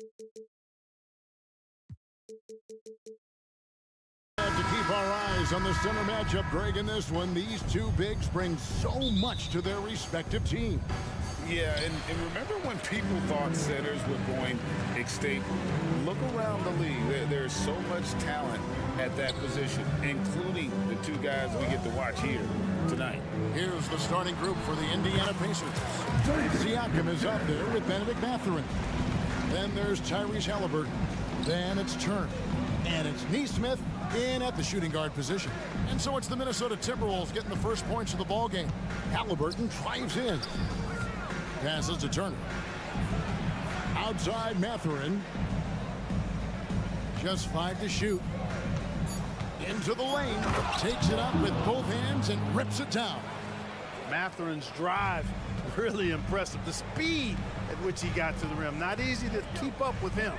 To keep our eyes on the center matchup, Greg, in this one, these two bigs bring so much to their respective teams. Yeah, and remember when people thought centers were going extinct? Look around the league. There's so much talent at that position, including the two guys we get to watch here tonight. Here's the starting group for the Indiana Pacers. Siakam is up there with Benedict Mathurin. Then there's Tyrese Halliburton. Then it's Turner. And it's Nesmith in at the shooting guard position. And so it's the Minnesota Timberwolves getting the first points of the ball game. Halliburton drives in. Passes to Turner. Outside Mathurin. Just 5 to shoot. Into the lane. Takes it up with both hands and rips it down. Mathurin's drive, really impressive. The speed at which he got to the rim. Not easy to keep up with him.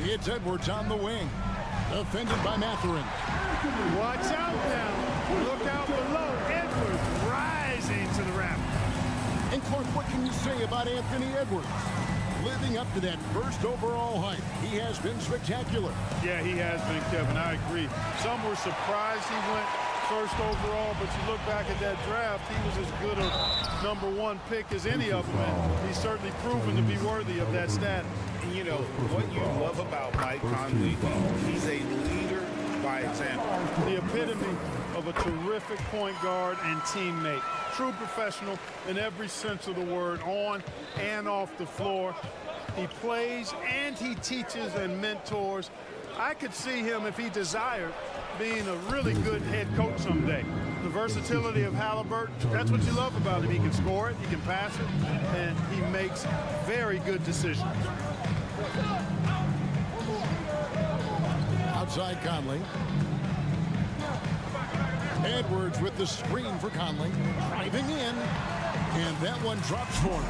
It's Edwards on the wing. Defended by Mathurin. Watch out now. Look out below. Edwards rising to the rim. And Clark, what can you say about Anthony Edwards? Living up to that first overall hype, he has been spectacular. Yeah, he has been, Kevin. I agree. Some were surprised he went first overall, but you look back at that draft, he was as good a #1 pick as any of them, and he's certainly proven to be worthy of that stat. And you know, what you love about Mike Conley, he's a leader by example. The epitome of a terrific point guard and teammate. True professional in every sense of the word, on and off the floor. He plays and he teaches and mentors. I could see him, if he desired, being a really good head coach someday. The versatility of Halliburton, that's what you love about him. He can score it, he can pass it, and he makes very good decisions. Outside Conley. Edwards with the screen for Conley. Driving in. And that one drops for him.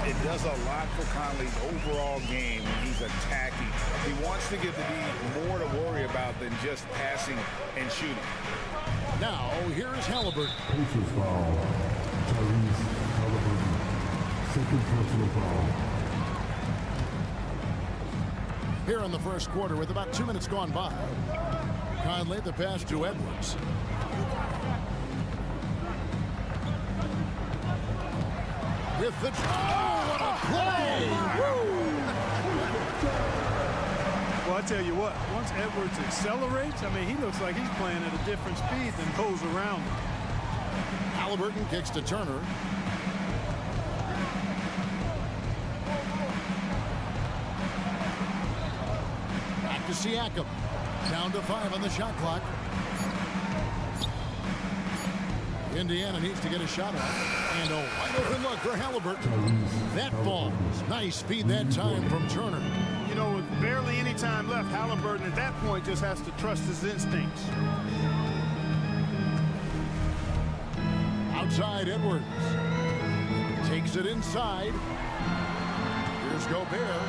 It does a lot for Conley's overall game when he's attacking. He wants to give the D more to worry about than just passing and shooting. Now, here is Halliburton. Pacers foul. Tyrese Halliburton. Second personal foul. Here in the first quarter with about 2 minutes gone by. Conley, the pass to Edwards. With the... Oh, what a play! Woo! Well, I tell you what, once Edwards accelerates, I mean, he looks like he's playing at a different speed than those around him. Halliburton kicks to Turner. Back to Siakam. Down to 5 on the shot clock. Indiana needs to get a shot off. And a wide open look for Halliburton. That ball. Nice speed that time from Turner. You know, with barely any time left, Halliburton at that point just has to trust his instincts. Outside Edwards. Takes it inside. Here's Gobert.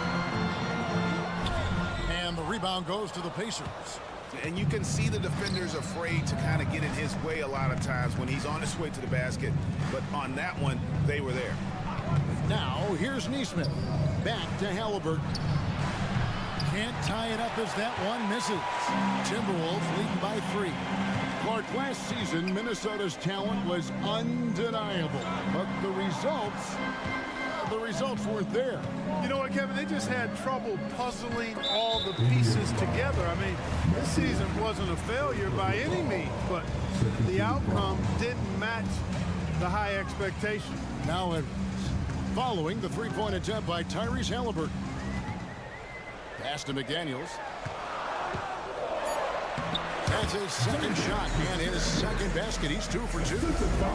And the rebound goes to the Pacers. And you can see the defenders afraid to kind of get in his way a lot of times when he's on his way to the basket. But on that one, they were there. Now, here's Nesmith. Back to Halliburton. Can't tie it up as that one misses. Timberwolves leading by 3. Clark, last season, Minnesota's talent was undeniable. But the results weren't there. You know what, Kevin? They just had trouble puzzling all the pieces together. I mean, this season wasn't a failure by any means, but the outcome didn't match the high expectation. Now Edwards, following the three-point attempt by Tyrese Halliburton. Pass to McDaniels. That's his second shot and his second basket. He's 2 for 2.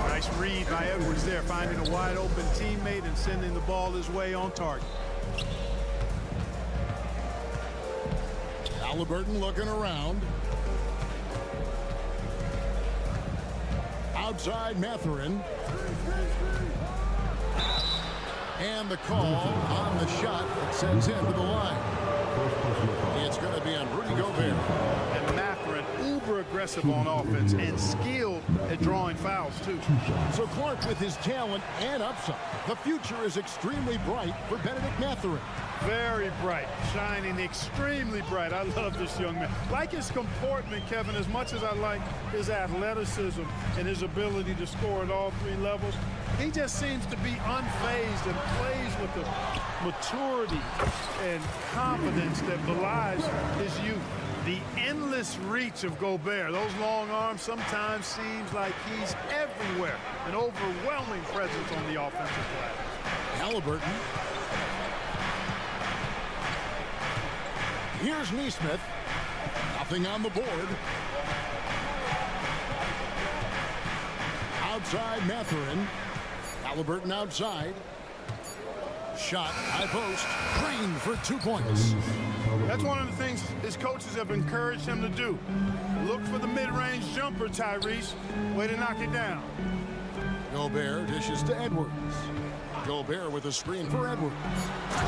Nice read by Edwards there, finding a wide open teammate and sending the ball his way on target. Halliburton looking around. Outside Mathurin. And the call on the shot that sends him to the line. It's going to be on Rudy Gobert. And Mathurin, uber aggressive aggressive on offense and skilled at drawing fouls, too. So Clark, with his talent and upside, the future is extremely bright for Benedict Mathurin. Very bright, shining extremely bright. I love this young man. Like his comportment, Kevin, as much as I like his athleticism and his ability to score at all three levels, he just seems to be unfazed and plays with the maturity and confidence that belies his youth. The endless reach of Gobert, those long arms, sometimes seems like he's everywhere. An overwhelming presence on the offensive glass. Halliburton. Here's Neesmith. Nothing on the board. Outside Mathurin. Halliburton outside. Shot, high post. Green for 2 points. That's one of the things his coaches have encouraged him to do. Look for the mid-range jumper, Tyrese. Way to knock it down. Gobert dishes to Edwards. Gobert with a screen for Edwards.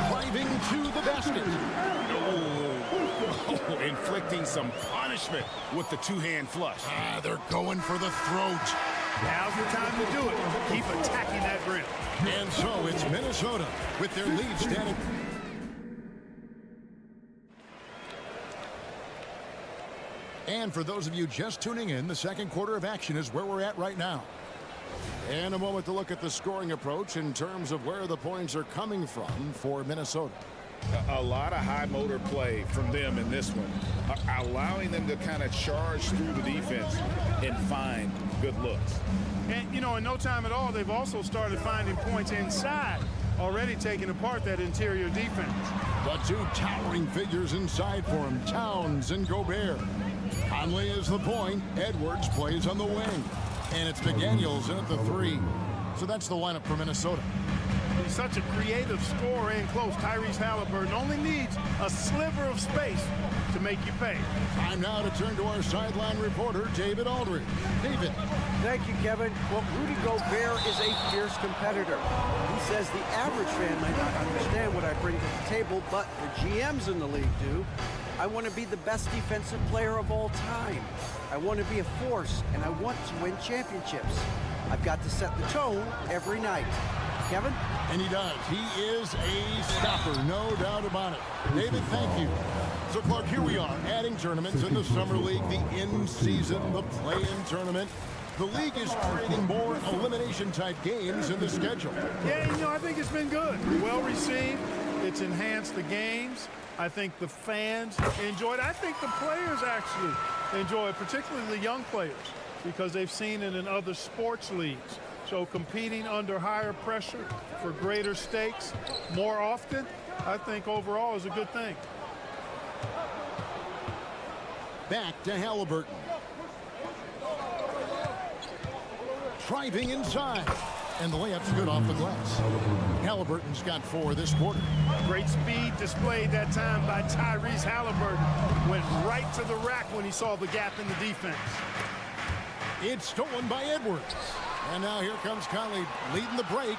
Driving to the basket. Oh, inflicting some punishment with the two-hand flush. They're going for the throat. Now's the time to do it. Keep attacking that rim. And so it's Minnesota with their lead standing. And for those of you just tuning in, the second quarter of action is where we're at right now. And a moment to look at the scoring approach in terms of where the points are coming from for Minnesota. A lot of high motor play from them in this one, allowing them to kind of charge through the defense and find good looks. And, you know, in no time at all, they've also started finding points inside, already taking apart that interior defense. The two towering figures inside for him, Towns and Gobert. Conley is the point. Edwards plays on the wing. And it's McDaniels in at the three. So that's the lineup for Minnesota. He's such a creative scorer in close. Tyrese Halliburton only needs a sliver of space to make you pay. Time now to turn to our sideline reporter, David Aldridge. David. Thank you, Kevin. Well, Rudy Gobert is a fierce competitor. He says the average fan might not understand what I bring to the table, but the GMs in the league do. I want to be the best defensive player of all time. I want to be a force, and I want to win championships. I've got to set the tone every night. Kevin? And he does. He is a stopper, no doubt about it. David, thank you. So, Clark, here we are, adding tournaments in the Summer League, the in-season, the play-in tournament. The league is creating more elimination-type games in the schedule. Yeah, you know, I think it's been good. Well received. It's enhanced the games. I think the fans enjoy it. I think the players actually enjoy it, particularly the young players, because they've seen it in other sports leagues. So competing under higher pressure for greater stakes more often, I think overall is a good thing. Back to Halliburton. Driving inside. And the layup's good off the glass. Halliburton's got 4 this quarter. Great speed displayed that time by Tyrese Halliburton. Went right to the rack when he saw the gap in the defense. It's stolen by Edwards. And now here comes Conley leading the break.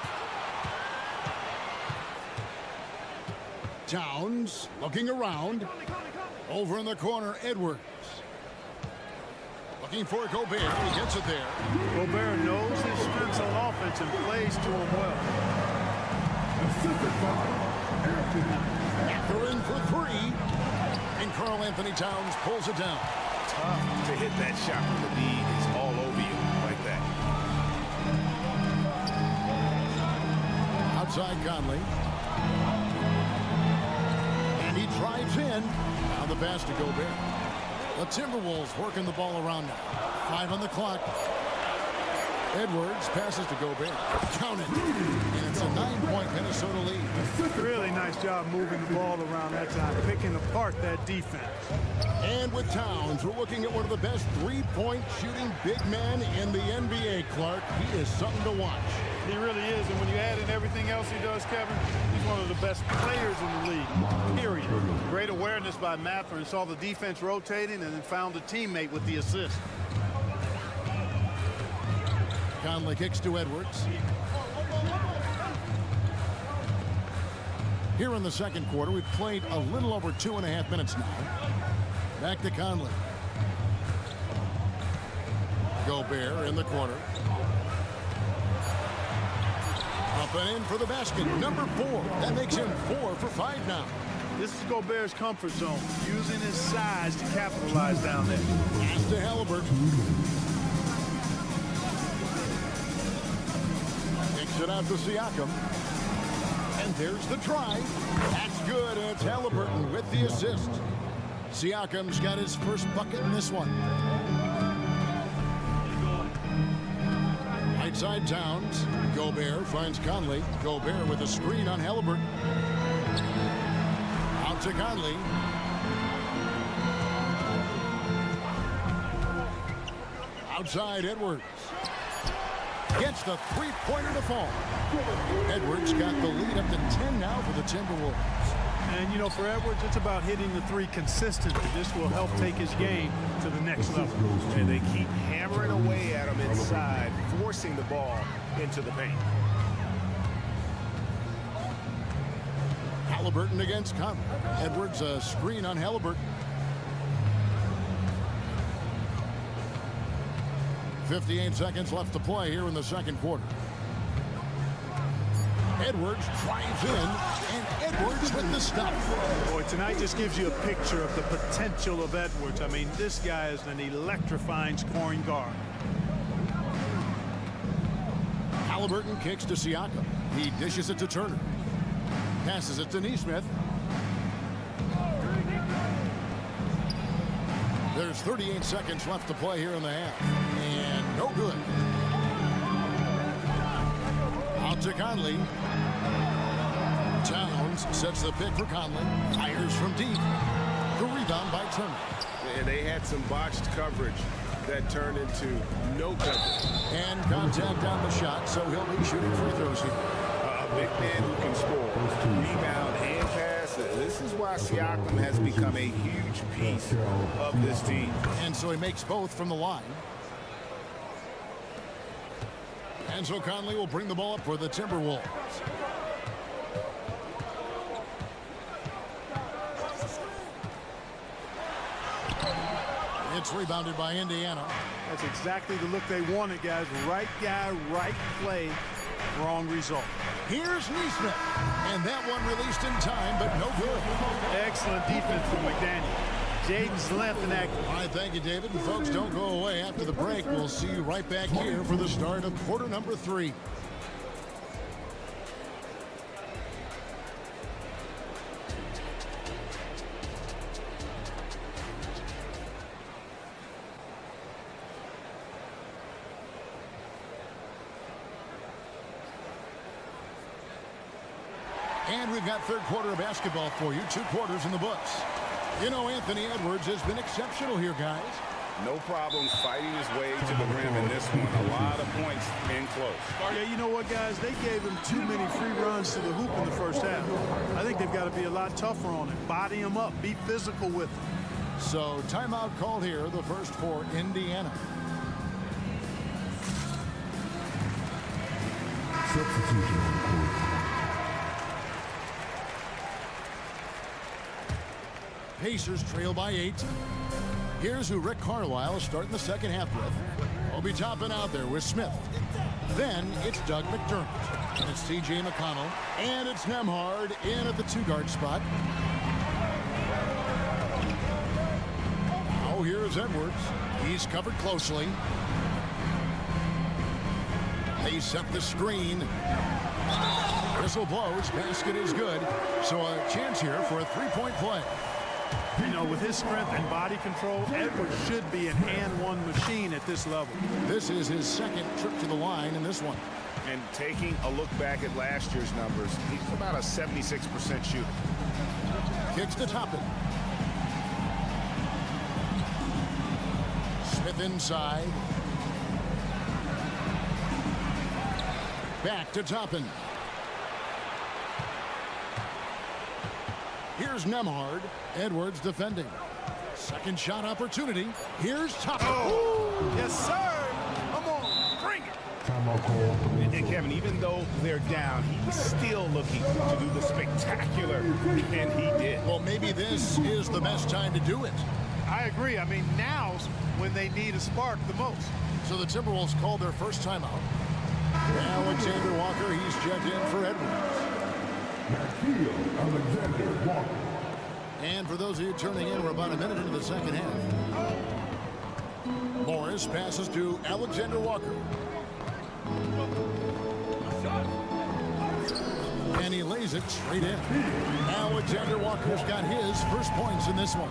Towns looking around. Over in the corner, Edwards. Looking for Gobert. He gets it there. Gobert knows his strengths on offense and plays to him well. They're in for 3. And Karl Anthony Towns pulls it down. Tough to hit that shot when the lead is all over you like that. Outside Conley. And he drives in. Now the pass to Gobert. The Timberwolves working the ball around now. 5 on the clock. Edwards passes to Gobert. Count it. And it's a 9-point Minnesota lead. Really nice job moving the ball around that time, picking apart that defense. And with Towns, we're looking at one of the best three-point shooting big men in the NBA, Clark. He is something to watch. He really is, and when you add in everything else he does, Kevin, he's one of the best players in the league, period. Great awareness by Mathurin, saw the defense rotating and then found a teammate with the assist. Conley kicks to Edwards. Here in the second quarter, we've played a little over 2.5 minutes now. Back to Conley. Gobert in the corner. Up and in for the basket. Number 4. That makes him 4 for 5 now. This is Gobert's comfort zone, using his size to capitalize down there. Pass to Halliburton. Kicks it out to Siakam. And there's the drive. That's good, and it's Halliburton with the assist. Siakam's got his first bucket in this one. Right side Towns. Gobert finds Conley. Gobert with a screen on Halliburton. Out to Conley. Outside Edwards. Gets the three-pointer to fall. Edwards got the lead up to 10 now for the Timberwolves. And, you know, for Edwards, it's about hitting the three consistently. This will help take his game to the next level. And they keep hammering away at him inside, forcing the ball into the paint. Halliburton against Conley. Edwards a screen on Halliburton. 58 seconds left to play here in the second quarter. Edwards drives in, and Edwards with the stop. Boy, tonight just gives you a picture of the potential of Edwards. I mean, this guy is an electrifying scoring guard. Halliburton kicks to Siakam. He dishes it to Turner. Passes it to Nesmith. There's 38 seconds left to play here in the half. And no good. Out to Conley. Towns sets the pick for Conley. Fires from deep. The rebound by Turner. And they had some botched coverage that turned into no coverage. And contact on the shot, so he'll be shooting free throws here. A big man who can score, rebound, and pass. This is why Siakam has become a huge piece of this team. And so he makes both from the line. And so Conley will bring the ball up for the Timberwolves. It's rebounded by Indiana. That's exactly the look they wanted, guys. Right guy, right play, wrong result. Here's Nesmith. And that one released in time, but no good. Excellent defense from McDaniel. Jaden's length and accuracy. All right, thank you, David. And folks, don't go away. After the break, we'll see you right back here for the start of quarter number 3. And we've got third quarter of basketball for you. 2 quarters in the books. You know, Anthony Edwards has been exceptional here, guys. No problem fighting his way to the rim in this one. A lot of points in close. Yeah, you know what, guys? They gave him too many free runs to the hoop in the first half. I think they've got to be a lot tougher on him. Body him up. Be physical with him. So timeout called here, the first for Indiana. Substitution on the court. Pacers trail by 8. Here's who Rick Carlisle is starting the second half with. Obi Toppin out there with Smith. Then it's Doug McDermott. And it's C.J. McConnell. And it's Nembhard in at the 2-guard spot. Now here's Edwards. He's covered closely. They set the screen. Whistle blows. Basket is good. So a chance here for a 3-point play. You know, with his strength and body control, Edwards should be an and-one machine at this level. This is his second trip to the line in this one. And taking a look back at last year's numbers, he's about a 76% shooter. Kicks to Toppin. Smith inside. Back to Toppin. Here's Nembhard. Edwards defending. Second shot opportunity. Here's Toppin. Oh, yes, sir. Come on, bring it. Timeout call. And Kevin, even though they're down, he's still looking to do the spectacular, and he did. Well, maybe this is the best time to do it. I agree. I mean, now's when they need a spark the most. So the Timberwolves called their first timeout. Alexander Walker, he's checked in for Edwards. Alexander Walker. And for those of you turning in, we're about a minute into the second half. Morris passes to Alexander Walker. And he lays it straight in. Alexander Walker's got his first points in this one.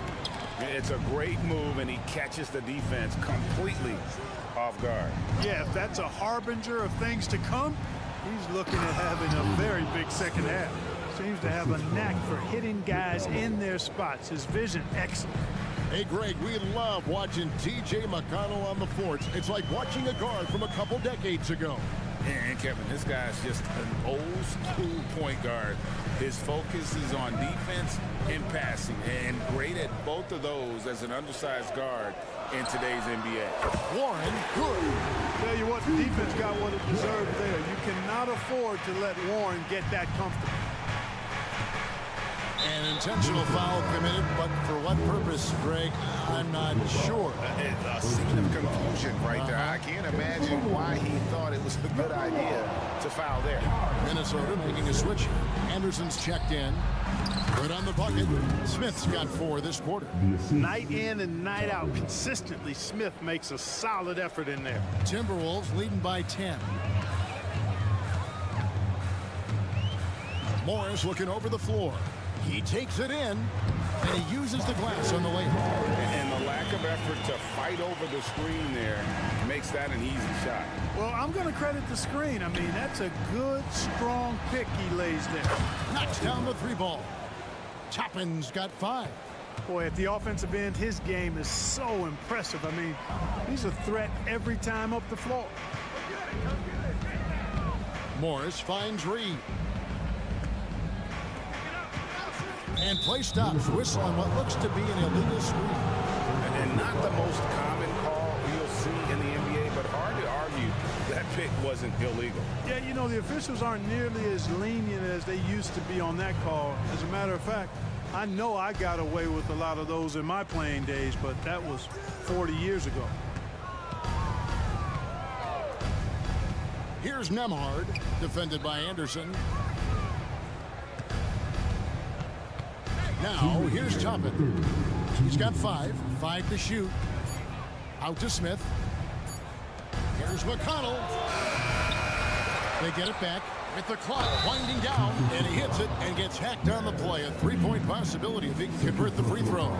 It's a great move, and he catches the defense completely off guard. Yeah, if that's a harbinger of things to come, he's looking at having a very big second half. Seems to have a knack for hitting guys in their spots. His vision, excellent. Hey, Greg, we love watching T.J. McConnell on the floor. It's like watching a guard from a couple decades ago. And Kevin, this guy's just an old school point guard. His focus is on defense and passing, and great at both of those as an undersized guard in today's NBA. Warren, good. Tell you what, the defense got what it deserved there. You cannot afford to let Warren get that comfortable. An intentional foul committed, but for what purpose, Greg? I'm not sure. A scene of confusion right there. I can't imagine why he thought it was a good idea to foul there. Minnesota making a switch. Anderson's checked in. Good on the bucket. Smith's got 4 this quarter. Night in and night out, consistently, Smith makes a solid effort in there. Timberwolves leading by 10. Morris looking over the floor. He takes it in, and he uses the glass on the layup. And the lack of effort to fight over the screen there makes that an easy shot. Well, I'm going to credit the screen. I mean, that's a good, strong pick he lays there. Knocks down the 3 ball. Toppin's got 5. Boy, at the offensive end, his game is so impressive. I mean, he's a threat every time up the floor. Morris finds Reed. And play stops. Whistle on what looks to be an illegal screen. And not the most common call you'll see in the NBA, but hard to argue that pick wasn't illegal. Yeah, you know, the officials aren't nearly as lenient as they used to be on that call. As a matter of fact, I know I got away with a lot of those in my playing days, but that was 40 years ago. Here's Nemhard, defended by Anderson. Now, here's Toppin. He's got 5. 5 to shoot. Out to Smith. Here's McConnell. They get it back with the clock winding down, and he hits it and gets hacked on the play. A 3-point possibility if he can convert the free throw.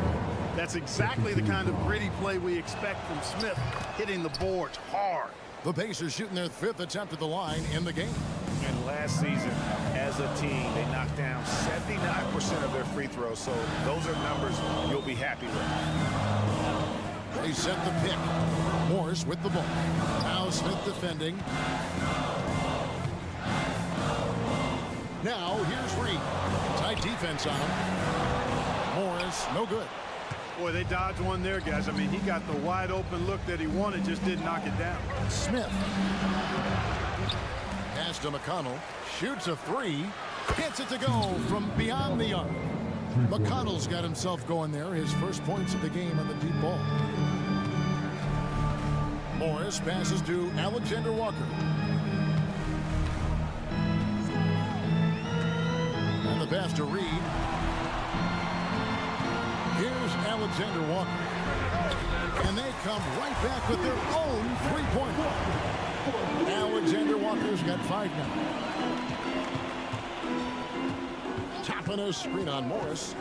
That's exactly the kind of gritty play we expect from Smith, hitting the boards hard. The Pacers shooting their 5th attempt at the line in the game. And last season, as a team, they knocked down 79% of their free throws, so those are numbers you'll be happy with. They set the pick. Morris with the ball. Now Smith defending. Now here's Reed. Tight defense on him. Morris, no good. Boy, they dodged one there, guys. I mean, he got the wide open look that he wanted, just didn't knock it down. Smith. Pass to McConnell. Shoots a 3. Gets it to go from beyond the arc. McConnell's got himself going there. His first points of the game on the deep ball. Morris passes to Alexander Walker. And the pass to Reed. Here's Alexander Walker. And they come right back with their own 3-pointer. Alexander Walker's got 5 now. Toppin a screen on Morris.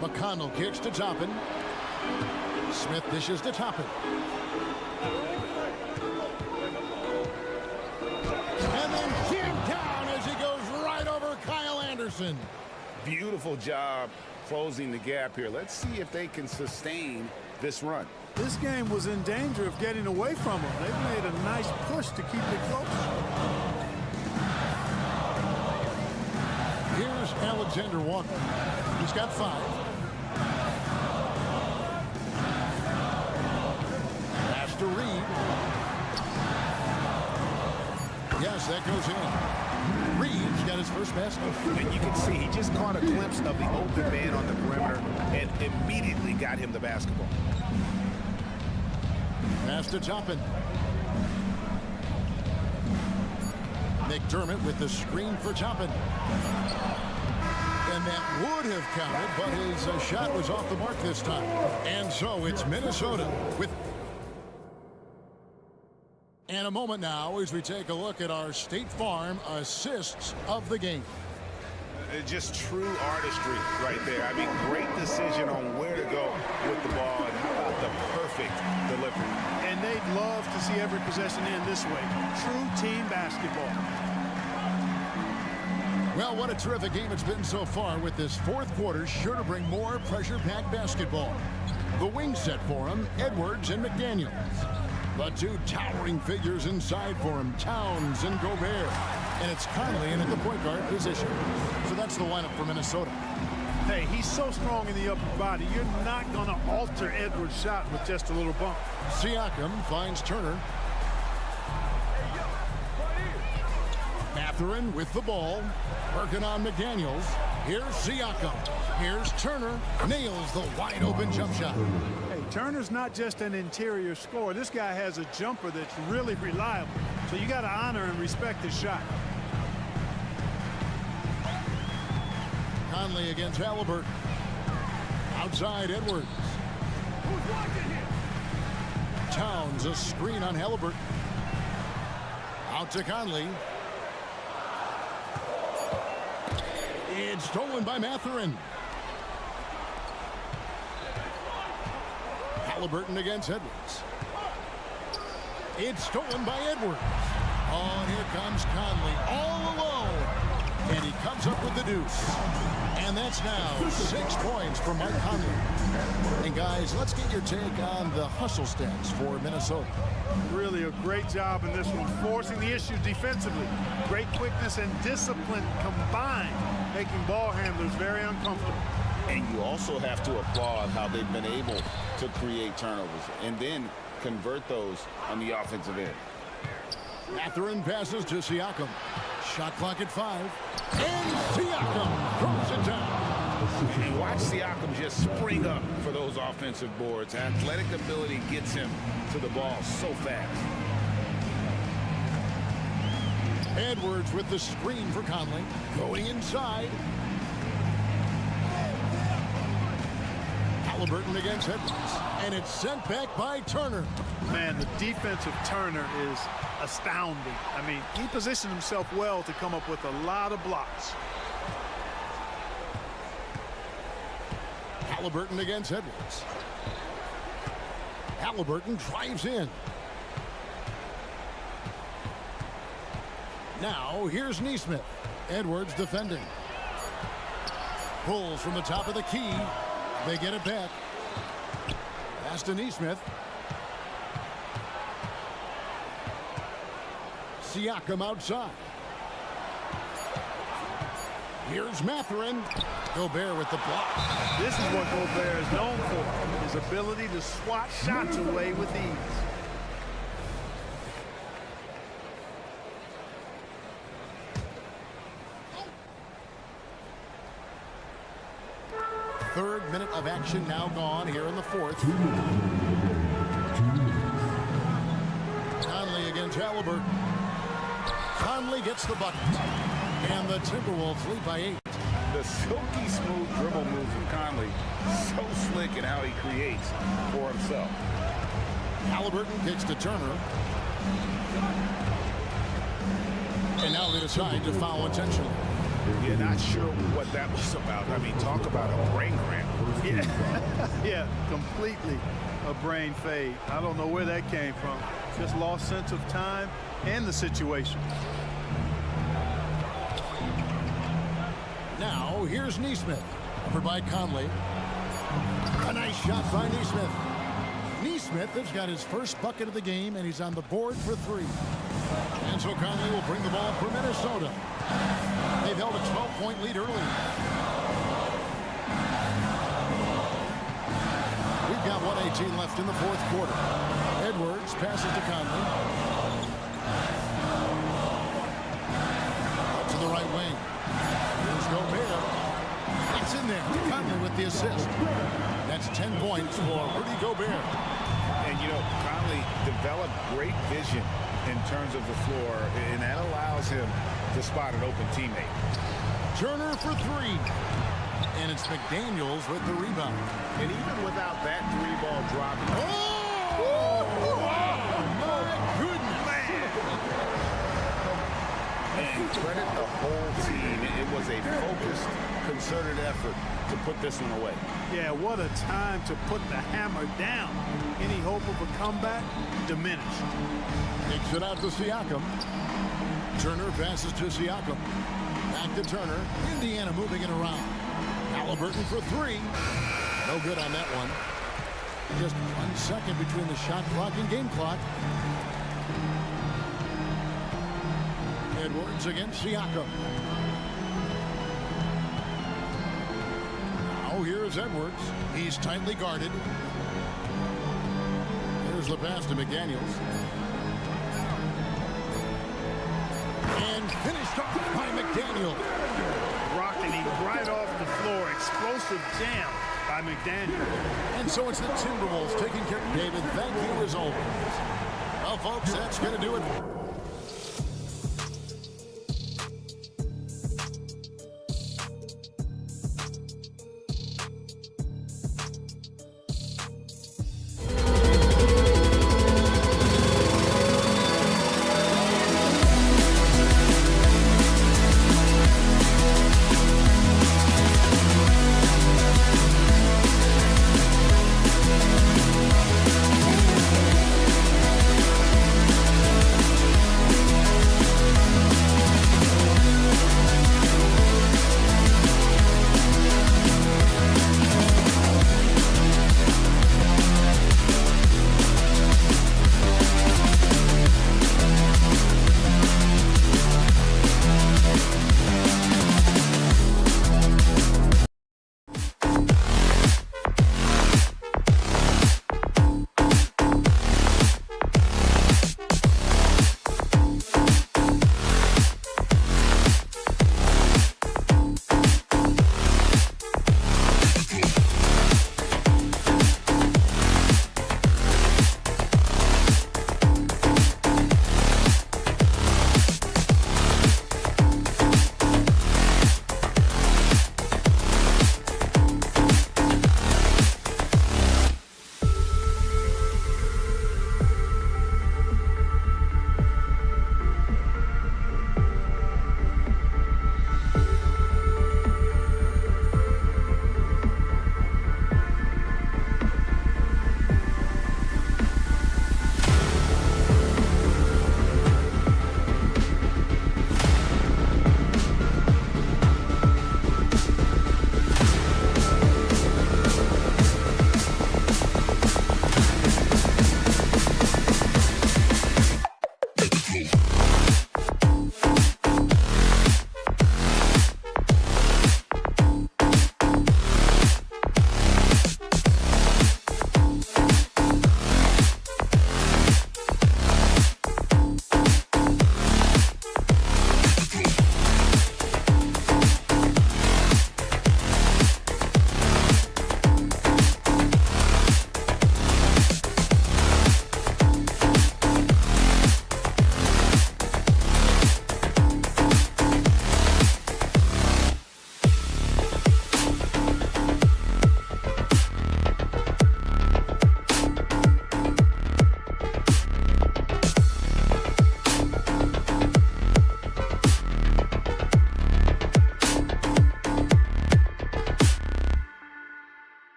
McConnell kicks to Toppin. Smith dishes to Toppin. And then jammed down as he goes right over Kyle Anderson. Beautiful job closing the gap here. Let's see if they can sustain this run. This game was in danger of getting away from them. They made a nice push to keep it close. Here's Alexander Walker. He's got 5. Pass to Reed. Yes, that goes in. Reed's got his first basket. And you can see he just caught a glimpse of the open man on the perimeter and immediately got him the basketball. Pass to Toppin. McDermott with the screen for Toppin. And that would have counted, but his shot was off the mark this time. And so it's Minnesota with... And a moment now as we take a look at our State Farm assists of the game. Just true artistry right there. I mean, great decision on where to go with the ball, and how about the perfect delivery. And they'd love to see every possession end this way. True team basketball. Well, what a terrific game it's been so far, with this fourth quarter sure to bring more pressure-packed basketball. The wing set for him, Edwards and McDaniels. The two towering figures inside for him, Towns and Gobert. And it's Conley in at the point guard position. So that's the lineup for Minnesota. Hey, he's so strong in the upper body. You're not going to alter Edwards' shot with just a little bump. Siakam finds Turner. Mathurin with the ball. Working on McDaniels. Here's Siakam. Here's Turner. Nails the wide open jump shot. Hey, Turner's not just an interior scorer. This guy has a jumper that's really reliable. So you got to honor and respect his shot. Conley against Halliburton. Outside Edwards. Towns a screen on Halliburton. Out to Conley. It's stolen by Mathurin. Halliburton against Edwards. It's stolen by Edwards. Oh, and here comes Conley all alone. And he comes up with the deuce. And that's now 6 points for Mike Conley. And guys, let's get your take on the hustle stats for Minnesota. Really a great job in this one, forcing the issue defensively. Great quickness and discipline combined, making ball handlers very uncomfortable. And you also have to applaud how they've been able to create turnovers and then convert those on the offensive end. Mathurin passes to Siakam. Shot clock at 5. And Siakam throws it down. And watch Siakam just spring up for those offensive boards. Athletic ability gets him to the ball so fast. Edwards with the screen for Conley. Going inside. Halliburton against Edwards. And it's sent back by Turner. Man, the defense of Turner is astounding. I mean, he positioned himself well to come up with a lot of blocks. Halliburton against Edwards. Halliburton drives in. Now, here's Nesmith. Edwards defending. Pulls from the top of the key. They get it back. Pass to Nesmith. Siakam outside. Here's Mathurin. Gobert with the block. This is what Gobert is known for, his ability to swat shots away with ease. Third minute of action now gone here in the fourth. Conley against Halliburton. Conley gets the bucket. And the Timberwolves lead by 8. The silky smooth dribble moves of Conley, so slick in how he creates for himself. Halliburton kicks to Turner. And now they decide to foul intentionally. You're not sure what that was about. I mean, talk about a brain cramp. Yeah, completely a brain fade. I don't know where that came from. Just lost sense of time and the situation. Now, here's Nesmith. Over by Conley. A nice shot by Nesmith. Nesmith has got his first bucket of the game, and he's on the board for 3. And so Conley will bring the ball for Minnesota. They've held a 12-point lead early. We've got 1:18 left in the fourth quarter. Edwards passes to Conley. Out to the right wing. in there. Conley with the assist. That's 10 points for Rudy Gobert. And, you know, Conley developed great vision in terms of the floor, and that allows him to spot an open teammate. Turner for three. And it's McDaniels with the rebound. And even without that three-ball drop. Oh, my goodness. And credit the whole team. It was a focused, concerted effort to put this one away. Yeah, what a time to put the hammer down. Any hope of a comeback? Diminished. Kicks it out to Siakam. Turner passes to Siakam. Back to Turner. Indiana moving it around. Halliburton for three. No good on that one. Just 1 second between the shot clock and game clock. Edwards against Siakam. Now here's Edwards. He's tightly guarded. Here's the pass to McDaniels. And finished off by McDaniel. Rocking him right off the floor. Explosive jam by McDaniel. And so it's the Timberwolves taking care of David. Thank you as always. Well, folks, that's going to do it.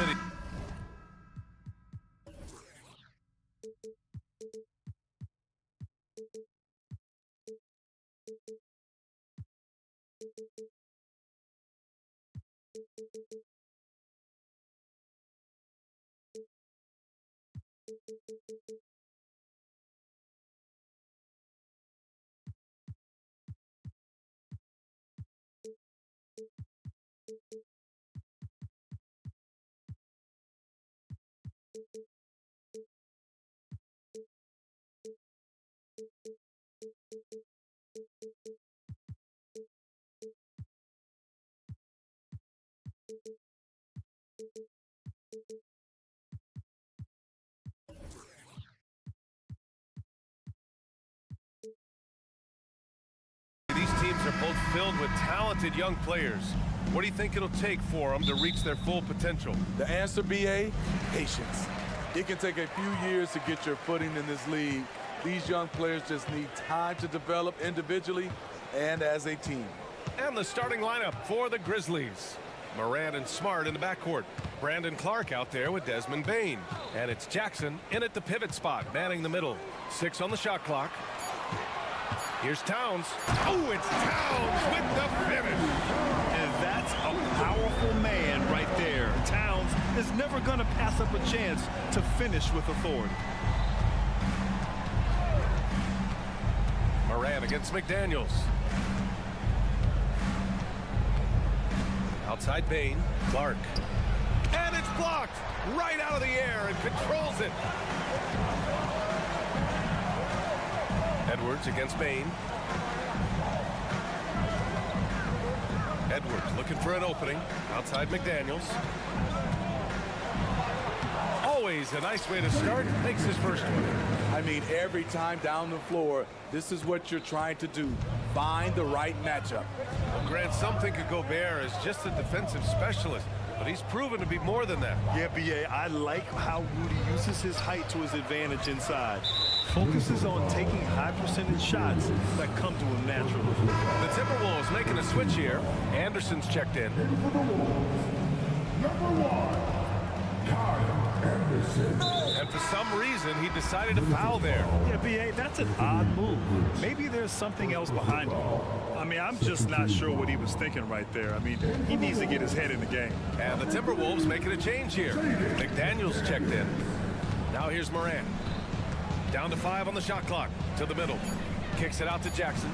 committee. These teams are both filled with talented young players. What do you think it'll take for them to reach their full potential? The answer, B.A., patience. It can take a few years to get your footing in this league. These young players just need time to develop individually and as a team. And the starting lineup for the Grizzlies. Moran and Smart in the backcourt. Brandon Clark out there with Desmond Bain. And it's Jackson in at the pivot spot, manning the middle. 6 on the shot clock. Here's Towns. Oh, it's Towns with the finish. And that's a powerful man right there. Towns is never going to pass up a chance to finish with authority. Moran against McDaniels. Outside Bain, Clark. And it's blocked right out of the air and controls it. Edwards against Bain. Edwards looking for an opening. Outside McDaniels. Always a nice way to start. Makes his first one. I mean, every time down the floor, this is what you're trying to do. Find the right matchup. Well, Grant, some think of Gobert as just a defensive specialist, but he's proven to be more than that. Yeah, B.A., I like how Rudy uses his height to his advantage inside. Focuses on taking high percentage shots that come to him naturally. The Timberwolves making a switch here. Anderson's checked in. And for some reason, he decided to foul there. Yeah, B.A., that's an odd move. Maybe there's something else behind it. I mean, I'm just not sure what he was thinking right there. I mean, he needs to get his head in the game. And the Timberwolves making a change here. McDaniels checked in. Now here's Moran. Down to 5 on the shot clock. To the middle. Kicks it out to Jackson.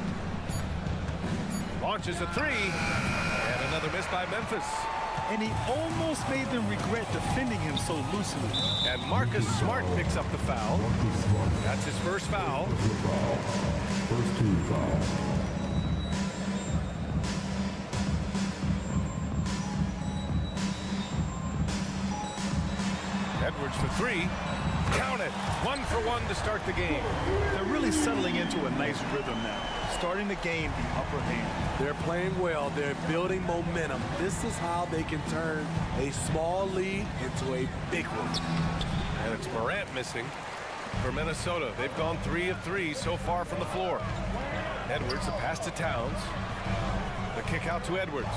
Launches a 3. And another miss by Memphis. And he almost made them regret defending him so loosely. And Marcus Smart picks up the foul. That's his first foul. First team foul. Edwards for 3. Count it. 1 for 1 to start the game. They're really settling into a nice rhythm now, starting to gain the upper hand. They're playing well. They're building momentum. This is how they can turn a small lead into a big one. And it's Morant missing for Minnesota. They've gone 3 of 3 so far from the floor. Edwards, a pass to Towns. The kick out to Edwards.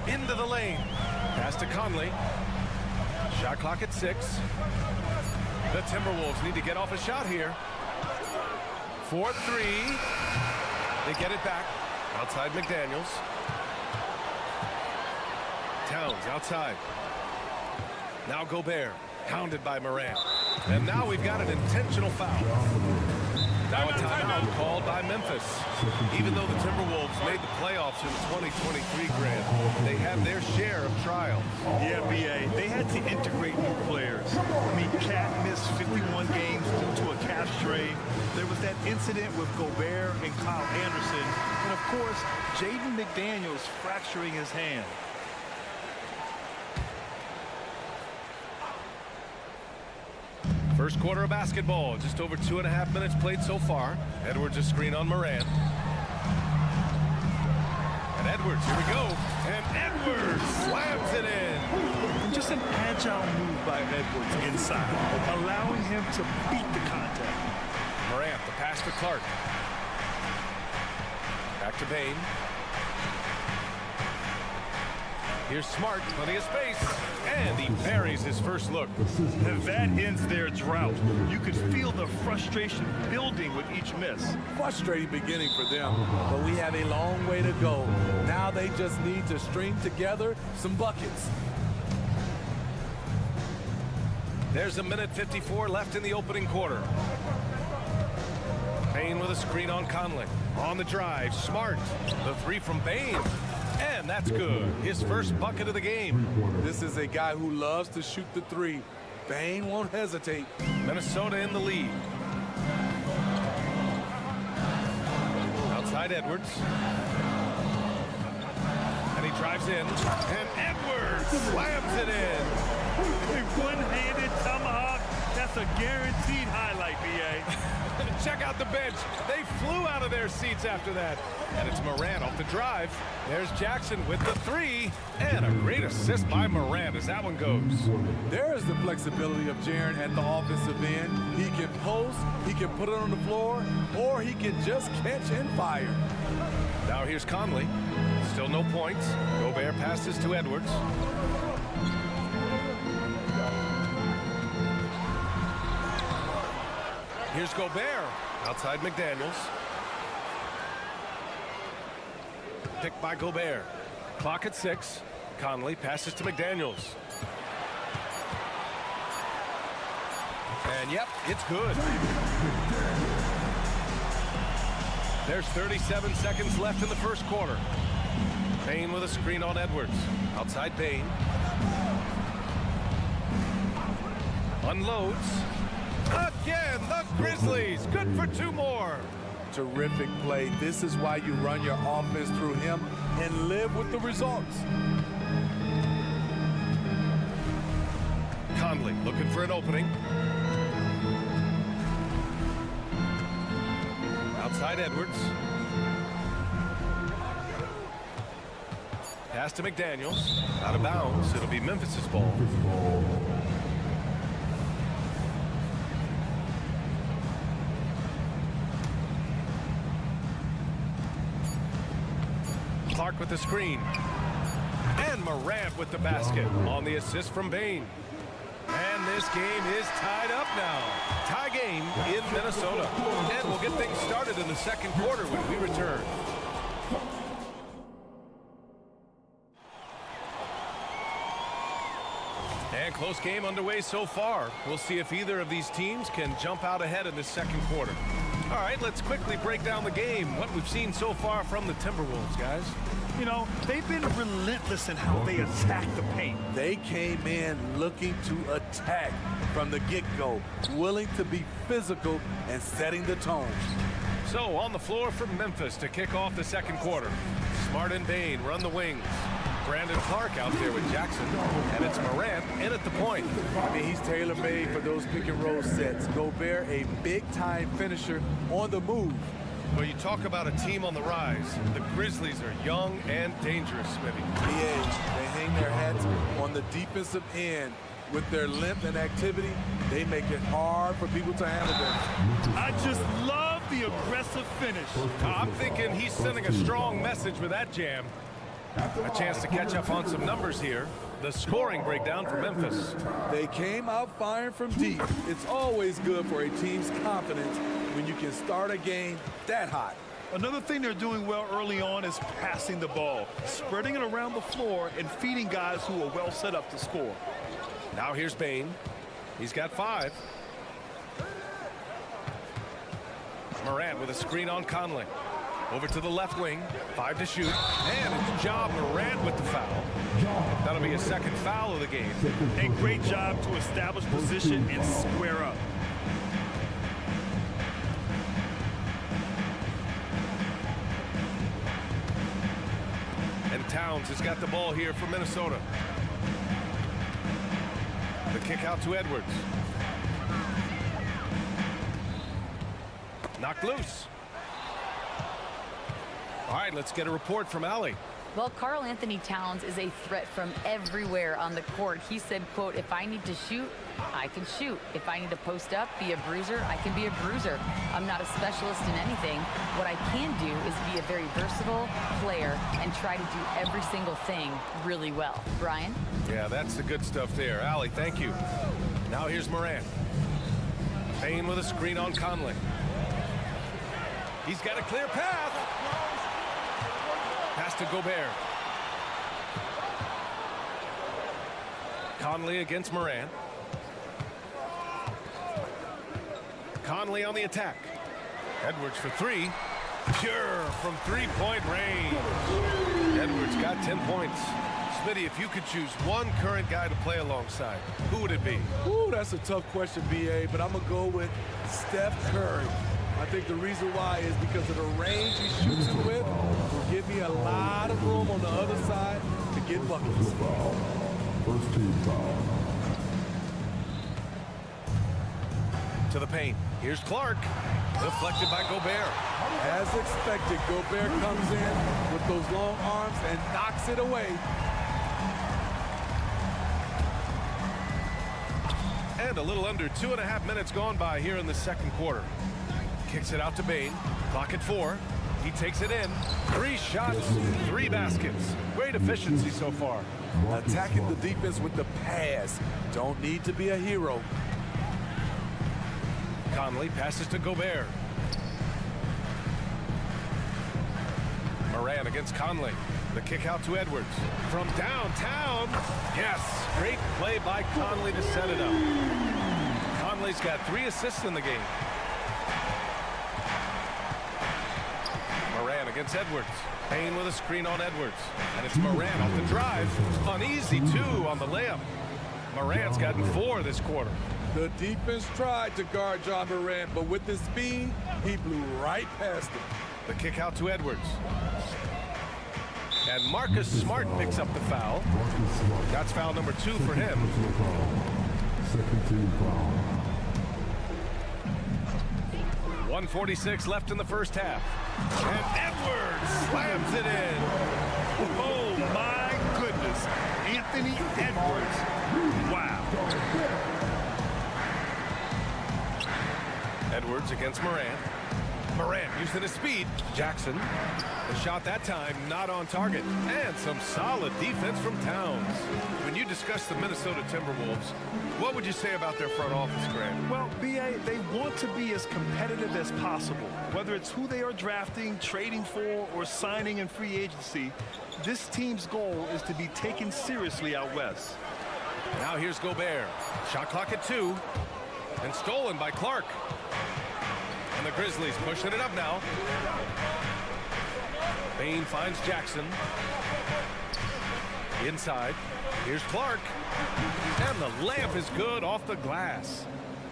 Into the lane. Pass to Conley. Shot clock at 6. The Timberwolves need to get off a shot here. 4-3. They get it back. Outside McDaniels. Towns outside. Now Gobert. Hounded by Moran. And now we've got an intentional foul. Now a timeout called by Memphis. Even though the Timberwolves made the playoffs in 2023, Grant, they had their share of trials. Yeah, B.A., they had to integrate new players. I mean, Cat missed 51 games due to a calf strain. There was that incident with Gobert and Kyle Anderson. And, of course, Jaden McDaniels fracturing his hand. First quarter of basketball, just over 2.5 minutes played so far. Edwards a screen on Moran. And Edwards, here we go. And Edwards slams it in. And just an agile move by Edwards inside, allowing him to beat the contact. Morant, the pass to Clark. Back to Bain. Here's Smart, plenty of space, and he buries his first look. That ends their drought. You could feel the frustration building with each miss. Frustrating beginning for them, but we have a long way to go. Now they just need to string together some buckets. There's a minute 54 left in the opening quarter. Bain with a screen on Conley. On the drive, Smart. The three from Bain. And that's good. His first bucket of the game. This is a guy who loves to shoot the three. Bain won't hesitate. Minnesota in the lead. Outside Edwards. And he drives in. And Edwards slams it in. A one-handed tomahawk. That's a guaranteed highlight, B.A. Check out the bench. They flew out of their seats after that. And it's Morant off the drive. There's Jackson with the three. And a great assist by Morant as that one goes. There is the flexibility of Jaren at the offensive end. He can post, he can put it on the floor, or he can just catch and fire. Now here's Conley. Still no points. Gobert passes to Edwards. Here's Gobert. Outside McDaniels. Picked by Gobert. Clock at 6. Conley passes to McDaniels. And yep, it's good. There's 37 seconds left in the first quarter. Bain with a screen on Edwards. Outside Bain. Unloads. Again, the Grizzlies. Good for 2 more. Terrific play. This is why you run your offense through him and live with the results. Conley looking for an opening. Outside Edwards. Pass to McDaniels. Out of bounds. It'll be Memphis's ball. Clark with the screen. And Morant with the basket on the assist from Bain. And this game is tied up now. Tie game in Minnesota. And we'll get things started in the second quarter when we return. And close game underway so far. We'll see if either of these teams can jump out ahead in the second quarter. All right, let's quickly break down the game. What we've seen so far from the Timberwolves, guys. You know, they've been relentless in how they attack the paint. They came in looking to attack from the get-go, willing to be physical and setting the tone. So on the floor for Memphis to kick off the second quarter. Smart and Bain run the wings. Brandon Clark out there with Jackson. And it's Morant in at the point. I mean, he's tailor-made for those pick-and-roll sets. Gobert, a big-time finisher on the move. Well, you talk about a team on the rise. The Grizzlies are young and dangerous, Smithy. They hang their hats on the defensive end. With their length and activity, they make it hard for people to handle them. I just love the aggressive finish. I'm thinking he's sending a strong message with that jam. A chance to catch up on some numbers here. The scoring breakdown for Memphis. They came out firing from deep. It's always good for a team's confidence when you can start a game that hot. Another thing they're doing well early on is passing the ball, spreading it around the floor and feeding guys who are well set up to score. Now here's Bain. He's got 5. Morant with a screen on Conley. Over to the left wing. 5 to shoot. And it's Ja Morant with the foul. That'll be a second foul of the game. A great job to establish position and square up. And Towns has got the ball here for Minnesota. The kick out to Edwards. Knocked loose. All right, let's get a report from Allie. Well, Karl Anthony Towns is a threat from everywhere on the court. He said, quote, if I need to shoot, I can shoot. If I need to post up, be a bruiser, I can be a bruiser. I'm not a specialist in anything. What I can do is be a very versatile player and try to do every single thing really well. Brian? Yeah, that's the good stuff there. Allie, thank you. Now here's Morant. Payne with a screen on Conley. He's got a clear path. Pass to Gobert. Conley against Morant. Conley on the attack. Edwards for three. Pure from three-point range. Edwards got 10 points. Smitty, if you could choose one current guy to play alongside, who would it be? Ooh, that's a tough question, B.A., but I'm going to go with Steph Curry. I think the reason why is because of the range he shoots it with will give me a lot of room on the other side to get buckets. First team foul. To the paint. Here's Clark. Deflected by Gobert. As expected, Gobert comes in with those long arms and knocks it away. And a little under 2.5 minutes gone by here in the second quarter. Kicks it out to Bane. Clock at 4. He takes it in. 3 shots, 3 baskets. Great efficiency so far. Attacking the defense with the pass. Don't need to be a hero. Conley passes to Gobert. Morant against Conley. The kick out to Edwards. From downtown. Yes, great play by Conley to set it up. Conley's got 3 assists in the game. Morant against Edwards. Payne with a screen on Edwards. And it's Morant off the drive. Uneasy, 2 on the layup. Morant's gotten 4 this quarter. The defense tried to guard John Morant, but with his speed, he blew right past him. The kick out to Edwards. And Marcus Smart picks up the foul. That's foul number 2 for him. Second team foul. 1:46 left in the first half. And Edwards slams it in. Oh, my goodness. Anthony Edwards. Wow. Edwards against Morant. Morant using his speed. Jackson. The shot that time not on target. And some solid defense from Towns. When you discuss the Minnesota Timberwolves, what would you say about their front office, Grant? Well, B.A., they want to be as competitive as possible. Whether it's who they are drafting, trading for, or signing in free agency, this team's goal is to be taken seriously out west. Now here's Gobert. Shot clock at 2. And stolen by Clark. And the Grizzlies pushing it up now. Bane finds Jackson. Inside. Here's Clark. And the layup is good off the glass.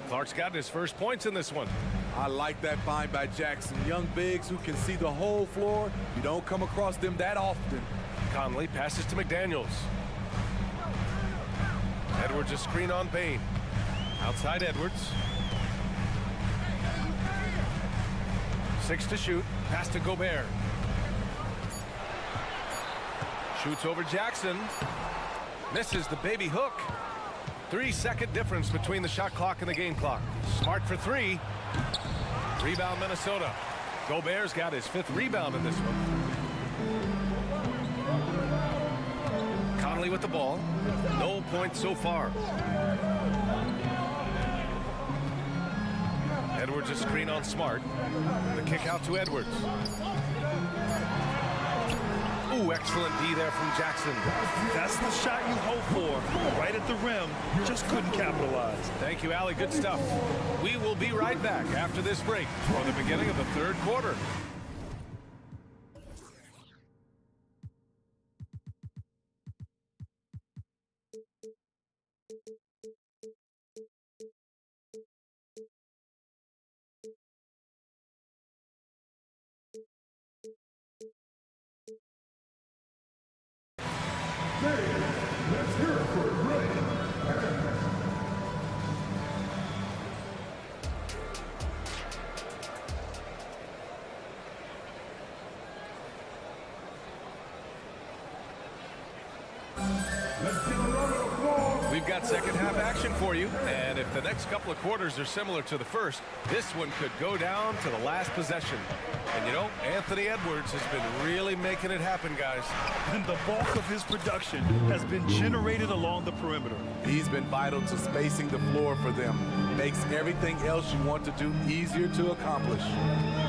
Clark's gotten his first points in this one. I like that find by Jackson. Young bigs who can see the whole floor. You don't come across them that often. Conley passes to McDaniels. Edwards a screen on Bane. Outside Edwards. 6 to shoot. Pass to Gobert. Shoots over Jackson. Misses the baby hook. 3-second difference between the shot clock and the game clock. Smart for 3. Rebound Minnesota. Gobert's got his 5th rebound in this one. Conley with the ball. No points so far. Edwards a screen on Smart. The kick out to Edwards. Ooh, excellent D there from Jackson. That's the shot you hope for. Right at the rim. Just couldn't capitalize. Thank you, Allie. Good stuff. We will be right back after this break for the beginning of the third quarter. Let's hear it for Ray. We've got second half action for you, and if the next couple of quarters are similar to the first, this one could go down to the last possession. And you know, Anthony Edwards has been really making it happen, guys. And the bulk of his production has been generated along the perimeter. He's been vital to spacing the floor for them. Makes everything else you want to do easier to accomplish.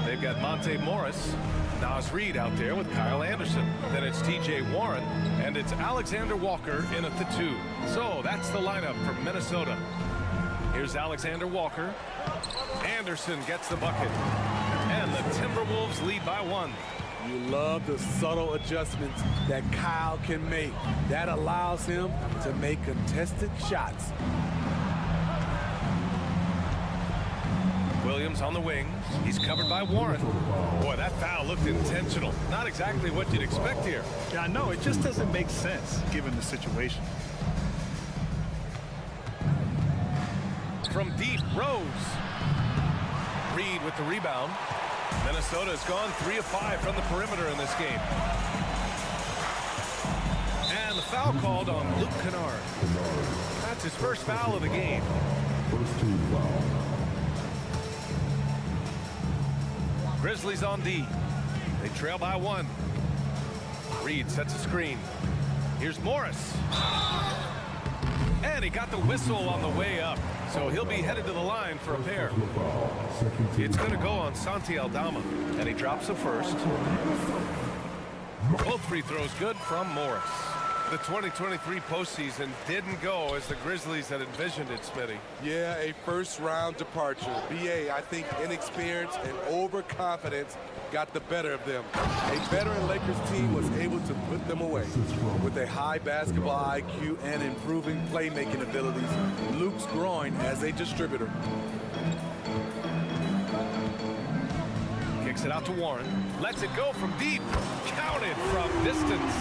They've got Monte Morris, Naz Reid out there with Kyle Anderson. Then it's T.J. Warren, and it's Alexander Walker in at the 2. So that's the lineup for Minnesota. Here's Alexander Walker. Anderson gets the bucket. And the Timberwolves lead by 1. You love the subtle adjustments that Kyle can make. That allows him to make contested shots. Williams on the wing. He's covered by Warren. Boy, that foul looked intentional. Not exactly what you'd expect here. Yeah, I know. It just doesn't make sense given the situation. From deep, Rose. Reid with the rebound. Minnesota has gone 3 of 5 from the perimeter in this game. And the foul called on Luke Kennard. That's his first foul of the game. First team foul. Grizzlies on D. They trail by 1. Reid sets a screen. Here's Morris. And he got the whistle on the way up. So he'll be headed to the line for a pair. It's going to go on Santi Aldama. And he drops the first. Both free throws good from Morris. The 2023 postseason didn't go as the Grizzlies had envisioned it, Smitty. Yeah, a first-round departure. B.A., I think inexperience and overconfidence got the better of them. A veteran Lakers team was able to put them away. With a high basketball IQ and improving playmaking abilities, Luke's growing as a distributor. Kicks it out to Warren. Lets it go from deep. Counted from distance.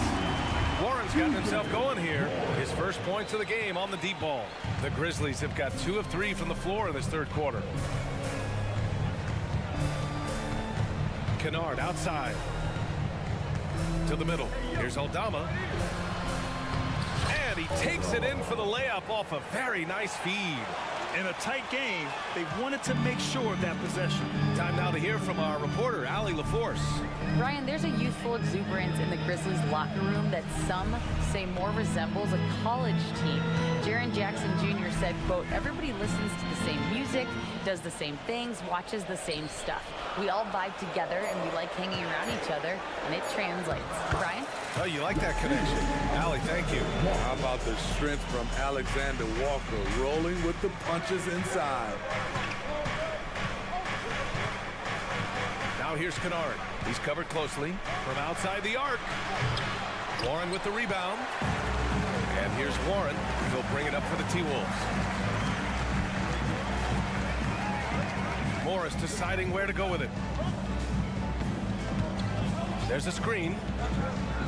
Warren's gotten himself going here. His first points of the game on the deep ball. The Grizzlies have got 2 of 3 from the floor in this third quarter. Kennard outside. To the middle. Here's Aldama. And he takes it in for the layup off a very nice feed. In a tight game, they wanted to make sure of that possession. Time now to hear from our reporter, Allie LaForce. Brian, there's a youthful exuberance in the Grizzlies locker room that some say more resembles a college team. Jaren Jackson Jr. said, quote, everybody listens to the same music, does the same things, watches the same stuff. We all vibe together and we like hanging around each other, and it translates. Brian? Oh, you like that connection. Allie, thank you. How about the strength from Alexander Walker, rolling with the punches inside. Now here's Kennard. He's covered closely from outside the arc. Warren with the rebound. And here's Warren. He'll bring it up for the T-Wolves. Morris deciding where to go with it. There's a screen.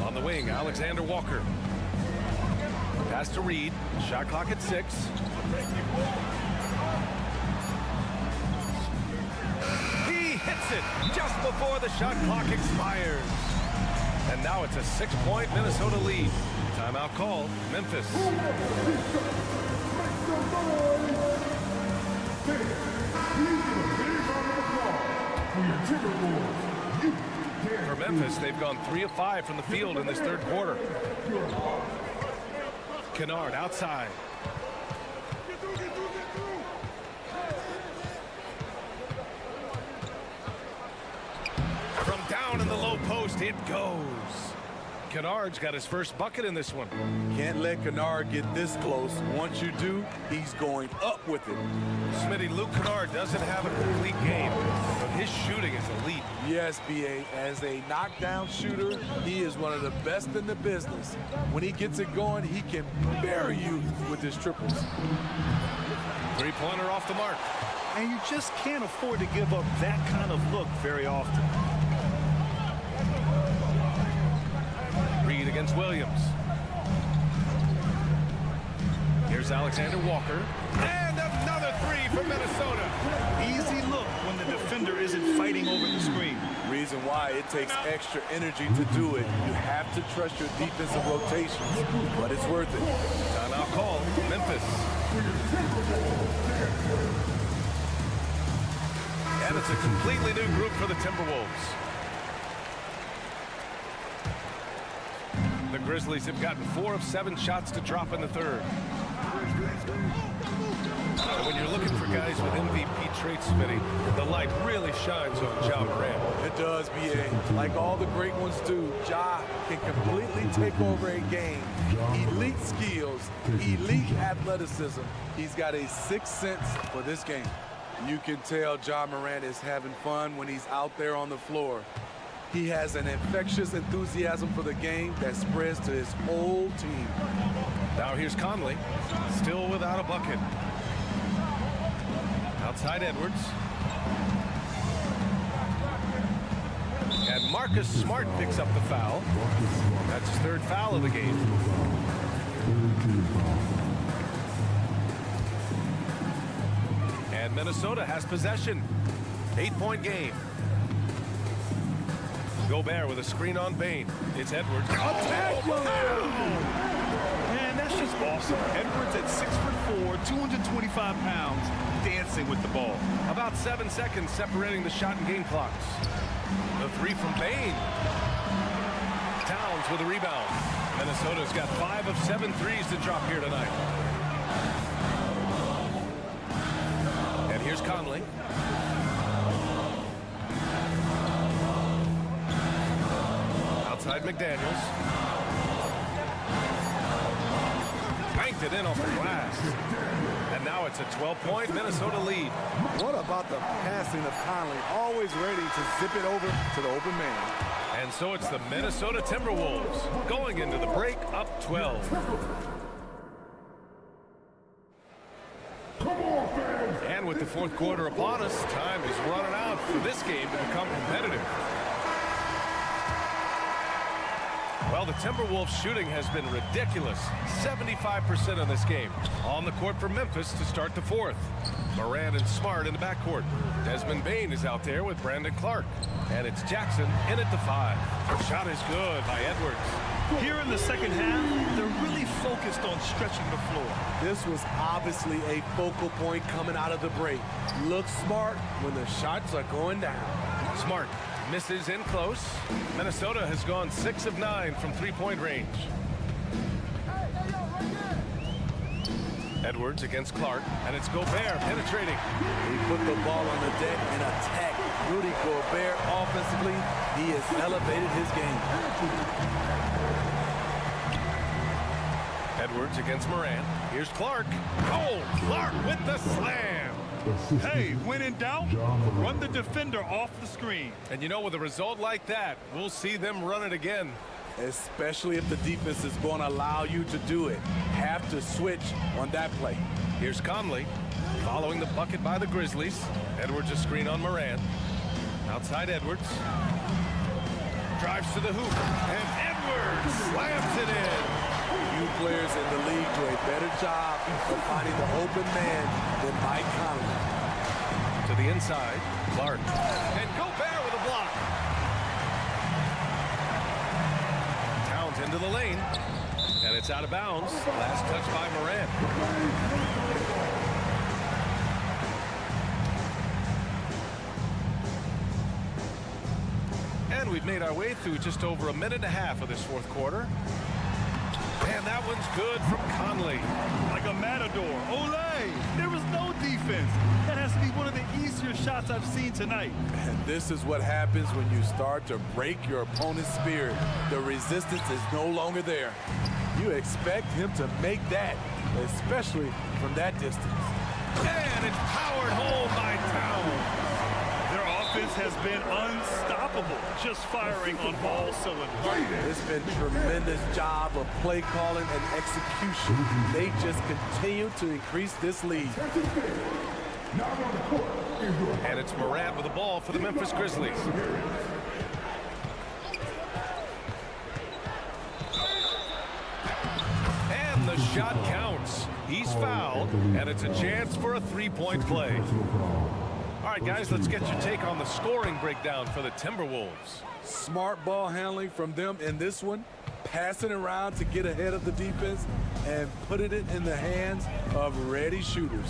On the wing, Alexander Walker. Pass to Reid. Shot clock at 6. He hits it just before the shot clock expires. And now it's a 6-point Minnesota lead. Timeout called, Memphis. For Memphis, they've gone 3 of 5 from the field in this third quarter. Kennard outside. From down in the low post, it goes. Kennard's got his first bucket in this one. Can't let Kennard get this close. Once you do, he's going up with it. Smitty, Luke Kennard doesn't have a complete game, but his shooting is elite. Yes, B.A., as a knockdown shooter, he is one of the best in the business. When he gets it going, he can bury you with his triples. Three-pointer off the mark. And you just can't afford to give up that kind of look very often. Reid against Williams. Here's Alexander Walker. And another 3 from Minnesota. Easy look when the defender isn't fighting over the screen. Reason why it takes extra energy to do it. You have to trust your defensive rotations, but it's worth it. Timeout call, Memphis. And it's a completely new group for the Timberwolves. The Grizzlies have gotten 4 of 7 shots to drop in the third. And when you're looking for guys with MVP traits, Smitty, the light really shines on Ja Morant. It does, B.A. Like all the great ones do, Ja can completely take over a game. Elite skills, elite athleticism. He's got a sixth sense for this game. You can tell Ja Morant is having fun when he's out there on the floor. He has an infectious enthusiasm for the game that spreads to his whole team. Now here's Conley, still without a bucket. Outside Edwards. And Marcus Smart picks up the foul. That's his 3rd foul of the game. And Minnesota has possession. 8-point game. Gobert with a screen on Bane. It's Edwards. Attack! Man, that's just awesome. Edwards at 6'4", 225 pounds, dancing with the ball. About 7 seconds separating the shot and game clocks. The 3 from Bane. Towns with a rebound. Minnesota's got 5 of 7 threes to drop here tonight. And here's Conley. Outside McDaniels. Banked it in off the glass. And now it's a 12-point Minnesota lead. What about the passing of Conley? Always ready to zip it over to the open man. And so it's the Minnesota Timberwolves going into the break up 12. And with the 4th quarter upon us, time is running out for this game to become competitive. Well, the Timberwolves shooting has been ridiculous. 75% in this game. On the court for Memphis to start the 4th. Morant and Smart in the backcourt. Desmond Bane is out there with Brandon Clark. And it's Jackson in at the 5. The shot is good by Edwards. Here in the second half, they're really focused on stretching the floor. This was obviously a focal point coming out of the break. Look smart when the shots are going down. Smart misses in close. Minnesota has gone 6 of 9 from 3-point range. Edwards against Clark, and it's Gobert penetrating. He put the ball on the deck and attacked Rudy Gobert offensively. He has elevated his game. Edwards against Morant. Here's Clark. Oh, Clark with the slam. Hey, when in doubt, run the defender off the screen. And you know, with a result like that, we'll see them run it again. Especially if the defense is going to allow you to do it. Have to switch on that play. Here's Conley following the bucket by the Grizzlies. Edwards a screen on Morant. Outside Edwards. Drives to the hoop. And Edwards slams it in. Few players in the league do a better job of finding the open man than Mike Conley. To the inside, Clark. And Gobert with a block. Towns into the lane. And it's out of bounds. Last touch by Morant. And we've made our way through just over a minute and a half of this 4th quarter. And that one's good from Conley. Like a matador. Olay! There was no defense. That has to be one of the easier shots I've seen tonight. And this is what happens when you start to break your opponent's spirit. The resistance is no longer there. You expect him to make that, especially from that distance. And it's powered home by Towns. Their offense has been unstoppable, just firing on all cylinders. It's been a tremendous job of play calling and execution. They just continue to increase this lead. And it's Morant with the ball for the Memphis Grizzlies. And the shot counts. He's fouled, and it's a chance for a 3-point play. All right, right, guys, let's get your take on the scoring breakdown for the Timberwolves. Smart ball handling from them in this one, passing around to get ahead of the defense and putting it in the hands of ready shooters.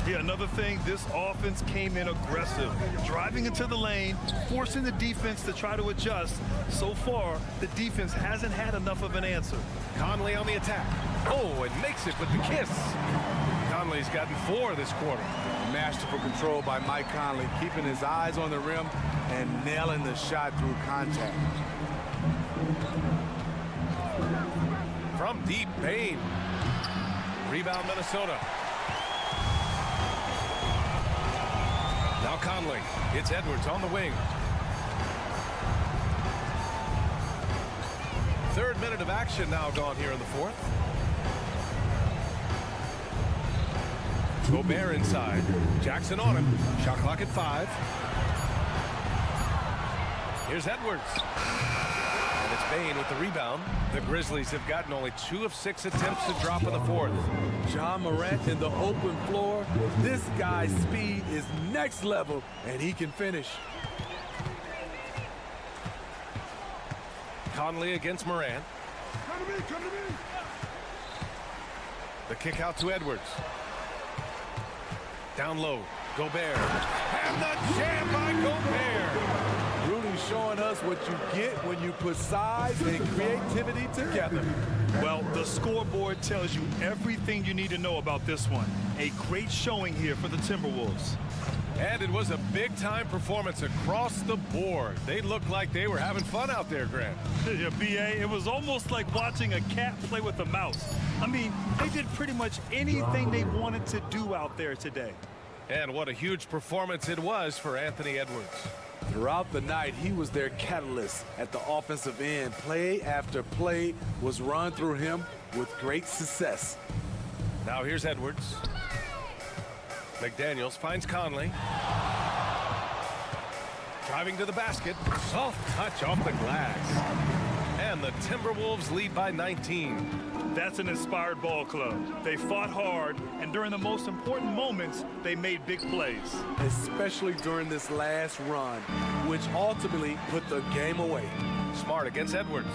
Yeah, another thing, this offense came in aggressive, driving into the lane, forcing the defense to try to adjust. So far, the defense hasn't had enough of an answer. Conley on the attack. Oh, and makes it with the kiss. Conley's gotten 4 this quarter. Masterful control by Mike Conley, keeping his eyes on the rim and nailing the shot through contact. From deep, Bane. Rebound, Minnesota. Now Conley. It's Edwards on the wing. 3rd minute of action now gone here in the 4th. Gobert inside. Jackson on him. Shot clock at 5. Here's Edwards. And it's Bane with the rebound. The Grizzlies have gotten only 2 of 6 attempts to drop in the 4th. John Morant in the open floor. This guy's speed is next level, and he can finish. Conley against Morant. Come to me. The kick out to Edwards. Down low. Gobert. And the jam by Gobert. Rudy showing us what you get when you put size and creativity together. Well, the scoreboard tells you everything you need to know about this one. A great showing here for the Timberwolves. And it was a big-time performance across the board. They looked like they were having fun out there, Grant. Yeah, B.A., it was almost like watching a cat play with a mouse. I mean, they did pretty much anything they wanted to do out there today. And what a huge performance it was for Anthony Edwards. Throughout the night, he was their catalyst at the offensive end. Play after play was run through him with great success. Now here's Edwards. McDaniels finds Conley. Driving to the basket. Soft touch off the glass. And the Timberwolves lead by 19. That's an inspired ball club. They fought hard, and during the most important moments, they made big plays. Especially during this last run, which ultimately put the game away. Smart against Edwards.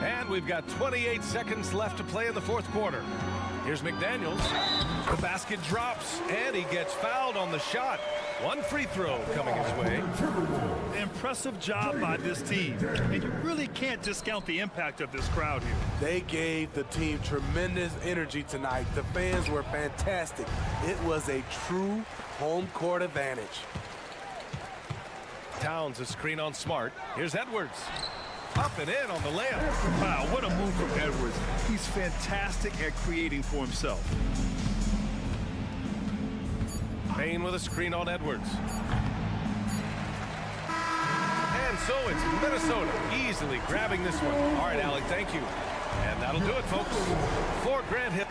And we've got 28 seconds left to play in the 4th quarter. Here's McDaniels. The basket drops, and he gets fouled on the shot. 1 free throw coming his way. Impressive job by this team, and you really can't discount the impact of this crowd here. They gave the team tremendous energy tonight. The fans were fantastic. It was a true home court advantage. Towns a screen on Smart. Here's Edwards. Up and in on the layup. Wow, what a move from Edwards. He's fantastic at creating for himself. Payne with a screen on Edwards. And so it's Minnesota easily grabbing this one. All right, Alec, thank you. And that'll do it, folks. For Grant Hill.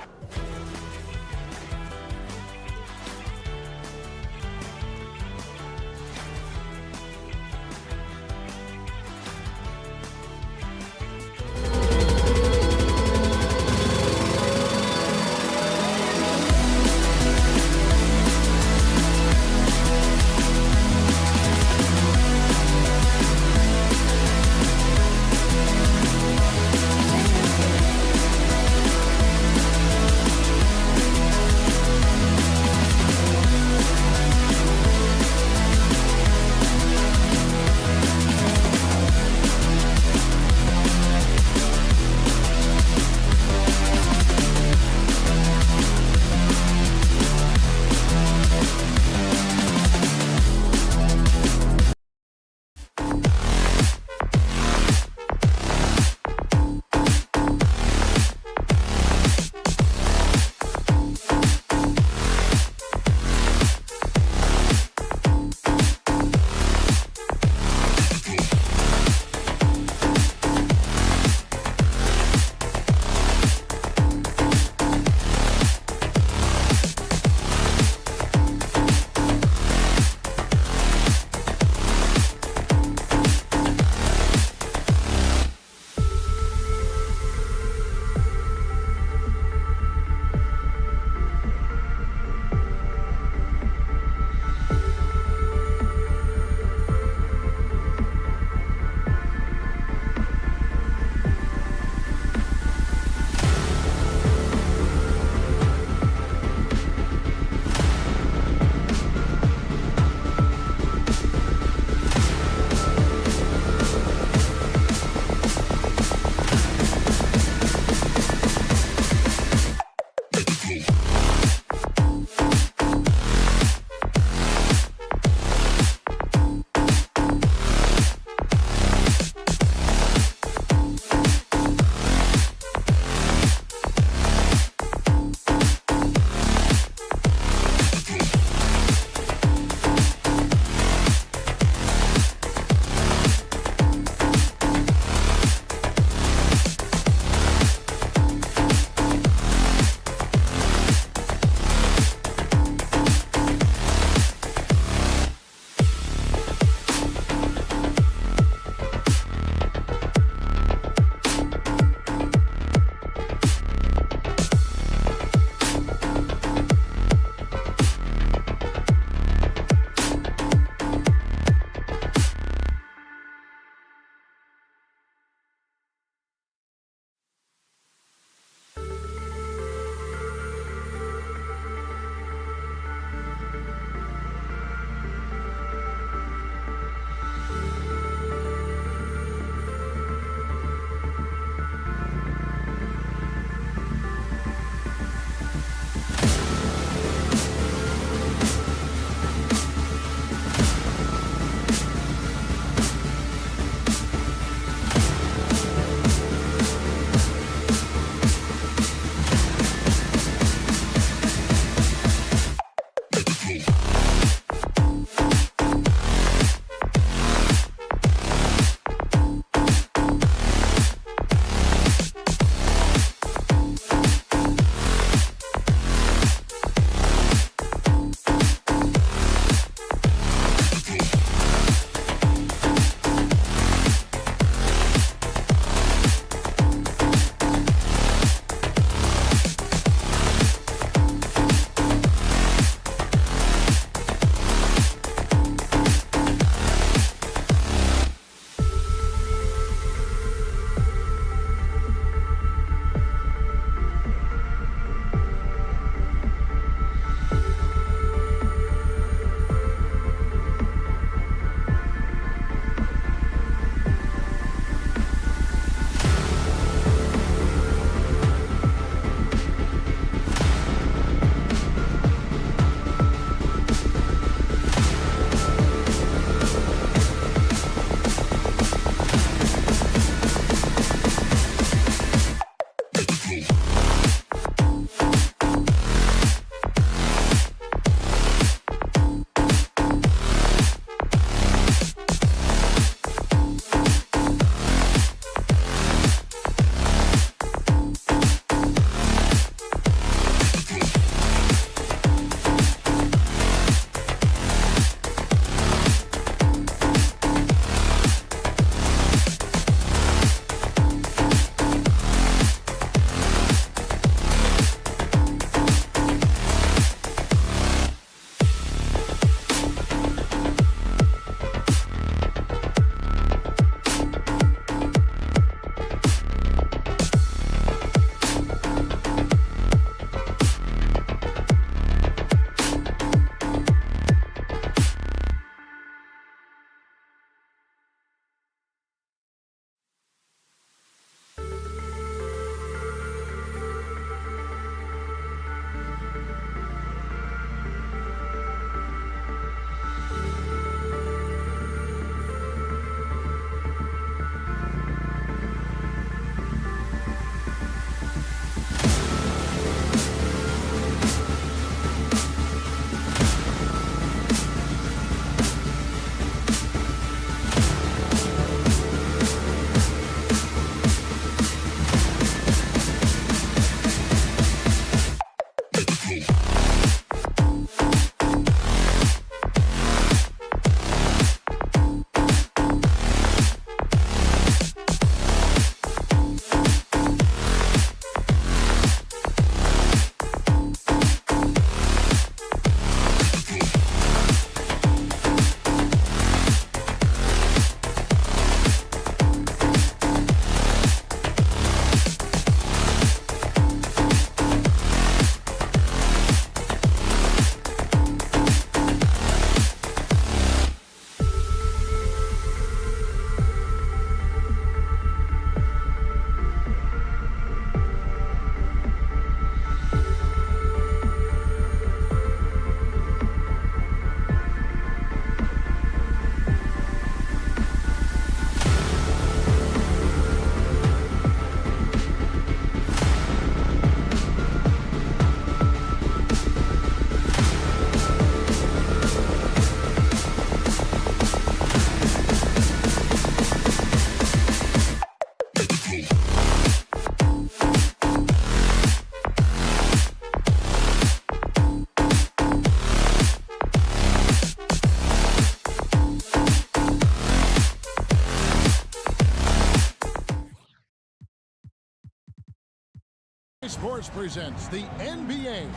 Sports presents the NBA.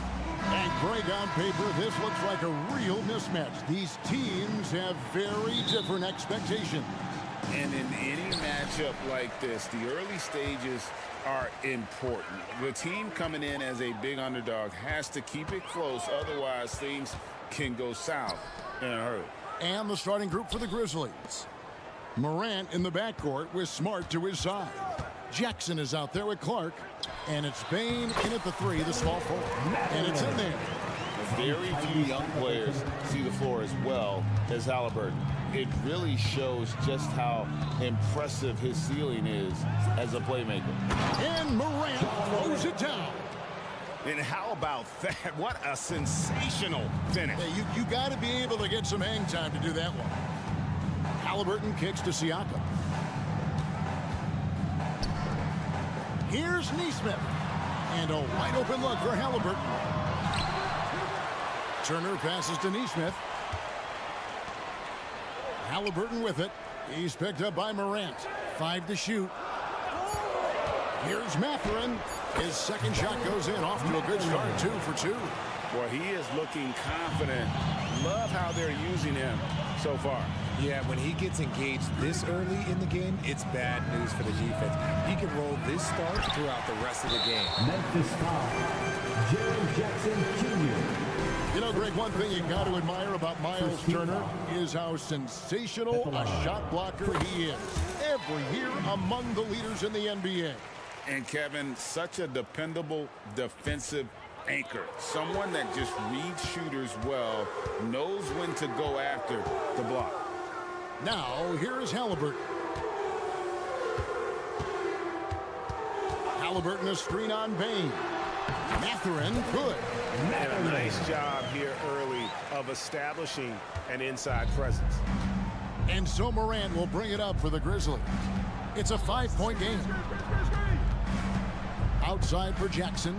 And Greg, on paper, this looks like a real mismatch. These teams have very different expectations. And in any matchup like this, the early stages are important. The team coming in as a big underdog has to keep it close, otherwise things can go south in a hurry. And the starting group for the Grizzlies. Morant in the backcourt with Smart to his side. Jackson is out there with Clark. And it's Bane in at the three, the small forward. And it's in there. Very few young players see the floor as well as Halliburton. It really shows just how impressive his ceiling is as a playmaker. And Morant throws it down. And how about that? What a sensational finish. Hey, you got to be able to get some hang time to do that one. Halliburton kicks to Siakam. Here's Neesmith. And a wide open look for Halliburton. Turner passes to Neesmith. Halliburton with it. He's picked up by Morant. 5 to shoot. Here's Mathurin. His second shot goes in, off to a good start, 2 for 2. Well, he is looking confident. Love how they're using him so far. Yeah, when he gets engaged this early in the game, it's bad news for the defense. He can roll this start throughout the rest of the game. Memphis foul. Jaren Jackson Jr. You know, Greg, one thing you got to admire about Miles Turner is how sensational a shot blocker he is. Every year among the leaders in the NBA. And Kevin, such a dependable defensive anchor. Someone that just reads shooters well, knows when to go after the block. Now, here is Halliburton. Halliburton, a screen on Bane. Mathurin, good. And a nice job here early of establishing an inside presence. And so Morant will bring it up for the Grizzlies. It's a 5-point game. Outside for Jackson.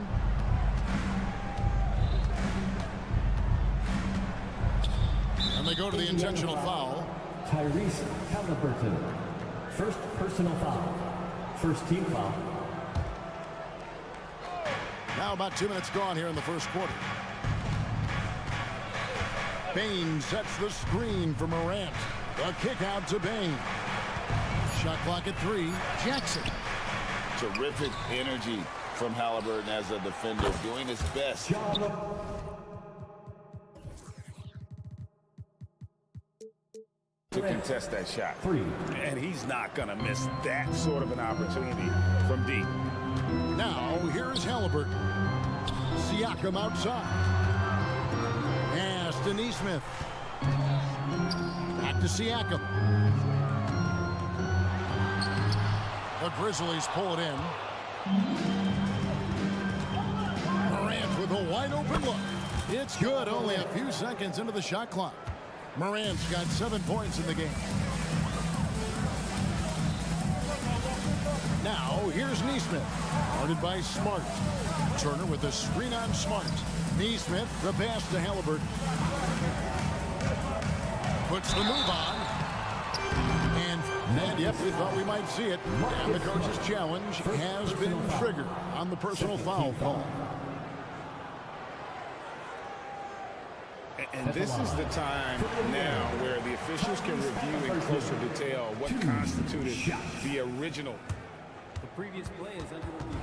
And they go to the intentional foul. Tyrese Halliburton. First personal foul. First team foul. Now about 2 minutes gone here in the first quarter. Bane sets the screen for Morant. A kick out to Bane. Shot clock at 3. Jackson. Terrific energy from Halliburton as a defender, doing his best. To contest that shot. And he's not going to miss that sort of an opportunity from deep. Now, here's Halliburton. Siakam outside. Pass to Neesmith. Back to Siakam. The Grizzlies pull it in. Morant with a wide open look. It's good, only a few seconds into the shot clock. Morant's got 7 points in the game. Now, here's Neesmith. Guarded by Smart. Turner with a screen on Smart. Neesmith, the pass to Halliburton. Puts the move on. And yep, we thought we might see it. And the coach's challenge has been triggered on the personal foul call. And this is the time now where the officials can review in closer detail what constituted the original. The previous play is under review.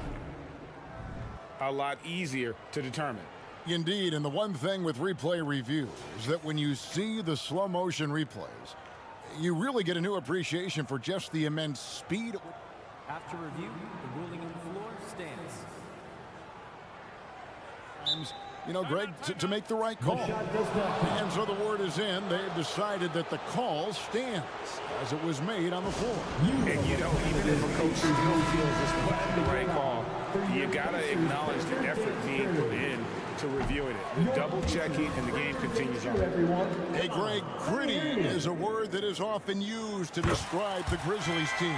A lot easier to determine. Indeed, and the one thing with replay review is that when you see the slow motion replays, you really get a new appreciation for just the immense speed. After review, the ruling on the floor stands. You know, Greg, to make the right call. And so the word is in. They've decided that the call stands as it was made on the floor. And you know, even if a coach still feels this wasn't the right call, you got to acknowledge the effort being put in to reviewing it. Double checking, and the game continues on. Hey, Greg, gritty is a word that is often used to describe the Grizzlies team.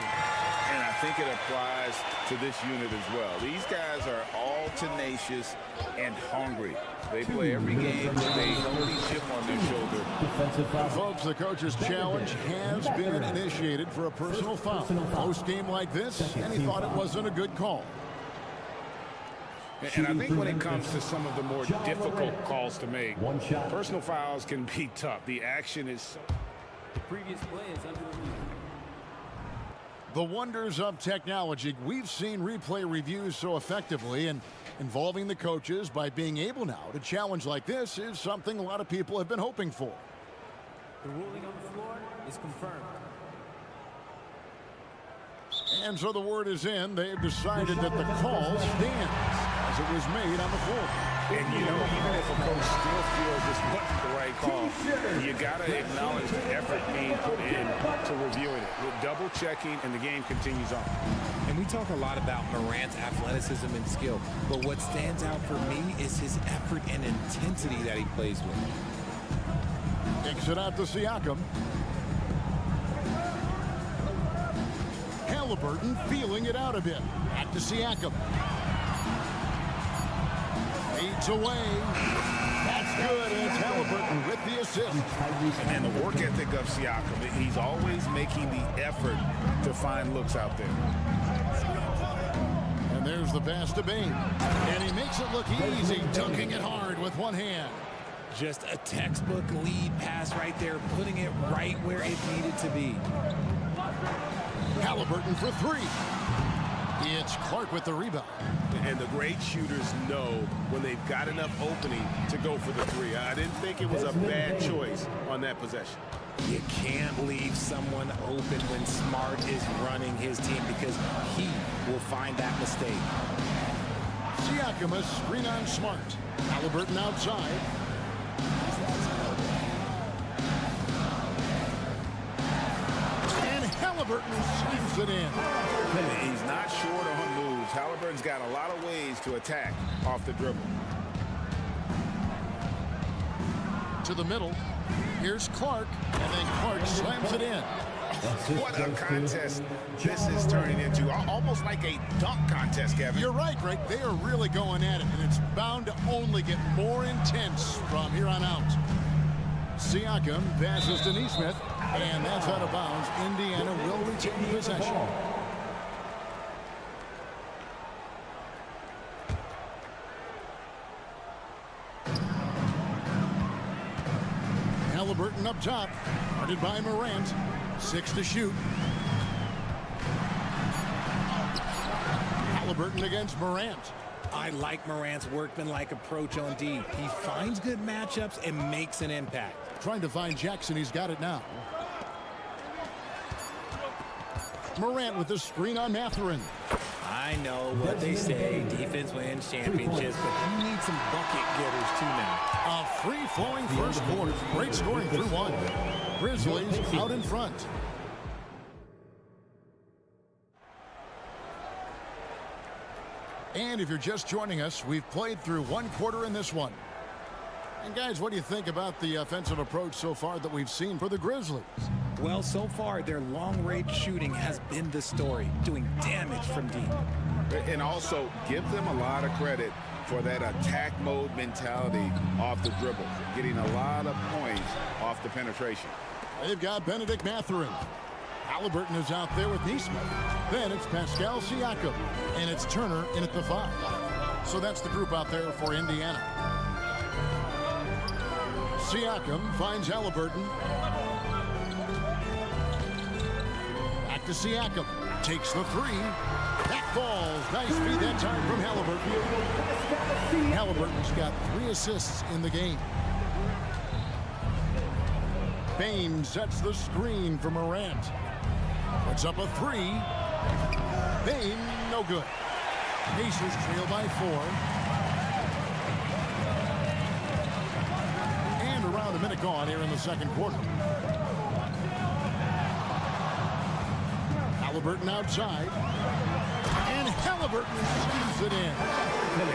And I think it applies to this unit as well. These guys are all tenacious and hungry. They play every game with a healthy chip on their shoulder. Folks, the coach's challenge has been initiated for a personal foul. Post game like this, and he thought it wasn't a good call. And I think when it comes to some of the more difficult calls to make, personal fouls can be tough. The action is so... The previous play is under review. The wonders of technology. We've seen replay reviews so effectively, and involving the coaches by being able now to challenge like this is something a lot of people have been hoping for. The ruling on the floor is confirmed. And so the word is in. They've decided that the call stands as it was made on the floor. And, you know, even if a coach still feels this wasn't the right call, you got to acknowledge the effort being put in to reviewing it. With double checking, and the game continues on. And we talk a lot about Morant's athleticism and skill, but what stands out for me is his effort and intensity that he plays with. Kicks it out to Siakam. Halliburton feeling it out a bit. Back to Siakam. Fades away. That's good, and it's Halliburton with the assist. And the work ethic of Siakam, he's always making the effort to find looks out there. And there's the pass to Bain. And he makes it look easy, dunking it hard with one hand. Just a textbook lead pass right there, putting it right where it needed to be. Halliburton for three. It's Clark with the rebound. And the great shooters know when they've got enough opening to go for the three. I didn't think it was a bad choice on that possession. You can't leave someone open when Smart is running his team, because he will find that mistake. Siakam, a screen on Smart. Halliburton outside. And Halliburton slams it in. He's not short on moves. Halliburton's got a lot of ways to attack off the dribble. To the middle. Here's Clark, and then Clark slams it in. What a contest this is turning into. Almost like a dunk contest, Kevin. You're right, Greg. They are really going at it, and it's bound to only get more intense from here on out. Siakam passes to Neesmith, and that's out of bounds. Indiana will retain possession. Halliburton up top, guarded by Morant. 6 to shoot. Halliburton against Morant. I like Morant's workmanlike approach on D. He finds good matchups and makes an impact. Trying to find Jackson. He's got it now. Morant with the screen on Mathurin. I know what they say, defense wins championships, but you need some bucket getters too now. A free-flowing first quarter. Great scoring through one. Grizzlies out in front. And if you're just joining us, we've played through one quarter in this one. And guys, what do you think about the offensive approach so far that we've seen for the Grizzlies? Well, so far, their long-range shooting has been the story, doing damage from deep. And also, give them a lot of credit for that attack mode mentality off the dribble, getting a lot of points off the penetration. They've got Benedict Mathurin. Halliburton is out there with Neesmith. Then it's Pascal Siakam, and it's Turner in at the 5. So that's the group out there for Indiana. Siakam finds Halliburton. Back to Siakam. Takes the 3. That falls. Nice feed that time from Halliburton. Halliburton's got 3 assists in the game. Bain sets the screen for Morant. Puts up a 3. Bain, no good. Pacers trail by 4. And around a minute gone here in the second quarter. Halliburton outside. And Halliburton slams it in.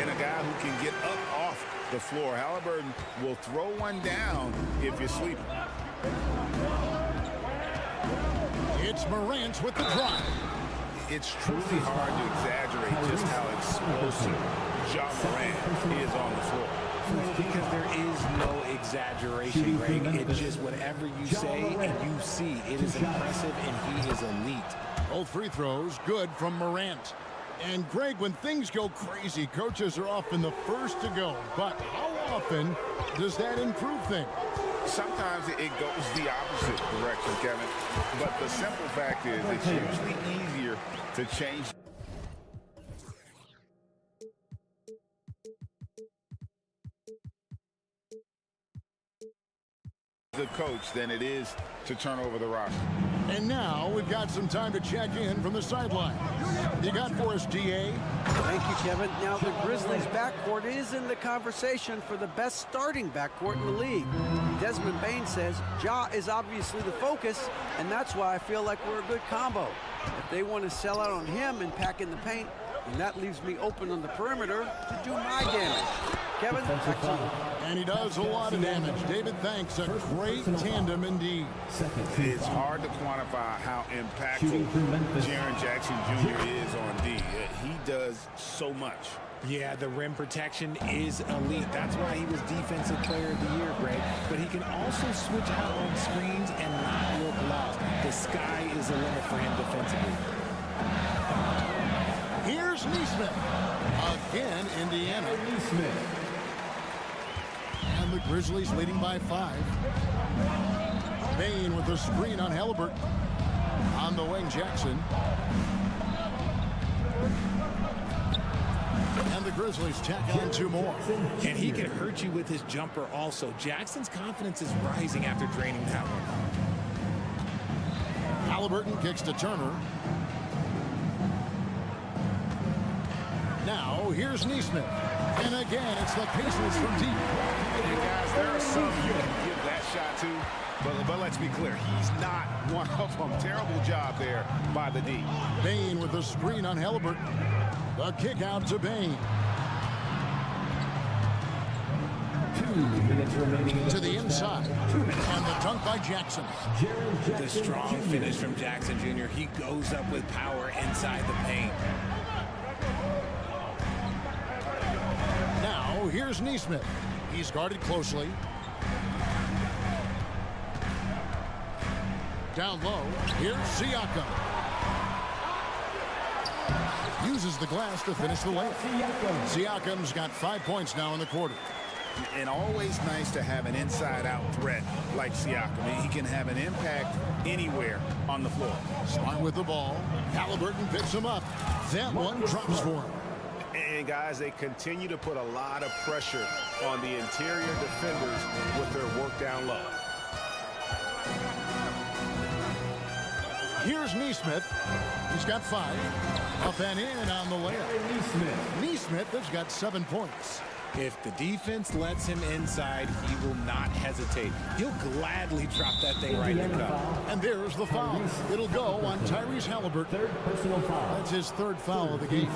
And a guy who can get up off the floor. Halliburton will throw one down if you're sleeping. It's Morant with the drive. It's truly hard to exaggerate just how explosive Ja Morant is on the floor. Because there is no exaggeration, Greg. It's just whatever you say and you see. It is impressive, and he is elite. Both free throws good from Morant. And Greg, when things go crazy, coaches are often the first to go. But how often does that improve things? Sometimes it goes the opposite direction, Kevin. But the simple fact is it's usually easier to change the coach than it is to turn over the roster. And now we've got some time to check in from the sideline. You got for us, DA? Thank you, Kevin. Now the Grizzlies backcourt is in the conversation for the best starting backcourt in the league. Desmond Bain says Ja is obviously the focus, and that's why I feel like we're a good combo. If they want to sell out on him and pack in the paint, then that leaves me open on the perimeter to do my damage. Kevin, back to you. And he does a lot of damage. David, thanks. A great tandem indeed. It's hard to quantify how impactful Jaren Jackson Jr. is on D. He does so much. Yeah, the rim protection is elite. That's why he was Defensive Player of the Year, Greg. But he can also switch out on screens and not look lost. The sky is the limit for him defensively. Here's Neesmith. Again, Indiana. Neesmith. And the Grizzlies leading by 5. Bain with the screen on Halliburton. On the wing, Jackson. And the Grizzlies tack on 2 more. And he can hurt you with his jumper also. Jackson's confidence is rising after draining that one. Halliburton kicks to Turner. Now, here's Neesmith. And again, it's the Pacers from deep. And guys, there are some you can give that shot to, but let's be clear, he's not one of them. Terrible job there by the D. Bain with the screen on Halliburton. The kick out to Bain. 2 minutes remaining. To the inside. And the dunk by Jackson. The strong finish from Jackson Jr. He goes up with power inside the paint. Now, here's Neesmith. He's guarded closely. Down low. Here's Siakam. Uses the glass to finish the layup. Siakam's got 5 points now in the quarter. And always nice to have an inside-out threat like Siakam. He can have an impact anywhere on the floor. Smart with the ball. Halliburton picks him up. That one drops for him. And guys, they continue to put a lot of pressure on the interior defenders with their work down low. Here's Neesmith. He's got 5. Up and in on the layup. Neesmith has got 7 points. If the defense lets him inside, he will not hesitate. He'll gladly drop that thing right in the cup. And there's the foul. It'll go on Tyrese Halliburton. 3rd personal foul. That's his 3rd foul of the game.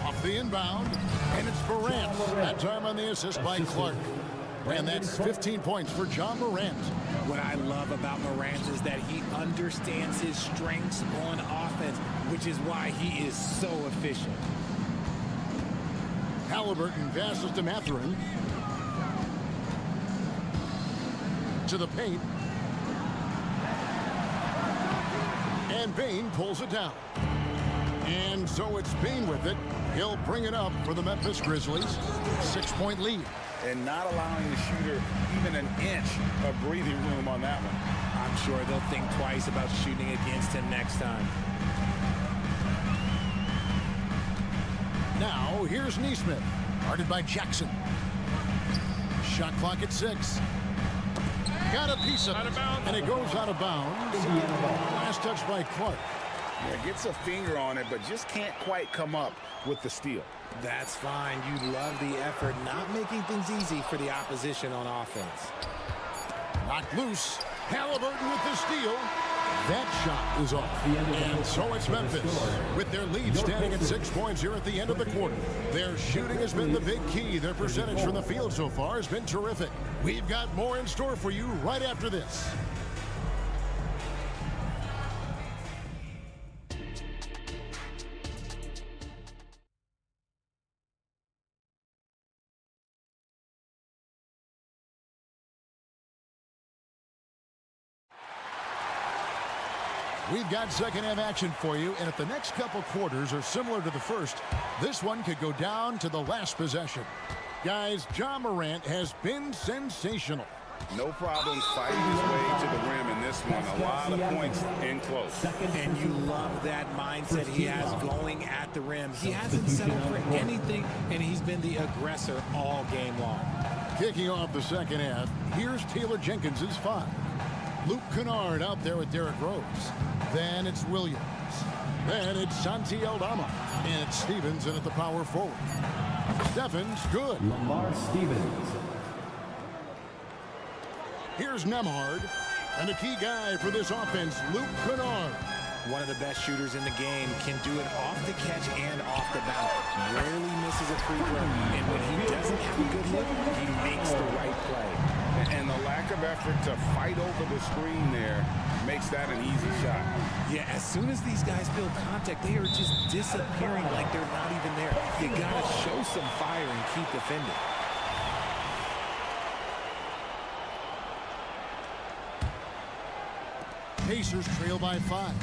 Off the inbound, and it's Morant. That time on the assist by Clark. And that's 15 points for John Morant. What I love about Morant is that he understands his strengths on offense, which is why he is so efficient. Halliburton passes to Mathurin. To the paint. And Bain pulls it down. And so it's Bain with it. He'll bring it up for the Memphis Grizzlies. 6-point lead. And not allowing the shooter even an inch of breathing room on that one. I'm sure they'll think twice about shooting against him next time. Now, here's Neesmith. Guarded by Jackson. Shot clock at 6. Got a piece of it. And it goes out of bounds. Last touch by Clark. Yeah, gets a finger on it, but just can't quite come up with the steal. That's fine. You love the effort, not making things easy for the opposition on offense. Knocked loose. Halliburton with the steal. That shot is off. And so it's Memphis with their lead standing at 6 points here at the end of the quarter. Their shooting has been the big key. Their percentage from the field so far has been terrific. We've got more in store for you right after this. We've got second half action for you, and if the next couple quarters are similar to the first, this one could go down to the last possession. Guys, Ja Morant has been sensational. No problem fighting his way to the rim in this one. A lot of points in close. And you love that mindset he has going at the rim. He hasn't settled for anything, and he's been the aggressor all game long. Kicking off the second half, here's Taylor Jenkins' 5. Luke Kennard out there with Derrick Rose. Then it's Williams. Then it's Santi Aldama. And it's Stevens in at the power forward. Steffens, good. Lamar Stevens. Here's Nemhard. And the key guy for this offense, Luke Kennard. One of the best shooters in the game, can do it off the catch and off the bounce. Rarely misses a free throw. And when he doesn't have a good look, he makes the right play. And the lack of effort to fight over the screen there makes that an easy shot. Yeah, as soon as these guys feel contact, they are just disappearing like they're not even there. You gotta show some fire and keep defending. Pacers trail by 5.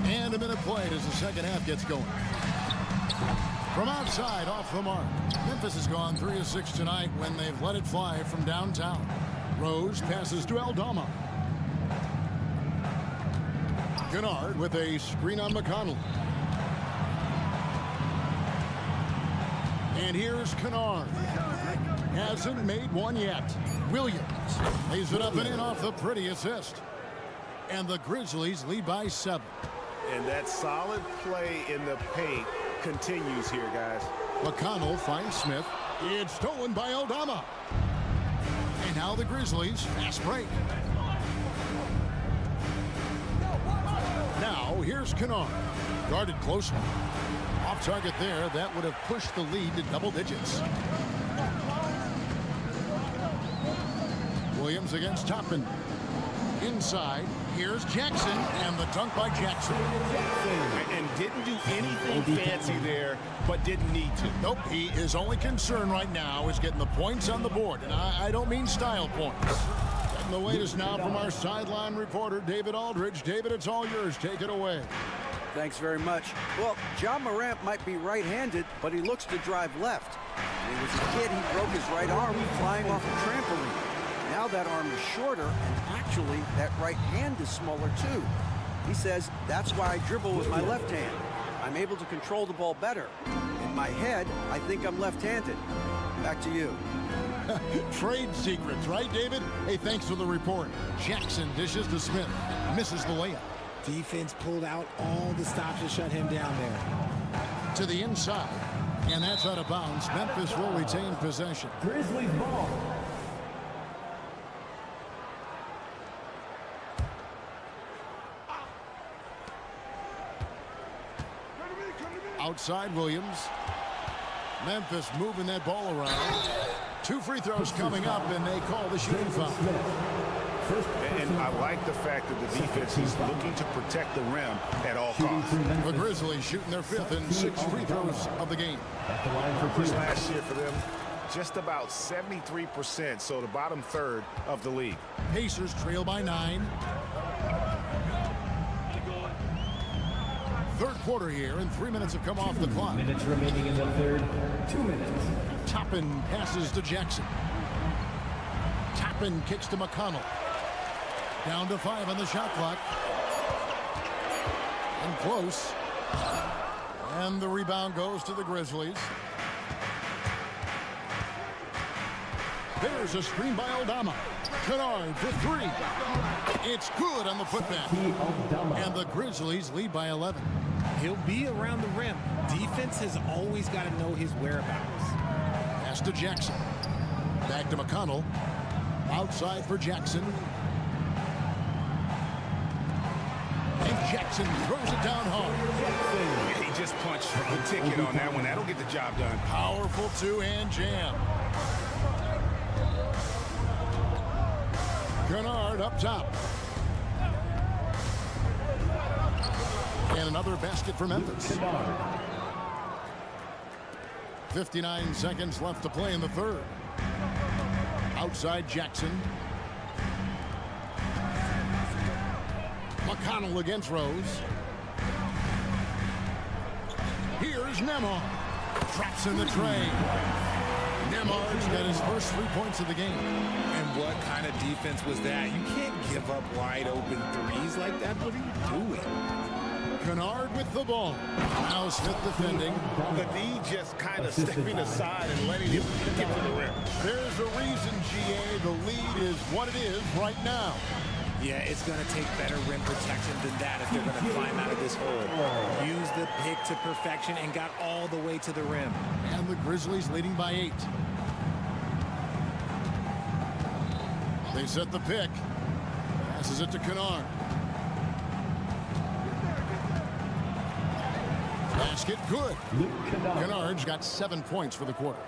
And a minute played as the second half gets going. From outside, off the mark. Memphis has gone 3 of 6 tonight when they've let it fly from downtown. Rose passes to Aldama. Kennard with a screen on McConnell. And here's Kennard. Hasn't made one yet. Williams lays it up and in off the pretty assist. And the Grizzlies lead by 7. And that solid play in the paint continues here, guys. McConnell finds Smith. It's stolen by Aldama. And now the Grizzlies fast break. Now here's Kennard. Guarded closely. Off target there. That would have pushed the lead to double digits. Williams against Toppin. Inside, here's Jackson, and the dunk by Jackson. And didn't do anything fancy there, but didn't need to. Nope, his only concern right now is getting the points on the board. And I don't mean style points. Getting the latest now from our sideline reporter, David Aldridge. David, it's all yours. Take it away. Thanks very much. Well, Ja Morant might be right-handed, but he looks to drive left. When he was a kid, he broke his right arm flying off a trampoline. Now that arm is shorter, and actually that right hand is smaller too. He says, that's why I dribble with my left hand. I'm able to control the ball better. In my head, I think I'm left-handed. Back to you. Trade secrets, right, David? Hey, thanks for the report. Jackson dishes to Smith. Misses the layup. Defense pulled out all the stops to shut him down there. To the inside. And that's out of bounds. Memphis will retain possession. Grizzlies ball. Outside Williams. Memphis moving that ball around. 2 free throws coming up, and they call the shooting foul. And I like the fact that the defense is looking to protect the rim at all costs. The Grizzlies shooting their 5th and 6th free throws of the game. Last year for them, just about 73%, so the bottom third of the league. Pacers trail by 9. Third quarter here, and 3 minutes have come off the clock. Minutes remaining in the third. 2 minutes. Toppin passes to Jackson. Toppin kicks to McConnell. Down to 5 on the shot clock. And close. And the rebound goes to the Grizzlies. There's a screen by Aldama. Kennard for 3. It's good on the putback. And the Grizzlies lead by 11. He'll be around the rim. Defense has always got to know his whereabouts. Pass to Jackson. Back to McConnell. Outside for Jackson. And Jackson throws it down hard. Yeah, he just punched the ticket on that one. That'll get the job done. Powerful two-hand jam. Kennard up top. And another basket for Memphis. 59 seconds left to play in the third. Outside Jackson. McConnell against Rose. Here's Nemar. Traps in the tray. Nemar's got his first 3 points of the game. And what kind of defense was that? You can't give up wide open threes like that. What are you doing? Kennard with the ball. Now Smith defending. The D just kind of stepping aside and letting him get to the rim. There's a reason, GA, the lead is what it is right now. Yeah, it's going to take better rim protection than that if they're going to climb out of this hole. Use the pick to perfection and got all the way to the rim. And the Grizzlies leading by 8. They set the pick. Passes it to Kennard. Basket good. Kennard's got 7 points for the quarter.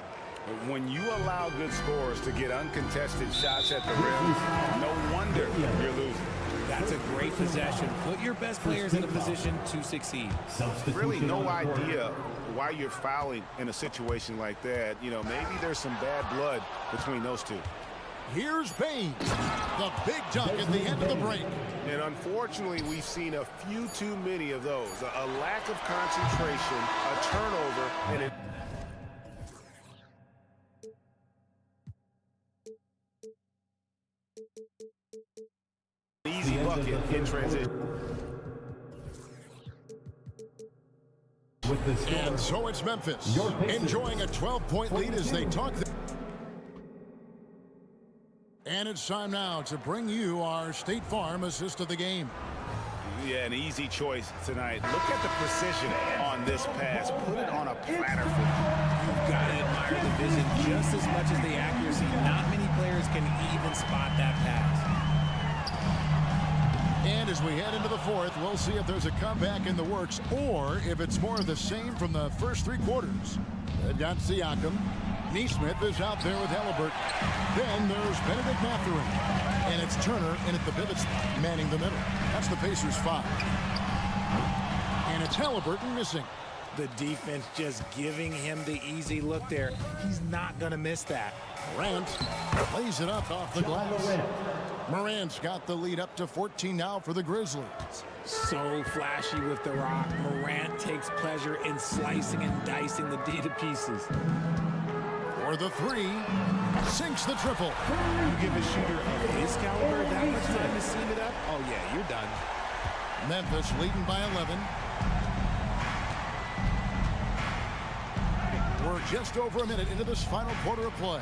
When you allow good scorers to get uncontested shots at the rim, no wonder you're losing. That's a great possession. Put your best players in a position to succeed. Really no idea why you're fouling in a situation like that. You know, maybe there's some bad blood between those two. Here's Baines. The big dunk at the end of the break. And unfortunately, we've seen a few too many of those. A lack of concentration, a turnover, and it... Easy bucket in transition. And so it's Memphis enjoying a 12-point lead as they talk. And it's time now to bring you our State Farm assist of the game. Yeah, an easy choice tonight. Look at the precision on this pass. Put it on a platter for them. You've got to admire the vision just as much as the accuracy. Not many players can even spot that pass. And as we head into the fourth, we'll see if there's a comeback in the works or if it's more of the same from the first 3 quarters. They've got Siakam. Neesmith is out there with Halliburton. Then there's Benedict Mathurin. And it's Turner in at the pivot spot, manning the middle. That's the Pacers' 5. And it's Halliburton missing. The defense just giving him the easy look there. He's not going to miss that. Morant plays it up off the glass. Morant's got the lead up to 14 now for the Grizzlies. So flashy with the rock. Morant takes pleasure in slicing and dicing the D to pieces. For the 3, sinks the triple. You give a shooter of his caliber that much time to seam it up? Oh, yeah, you're done. Memphis leading by 11. We're just over a minute into this final quarter of play.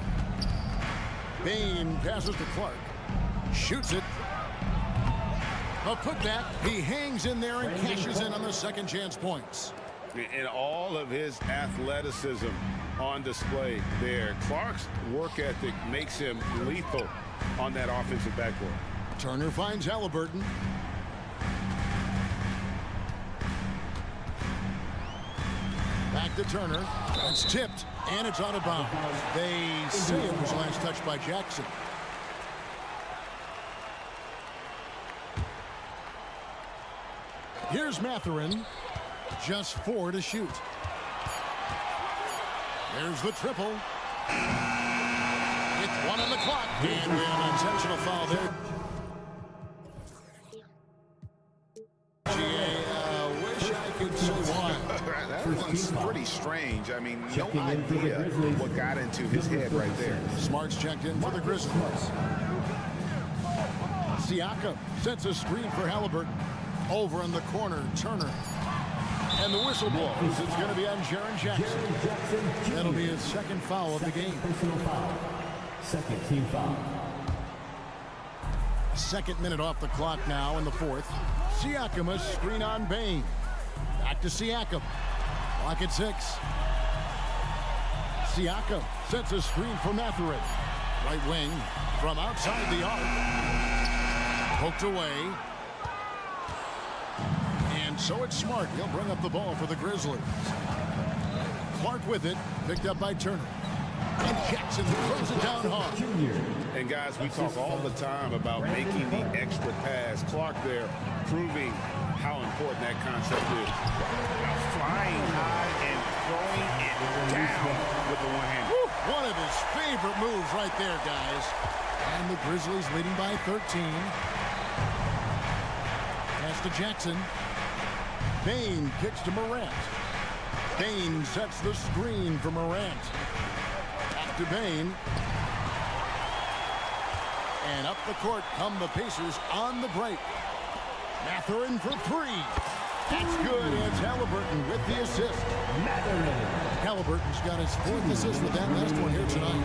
Bain passes to Clark. Shoots it. A putback. He hangs in there and cashes in on the second chance points. And all of his athleticism on display there. Clark's work ethic makes him lethal on that offensive backboard. Turner finds Halliburton. Back to Turner. It's tipped, and it's out of bounds. They say it was last touched by Jackson. Here's Mathurin. Just 4 to shoot. There's the triple. It's 1 on the clock. And we have an intentional foul there. Wish I could say why. That one's pretty strange. I mean, no idea what got into his head right there. Smart's checked in for the Grizzlies. Siakam sets a screen for Halliburton. Over in the corner, Turner. And the whistle blows. It's going to be on Jaren Jackson. That'll be his second foul of the game. Second team foul. Second minute off the clock now in the fourth. Siakam a screen on Bain. Back to Siakam. Clock at 6. Siakam sets a screen for Mathurin. Right wing from outside the arc. Poked away. And so it's Smart. He'll bring up the ball for the Grizzlies. Clark with it. Picked up by Turner. And Jackson throws it down hard. And guys, we talk all the time about making the extra pass. Clark there proving how important that concept is. Flying high and throwing it down with the one hand. One of his favorite moves right there, guys. And the Grizzlies leading by 13. Pass to Jackson. Bane kicks to Morant. Bane sets the screen for Morant. Back to Bane. And up the court come the Pacers on the break. Mathurin for three. That's good. It's Halliburton with the assist. Halliburton's got his fourth assist with that last one here tonight.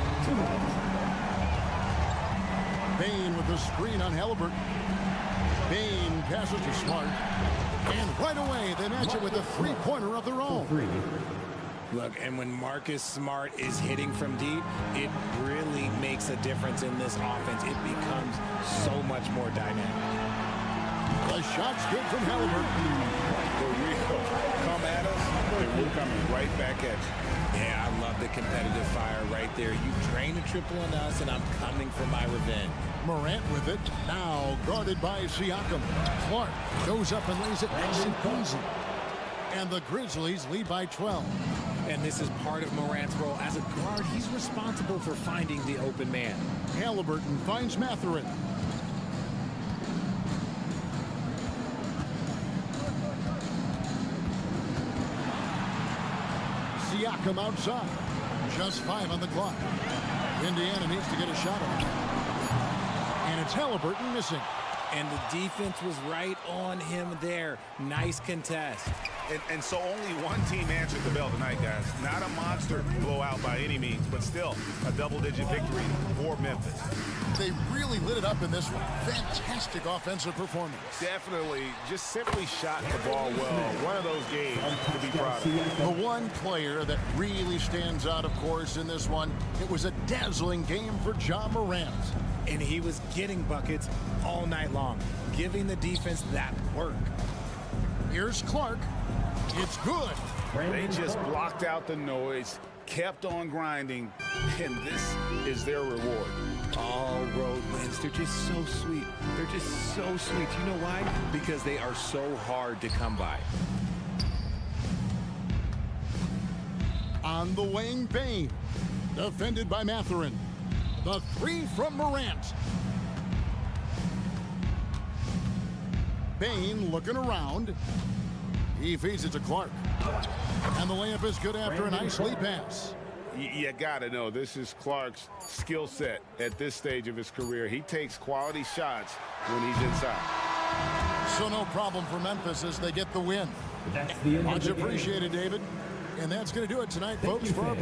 Bane with the screen on Halliburton. Bane passes to Smart. And right away, they match it with a three-pointer of their own. Look, and when Marcus Smart is hitting from deep, it really makes a difference in this offense. It becomes so much more dynamic. The shot's good from Halliburton. For real. Come at us, and we're coming right back at you. Yeah, I love the competitive fire right there. You drain a triple on us, and I'm coming for my revenge. Morant with it. Now guarded by Siakam. Clark goes up and lays it nice and easy. And the Grizzlies lead by 12. And this is part of Morant's role. As a guard, he's responsible for finding the open man. Halliburton finds Mathurin. Siakam outside. Just 5 on the clock. Indiana needs to get a shot on it. And it's Halliburton missing. And the defense was right on him there. Nice contest. And so only one team answered the bell tonight, guys. Not a monster blowout by any means, but still a double-digit victory for Memphis. They really lit it up in this one. Fantastic offensive performance. Definitely just simply shot the ball well. One of those games to be proud of. The one player that really stands out, of course, in this one, it was a dazzling game for Ja Morant. And he was getting buckets all night long, giving the defense that work. Here's Clark. It's good. They just blocked out the noise, kept on grinding, and this is their reward. All road wins. They're just so sweet. They're just so sweet. You know why? Because they are so hard to come by. On the wing, Bane. Defended by Mathurin. The three from Morant. Bane looking around. He feeds it to Clark. And the layup is good after a nice lead pass. You got to know, this is Clark's skill set at this stage of his career. He takes quality shots when he's inside. So no problem for Memphis as they get the win. Much appreciated, David. And that's going to do it tonight, folks, for our...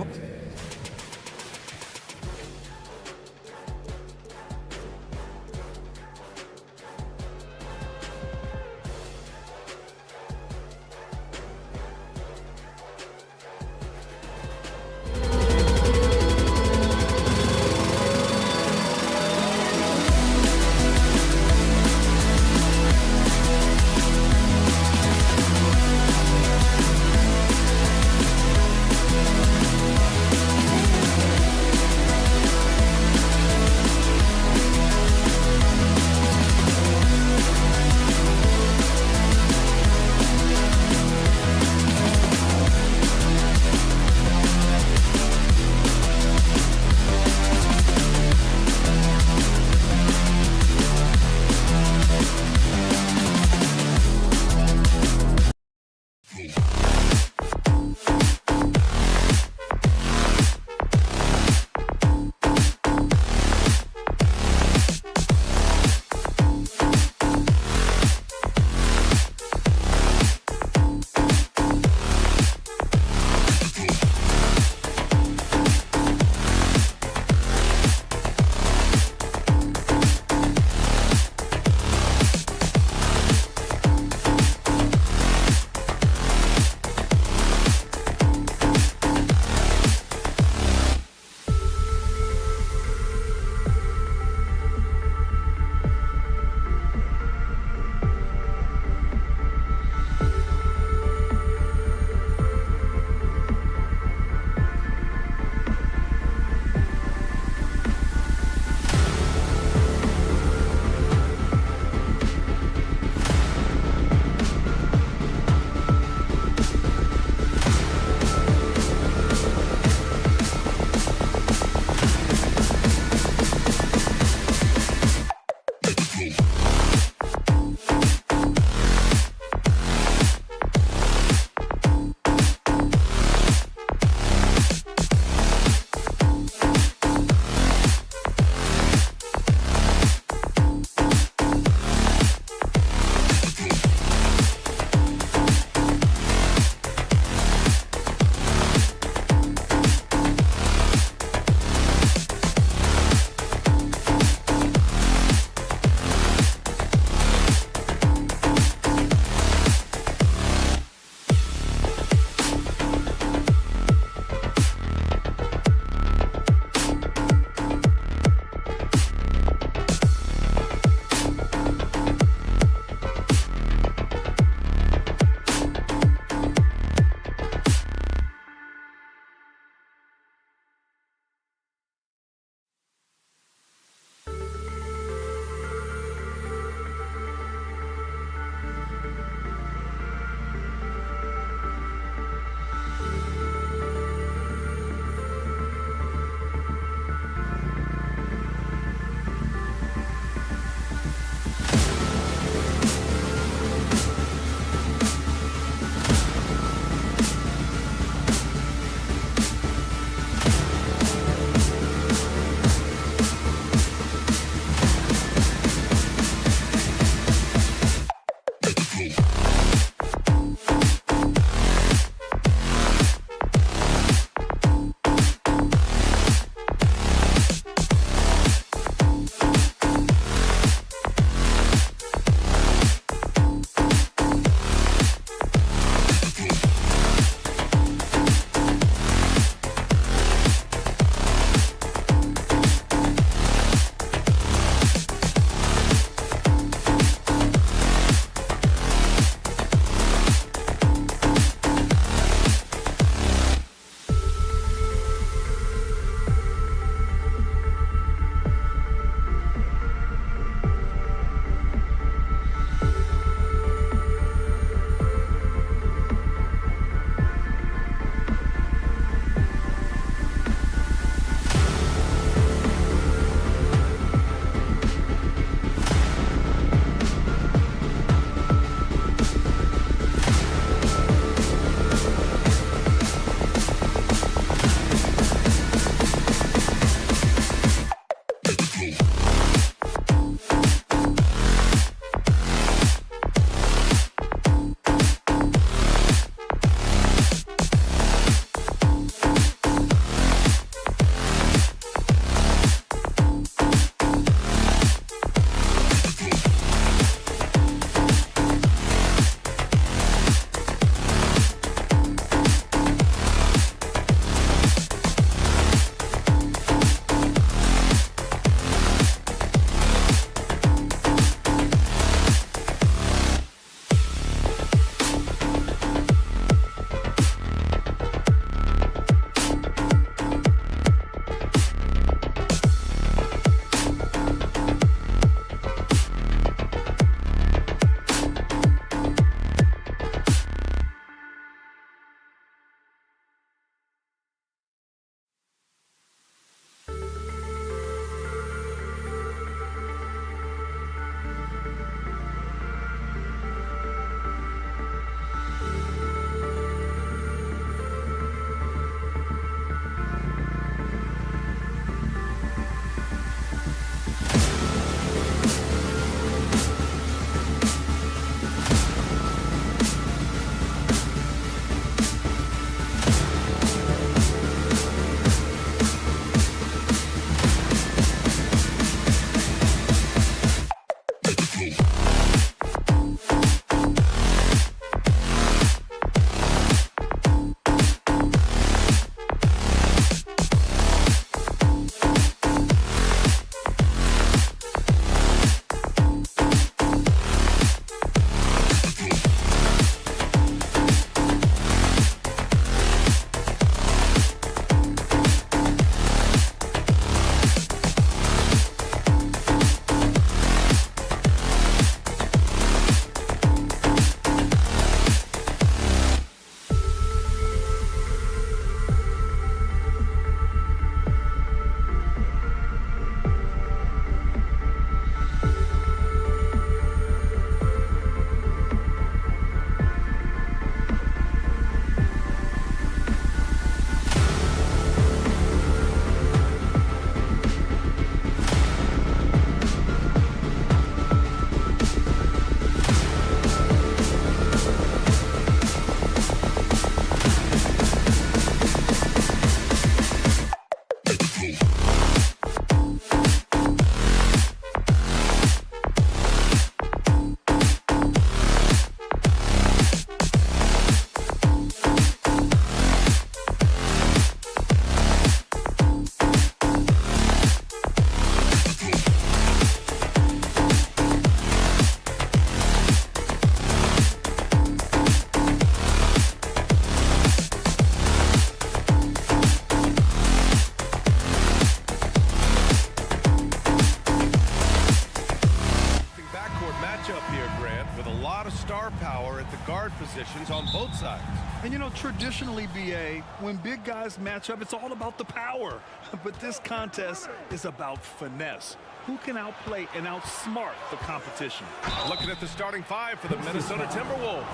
And, you know, traditionally, B.A., when big guys match up, it's all about the power. But this contest is about finesse. Who can outplay and outsmart the competition? Looking at the starting five for the Minnesota Timberwolves.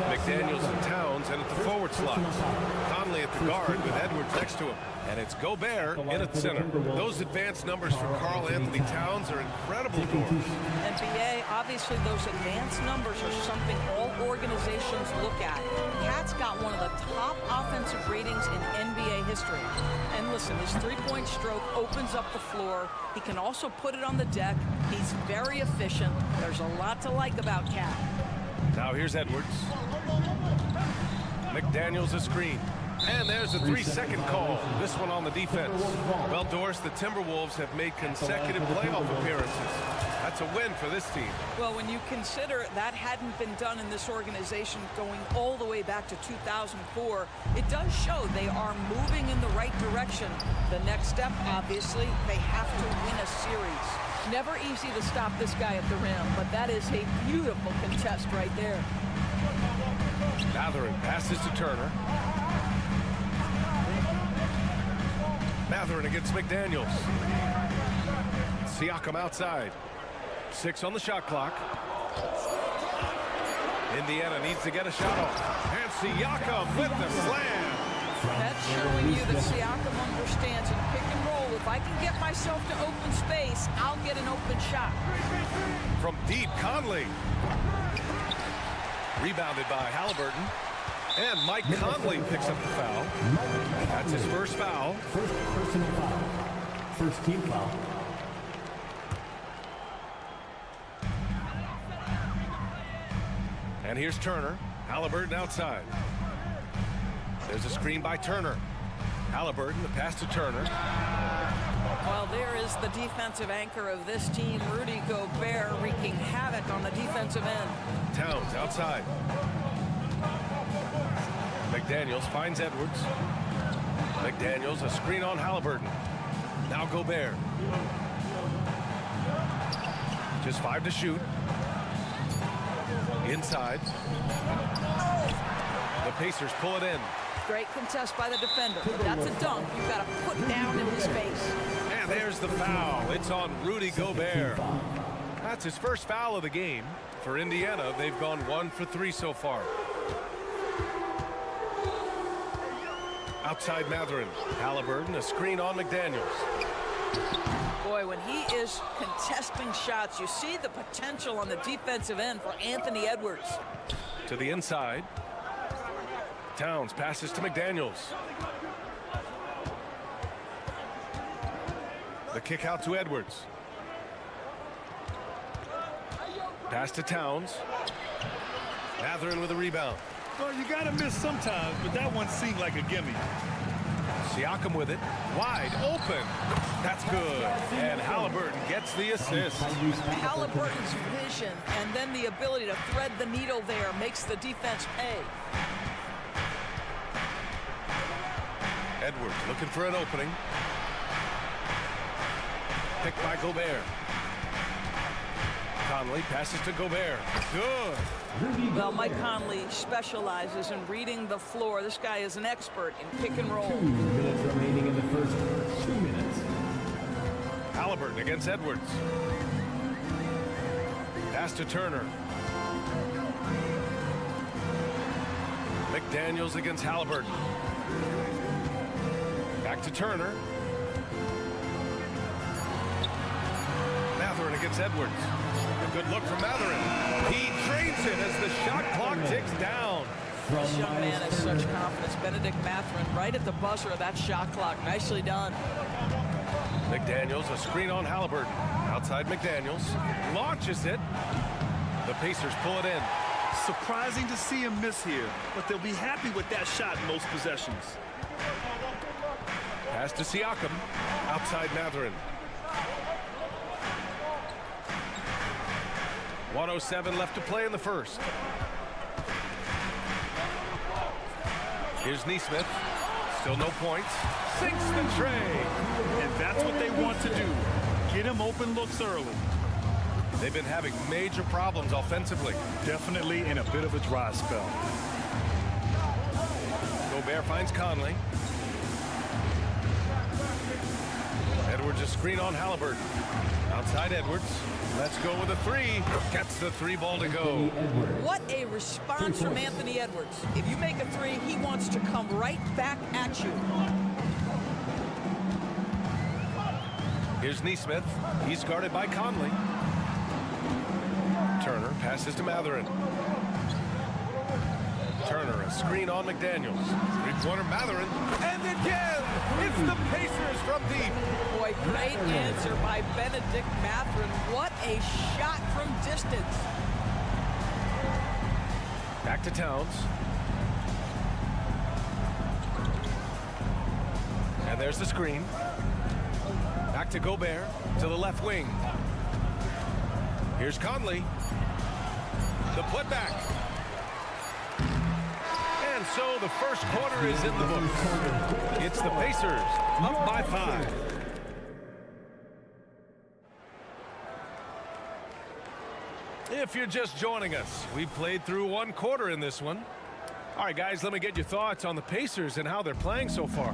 McDaniels and Towns in at the forward slot. Conley at the guard with Edwards next to him. And it's Gobert in at center. Those advanced numbers for Karl Anthony Towns are incredible, Norm. And B.A., obviously those advanced numbers are something all organizations look at. Cat's got one of the top offensive ratings in NBA history. And listen, his three-point stroke opens up the floor. He can also put it on the deck. He's very efficient. There's a lot to like about Cat. Now here's Edwards. McDaniels a screen. And there's a 3-second call. This one on the defense. Well, Doris, the Timberwolves have made consecutive playoff appearances. That's a win for this team. Well, when you consider that hadn't been done in this organization going all the way back to 2004, it does show they are moving in the right direction. The next step, obviously, they have to win a series. Never easy to stop this guy at the rim, but that is a beautiful contest right there. Mathurin passes to Turner. Mathurin against McDaniels. Siakam outside. 6 on the shot clock. Indiana needs to get a shot off. And Siakam with the slam. That's showing you that Siakam understands in pick and roll. If I can get myself to open space, I'll get an open shot. From deep, Conley. Rebounded by Halliburton. And Mike Conley picks up the foul. That's his first foul. First personal foul. First team foul. And here's Turner. Halliburton outside. There's a screen by Turner. Halliburton, the pass to Turner. Well, there is the defensive anchor of this team, Rudy Gobert, wreaking havoc on the defensive end. Towns outside. McDaniels finds Edwards. McDaniels, a screen on Halliburton. Now Gobert. Just 5 to shoot. Inside. The Pacers pull it in. Great contest by the defender. But that's a dunk you've got to put down in his face. And there's the foul. It's on Rudy Gobert. That's his first foul of the game. For Indiana, they've gone 1 for 3 so far. Outside Mathurin. Halliburton, a screen on McDaniels. Boy, when he is contesting shots, you see the potential on the defensive end for Anthony Edwards. To the inside. Towns passes to McDaniels. The kick out to Edwards. Pass to Towns. Mathurin with a rebound. Well, you got to miss sometimes, but that one seemed like a gimme. Siakam with it. Wide open. That's good. And Halliburton gets the assist. Halliburton's vision and then the ability to thread the needle there makes the defense pay. Edwards looking for an opening. Picked by Gobert. Conley passes to Gobert. Good. Well, Mike Conley specializes in reading the floor. This guy is an expert in pick and roll. 2 minutes remaining in the first 2 minutes. Halliburton against Edwards. Pass to Turner. McDaniels against Halliburton. Back to Turner. Mathurin against Edwards. A good look from Mathurin. He trains it as the shot clock ticks down. This young man has such confidence. Benedict Mathurin right at the buzzer of that shot clock. Nicely done. McDaniels, a screen on Halliburton. Outside McDaniels. Launches it. The Pacers pull it in. Surprising to see him miss here, but they'll be happy with that shot in most possessions. Pass to Siakam. Outside Mathurin. 1:07 left to play in the first. Here's Neesmith. Still no points. Sinks the tray. And that's what they want to do. Get him open looks early. They've been having major problems offensively. Definitely in a bit of a dry spell. Gobert finds Conley. Edwards a screen on Halliburton. Outside Edwards. Let's go with a three. Gets the three ball to go. What a response from Anthony Edwards. If you make a three, he wants to come right back at you. Here's Neesmith. He's guarded by Conley. Turner passes to Mathurin. Turner, a screen on McDaniels. Three-pointer Mathurin. And again, it's the Pacers from deep. Boy, great answer by Benedict Mathurin. What a shot from distance. Back to Towns. And there's the screen. Back to Gobert, to the left wing. Here's Conley. The putback. And so the first quarter is in the books. It's the Pacers up by 5. If you're just joining us, we played through one quarter in this one. All right, guys, let me get your thoughts on the Pacers and how they're playing so far.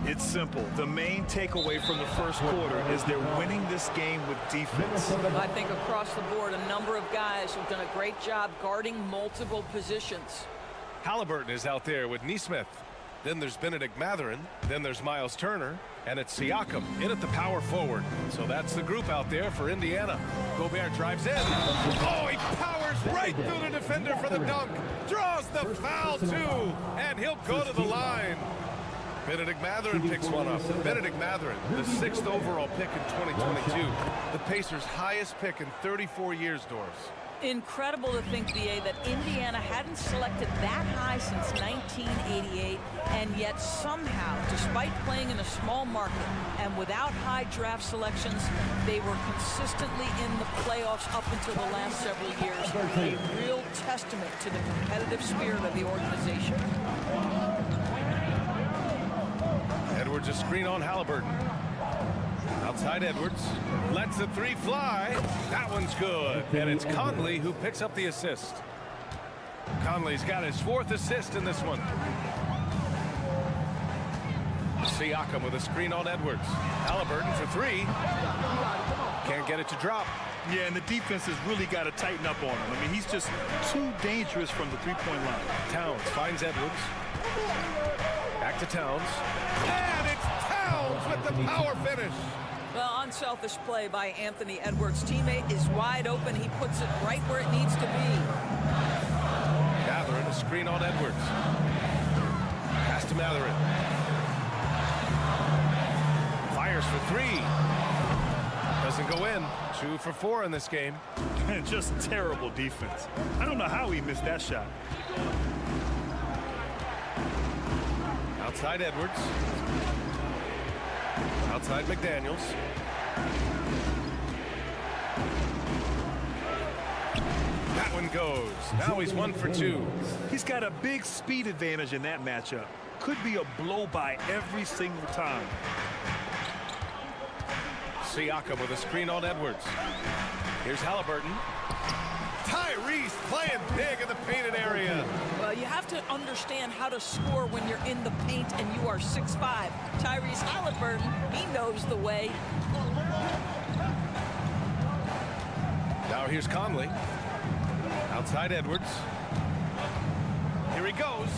It's simple. The main takeaway from the first quarter is they're winning this game with defense. I think across the board, a number of guys have done a great job guarding multiple positions. Halliburton is out there with Neesmith. Then there's Benedict Mathurin. Then there's Miles Turner. And it's Siakam in at the power forward. So that's the group out there for Indiana. Gobert drives in. Oh, he powers right through the defender for the dunk. Draws the foul, too. And he'll go to the line. Benedict Mathurin picks one up. Benedict Mathurin, the 6th overall pick in 2022. The Pacers' highest pick in 34 years, Doris. Incredible to think, B.A., that Indiana hadn't selected that high since 1988, and yet somehow, despite playing in a small market and without high draft selections, they were consistently in the playoffs up until the last several years. A real testament to the competitive spirit of the organization. Edwards a screen on Halliburton. Outside Edwards. Lets the three fly. That one's good. And it's Conley who picks up the assist. Conley's got his 4th assist in this one. Siakam with a screen on Edwards. Halliburton for 3. Can't get it to drop. Yeah, and the defense has really got to tighten up on him. I mean, he's just too dangerous from the three-point line. Towns finds Edwards. Back to Towns. And it's Towns with the power finish. Well, unselfish play by Anthony Edwards. Teammate is wide open. He puts it right where it needs to be. Mathurin, a screen on Edwards. Pass to Mathurin. Fires for 3. Doesn't go in. 2 for 4 in this game. Just terrible defense. I don't know how he missed that shot. Outside Edwards. Outside McDaniels. That one goes. Now he's 1 for 2. He's got a big speed advantage in that matchup. Could be a blow by every single time. Siakam with a screen on Edwards. Here's Halliburton. Tyrese playing big in the painted area. Well, you have to understand how to score when you're in the paint and you are 6'5". Tyrese Halliburton, he knows the way. Now here's Conley. Outside Edwards. Here he goes.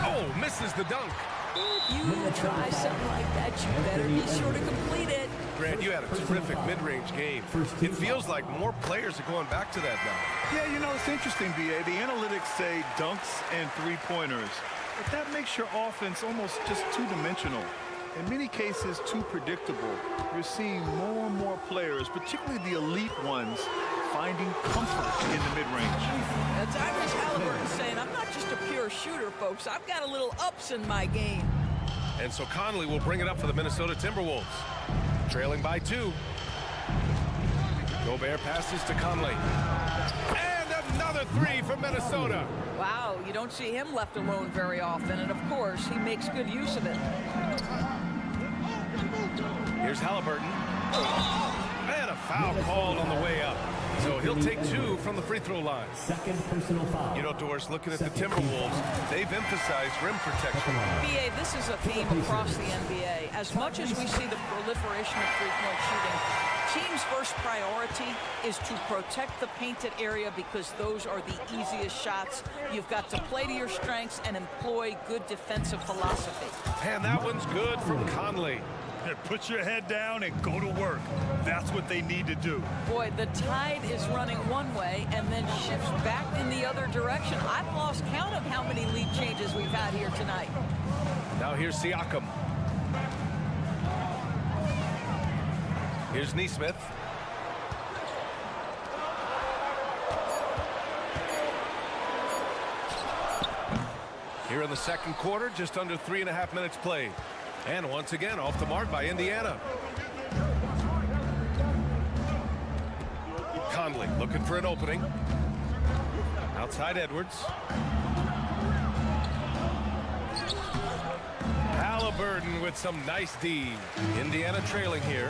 Oh, misses the dunk. If you try something like that, you better be sure to complete it. Grant, you had a terrific mid-range game. It feels like more players are going back to that now. Yeah, you know, it's interesting, B.A. The analytics say dunks and three-pointers. But that makes your offense almost just two-dimensional. In many cases, too predictable. You're seeing more and more players, particularly the elite ones, finding comfort in the mid-range. That's Tyrese Halliburton saying, I'm not just a pure shooter, folks. I've got a little ups in my game. And so Conley will bring it up for the Minnesota Timberwolves. Trailing by 2. Gobert passes to Conley. And another 3 for Minnesota. Wow, you don't see him left alone very often. And, of course, he makes good use of it. Here's Halliburton. And a foul called on the way up. So he'll take 2 from the free throw line. Second personal foul. You know, Doris, looking at the Timberwolves, they've emphasized rim protection. BA, this is a theme across the NBA. As much as we see the proliferation of three-point shooting, team's first priority is to protect the painted area because those are the easiest shots. You've got to play to your strengths and employ good defensive philosophy. And that one's good from Conley. Put your head down and go to work. That's what they need to do. Boy, the tide is running one way and then shifts back in the other direction. I've lost count of how many lead changes we've had here tonight. Now here's Siakam. Here's Neesmith. Here in the second quarter, just under 3.5 minutes played. And once again, off the mark by Indiana. Conley looking for an opening. Outside Edwards. Halliburton with some nice D. Indiana trailing here.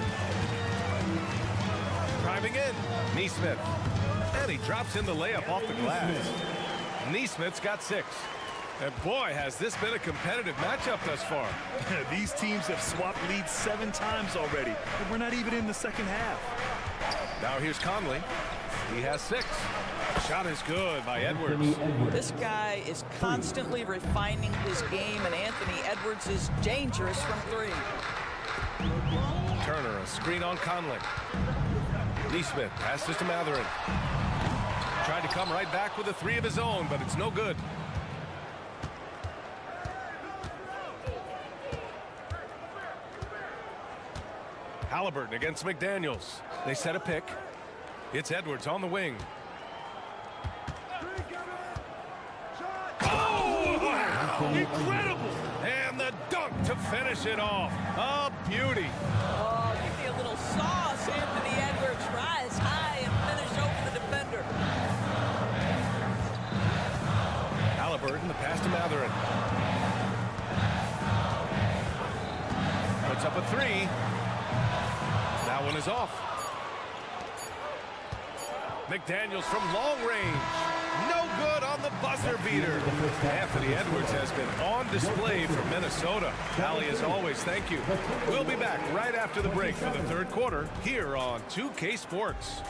Driving in. Neesmith. And he drops in the layup off the glass. Neesmith's got 6. And boy, has this been a competitive matchup thus far. These teams have swapped leads 7 times already, and we're not even in the second half. Now here's Conley. He has 6. Shot is good by Edwards. This guy is constantly refining his game, and Anthony Edwards is dangerous from 3. Turner, a screen on Conley. Neesmith passes to Mathurin. Tried to come right back with a 3 of his own, but it's no good. Halliburton against McDaniels. They set a pick. It's Edwards on the wing. Oh, wow! Incredible! And the dunk to finish it off. A beauty. Oh, give me a little sauce, Anthony Edwards. Rise high and finish over the defender. Halliburton, the pass to Mathurin. Puts up a 3. That one is off. McDaniels from long range. No good on the buzzer beater. Anthony Edwards has been on display for Minnesota. Allie, as always, thank you. We'll be back right after the break for the third quarter here on 2K Sports.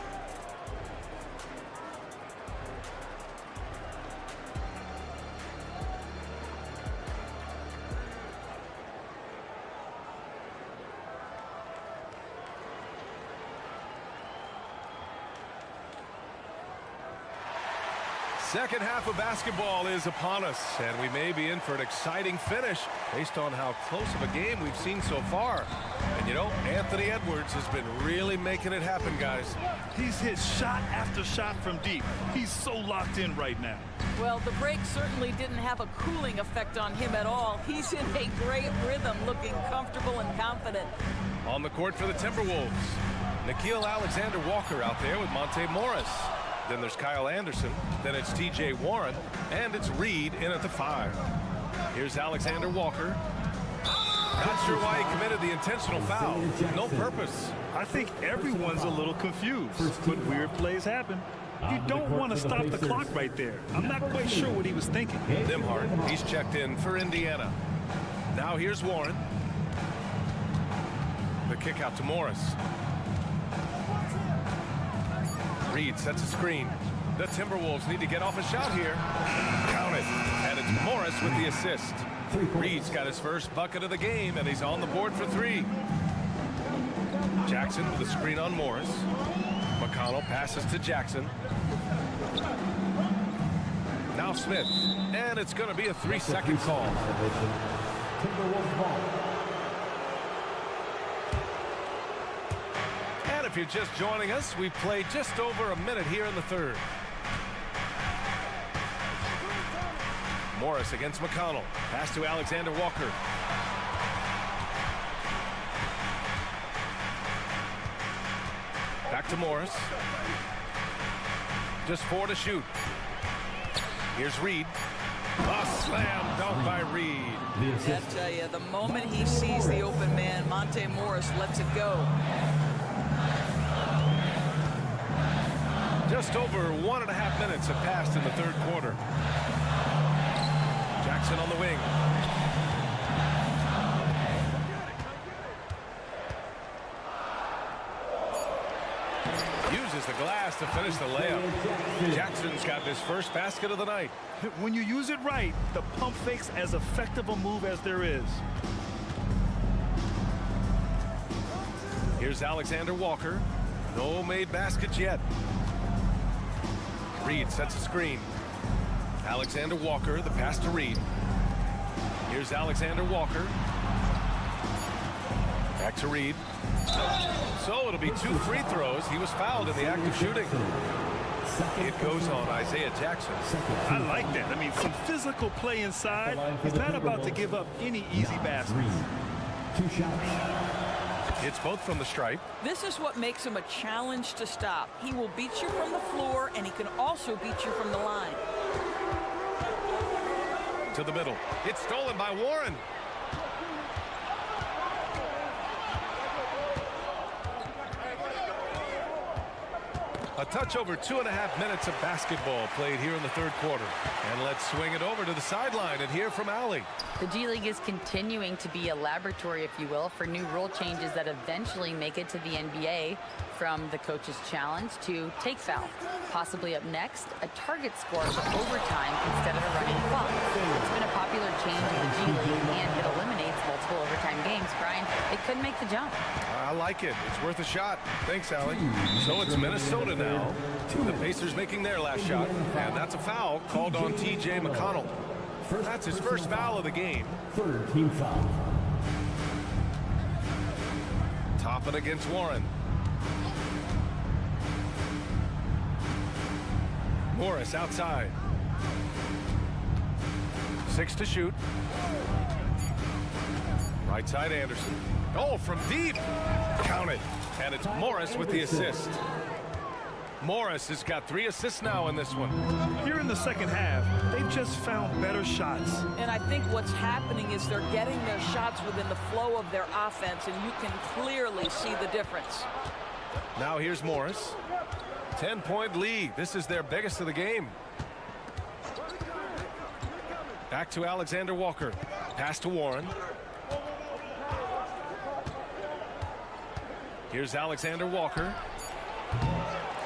Second half of basketball is upon us, and we may be in for an exciting finish based on how close of a game we've seen so far. And you know, Anthony Edwards has been really making it happen, guys. He's hit shot after shot from deep. He's so locked in right now. Well, the break certainly didn't have a cooling effect on him at all. He's in a great rhythm, looking comfortable and confident. On the court for the Timberwolves, Nickeil Alexander-Walker out there with Monte Morris. Then there's Kyle Anderson. Then it's T.J. Warren. And it's Reed in at the 5. Here's Alexander Walker. Not sure why he committed the intentional foul. No purpose. I think everyone's a little confused, but weird plays happen. You don't want to stop the clock right there. I'm not quite sure what he was thinking. Nimhart, he's checked in for Indiana. Now here's Warren. The kick out to Morris. Reed sets a screen. The Timberwolves need to get off a shot here. Count it. And it's Morris with the assist. Reed's got his first bucket of the game, and he's on the board for 3. Jackson with a screen on Morris. McConnell passes to Jackson. Now Smith. And it's going to be a 3-second call. And if you're just joining us, we've played just over a minute here in the third. Morris against McConnell. Pass to Alexander Walker. Back to Morris. Just 4 to shoot. Here's Reed. A slam dunk by Reed. I tell you, the moment he sees the open man, Monte Morris lets it go. Just over 1.5 minutes have passed in the third quarter. Jackson on the wing. Uses the glass to finish the layup. Jackson's got his first basket of the night. When you use it right, the pump fake's as effective a move as there is. Here's Alexander Walker. No made baskets yet. Reed sets a screen. Alexander Walker, the pass to Reed. Here's Alexander Walker. Back to Reed. So it'll be 2 free throws. He was fouled in the act of shooting. It goes on Isaiah Jackson. I like that. I mean, some physical play inside. He's not about to give up any easy baskets. 2 shots. It's both from the stripe. This is what makes him a challenge to stop. He will beat you from the floor, and he can also beat you from the line. To the middle. It's stolen by Warren. A touch over 2.5 minutes of basketball played here in the third quarter. And let's swing it over to the sideline and hear from Allie. The G League is continuing to be a laboratory, if you will, for new rule changes that eventually make it to the NBA, from the coach's challenge to take foul. Possibly up next, a target score for overtime instead of a running clock. It's been a popular change in the G League, and it eliminates multiple overtime games. Brian, it could make the jump. I like it. It's worth a shot. Thanks, Allie. So it's Minnesota now. The Pacers making their last shot, and that's a foul called on T.J. McConnell. That's his first foul of the game. Third team foul. Toppin against Warren. Morris outside. 6 to shoot. Right side Anderson. Oh, from deep. Count it. And it's Morris with the assist. Morris has got 3 assists now in this one. Here in the second half, they've just found better shots. And I think what's happening is they're getting their shots within the flow of their offense, and you can clearly see the difference. Now here's Morris. 10-point lead. This is their biggest of the game. Back to Alexander Walker. Pass to Warren. Here's Alexander Walker.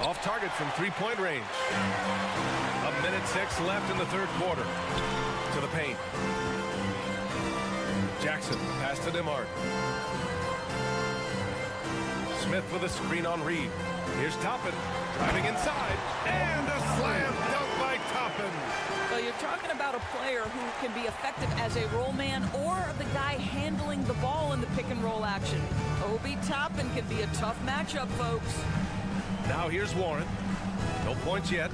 Off target from 3-point range. 1:06 left in the third quarter. To the paint. Jackson, pass to DeMar. Smith with a screen on Reed. Here's Toppin, driving inside, and a slam dunk by Toppin. So you're talking about a player who can be effective as a roll man or the guy handling the ball in the pick and roll action. Obi Toppin can be a tough matchup, folks. Now here's Warren. No points yet.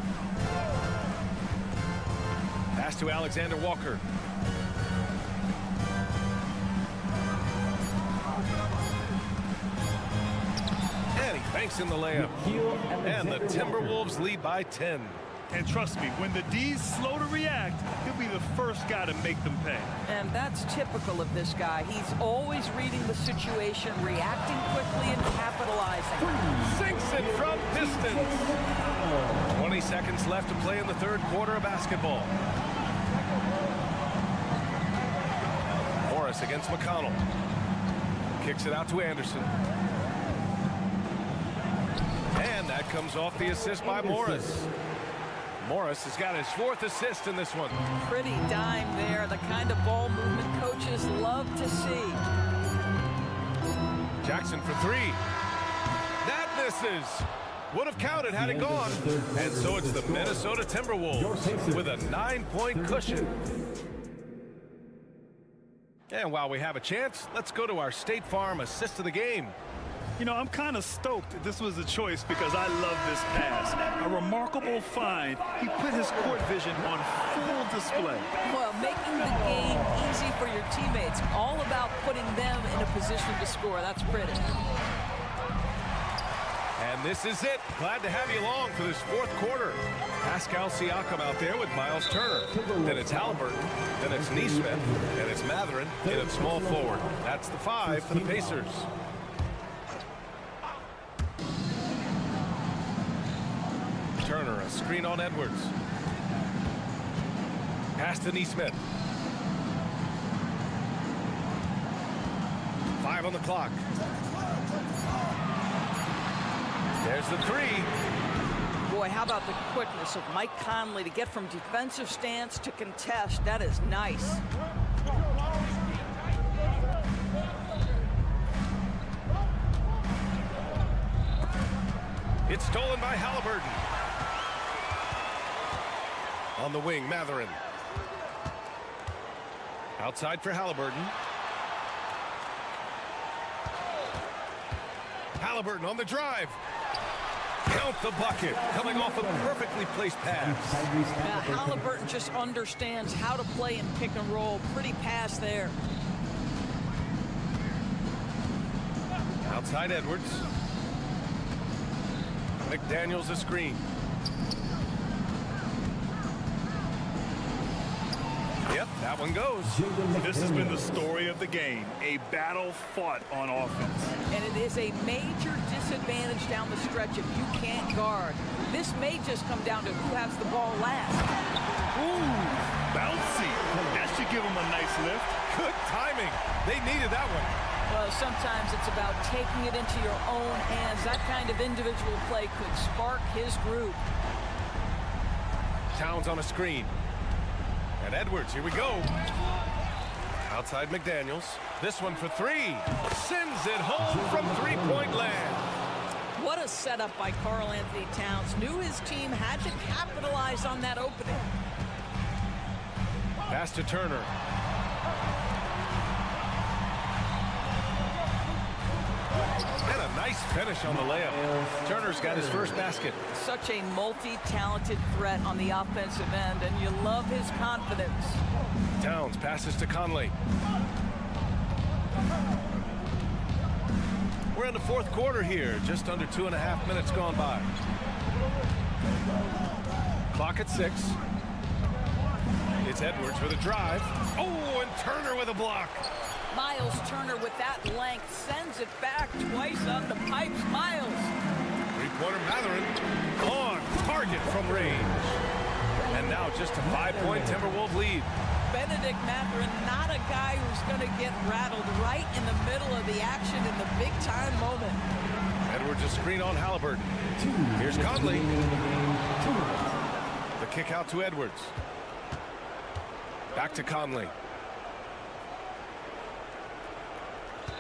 Pass to Alexander Walker. And he banks in the layup. And the Timberwolves lead by 10. And trust me, when the D's slow to react, he'll be the first guy to make them pay. And that's typical of this guy. He's always reading the situation, reacting quickly, and capitalizing. Sinks it from distance. 20 seconds left to play in the third quarter of basketball. Morris against McConnell. Kicks it out to Anderson. And that comes off the assist by Morris. Morris has got his 4th assist in this one. Pretty dime there, the kind of ball movement coaches love to see. Jackson for 3. That misses. Would have counted had it gone. And so it's the Minnesota Timberwolves with a 9-point cushion. And while we have a chance, let's go to our State Farm assist of the game. You know, I'm kind of stoked this was a choice because I love this pass. A remarkable find. He put his court vision on full display. Well, making the game easy for your teammates. All about putting them in a position to score. That's pretty. And this is it. Glad to have you along for this 4th quarter. Pascal Siakam out there with Miles Turner. Then it's Halliburton. Then it's Neesmith. Then it's Matherin. And it's small forward. That's the 5 for the Pacers. Turner, a screen on Edwards. Pass to Neesmith. 5 on the clock. There's the three. Boy, how about the quickness of Mike Conley to get from defensive stance to contest. That is nice. It's stolen by Halliburton. On the wing, Mathurin. Outside for Halliburton. Halliburton on the drive. Count the bucket. Coming off a perfectly placed pass. Now, Halliburton just understands how to play in pick and roll. Pretty pass there. Outside Edwards. McDaniels a screen. Yep, that one goes. This has been the story of the game. A battle fought on offense. And it is a major disadvantage down the stretch if you can't guard. This may just come down to who has the ball last. Ooh, bouncy. That should give him a nice lift. Good timing. They needed that one. Well, sometimes it's about taking it into your own hands. That kind of individual play could spark his group. Towns on a screen. And Edwards, here we go. Outside McDaniels. This one for three. Sends it home from three-point land. What a setup by Karl Anthony Towns. Knew his team had to capitalize on that opening. Pass to Turner. And a nice finish on the layup. Turner's got his first basket. Such a multi-talented threat on the offensive end, and you love his confidence. Towns passes to Conley. We're in the fourth quarter here. Just under 2.5 minutes gone by. Clock at 6. It's Edwards with a drive. Oh, and Turner with a block. Miles Turner with that length sends it back twice on the pipes. Miles. Three-pointer Mathurin on target from range. And now just a 5-point Timberwolves lead. Benedict Mathurin, not a guy who's going to get rattled right in the middle of the action in the big-time moment. Edwards a screen on Halliburton. Here's Conley. The kick out to Edwards. Back to Conley.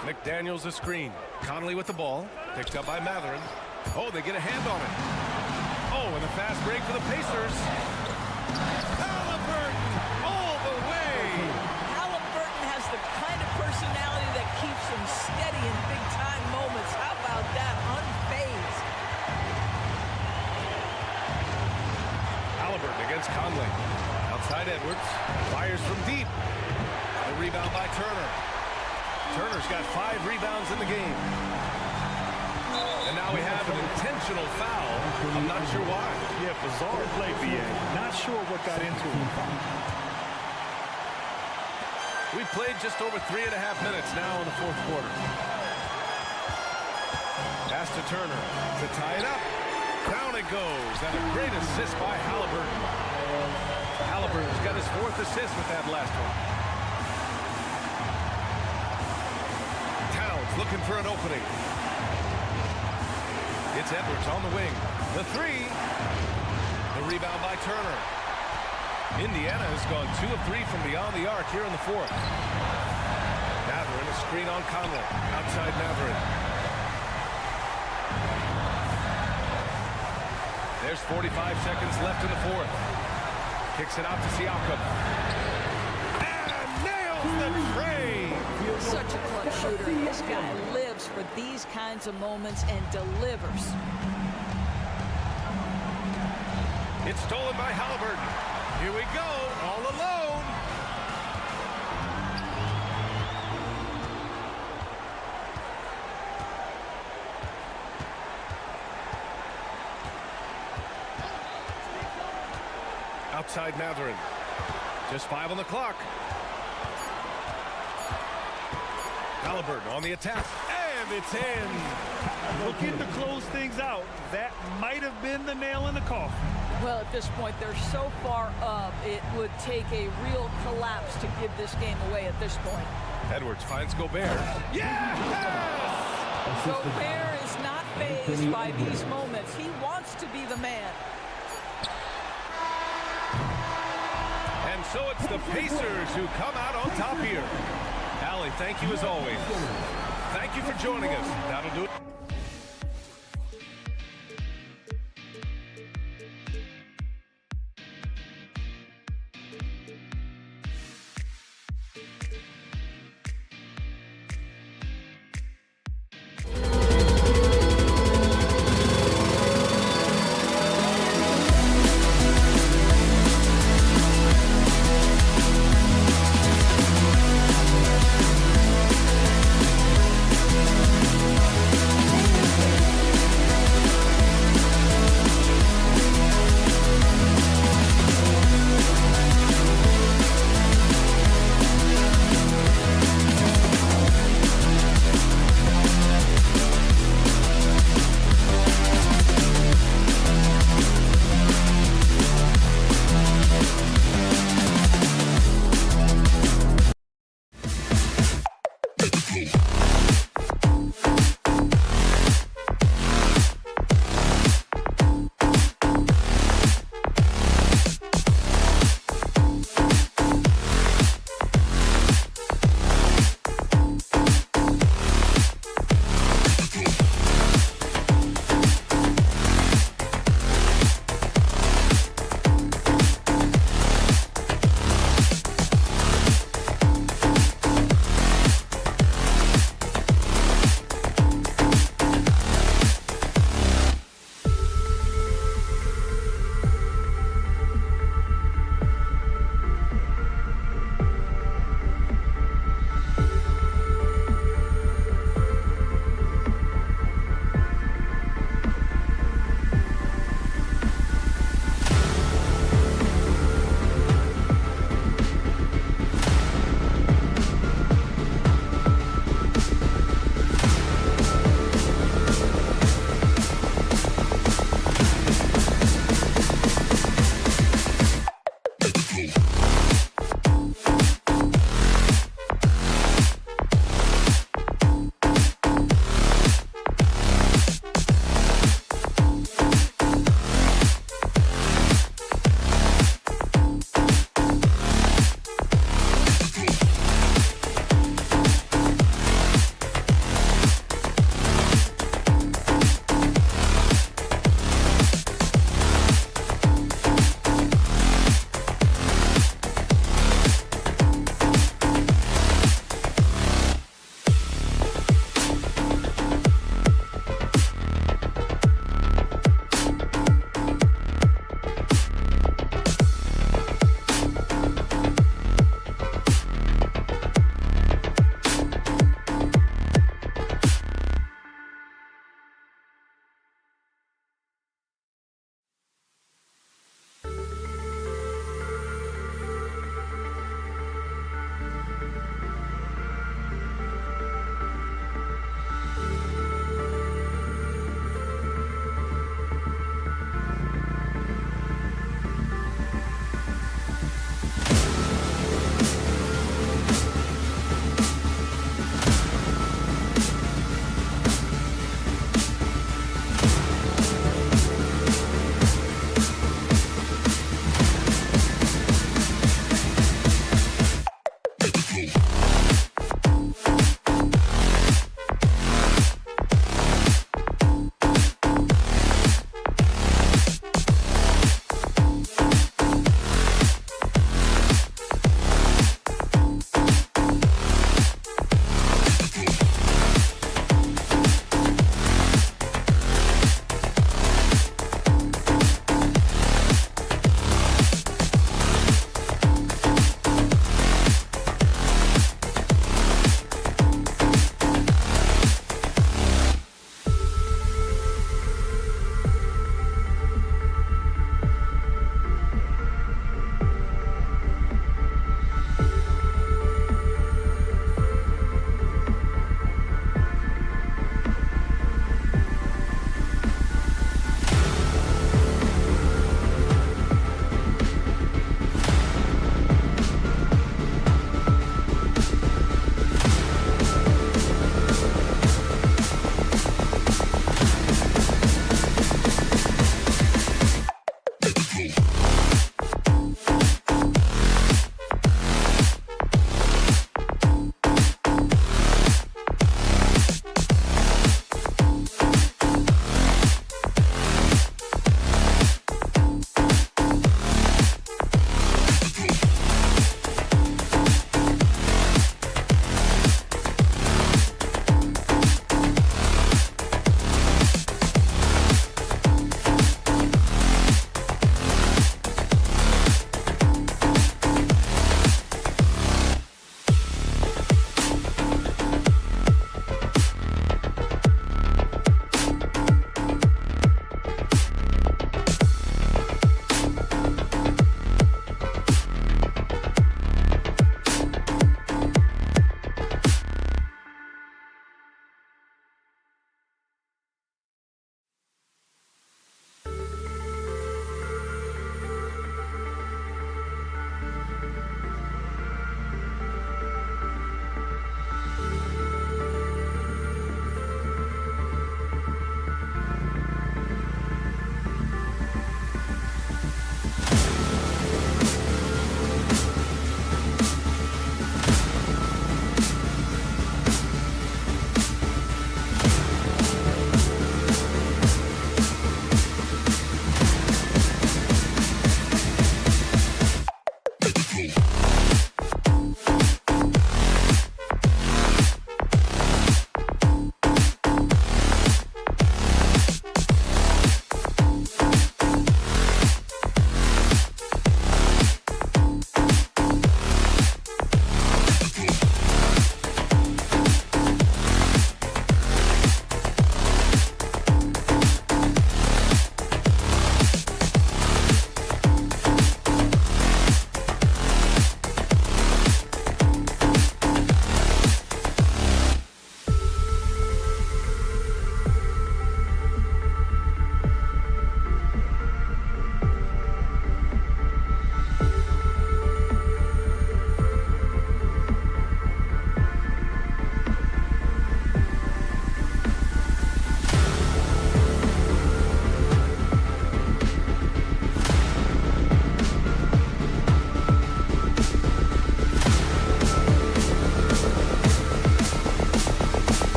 McDaniels a screen. Conley with the ball. Picked up by Mathurin. Oh, they get a hand on it. Oh, and a fast break for the Pacers. Halliburton all the way. Halliburton has the kind of personality that keeps him steady in big-time moments. How about that? Unfazed. Halliburton against Conley. Outside Edwards. Fires from deep. The rebound by Turner. Turner's got 5 rebounds in the game. And now we have an intentional foul. I'm not sure why. Yeah, bizarre play, B.A. Not sure what got into him. We've played just over 3.5 minutes now in the fourth quarter. Pass to Turner to tie it up. Down it goes. And a great assist by Halliburton. Halliburton's got his 4th assist with that last one. Looking for an opening. It's Edwards on the wing. The three. The rebound by Turner. Indiana has gone 2 of 3 from beyond the arc here in the fourth. Mathurin, a screen on Conley. Outside Mathurin. There's 45 seconds left in the fourth. Kicks it out to Siakam. And nails the tray. Such a clutch shooter. This guy lives for these kinds of moments and delivers. It's stolen by Halliburton. Here we go, all alone. Outside Mathurin. Just 5 on the clock. Halliburton on the attack and It's in. Looking to close things out. That might have been the nail in the coffin. Well, at this point, they're so far up, it would take a real collapse to give this game away at this point. Edwards finds Gobert. Yes! Gobert is not fazed by these moments. He wants to be the man. And so it's the Pacers who come out on top here. Allie, thank you as always. Thank you for joining us. That'll do it.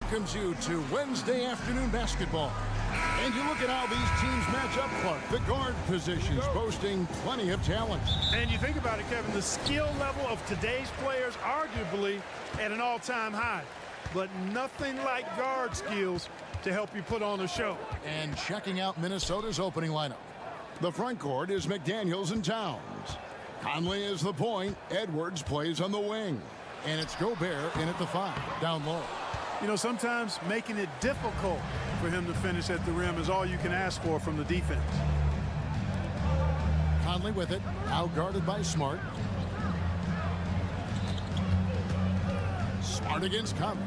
Welcomes you to Wednesday afternoon basketball. And you look at how these teams match up, Clark. The guard positions boasting plenty of talent. And you think about it, Kevin, the skill level of today's players arguably at an all-time high. But nothing like guard skills to help you put on a show. And checking out Minnesota's opening lineup. The front court is McDaniels and Towns. Conley is the point. Edwards plays on the wing. And it's Gobert in at the 5, down low. You know, sometimes making it difficult for him to finish at the rim is all you can ask for from the defense. Conley with it, out guarded by Smart. Smart against Conley.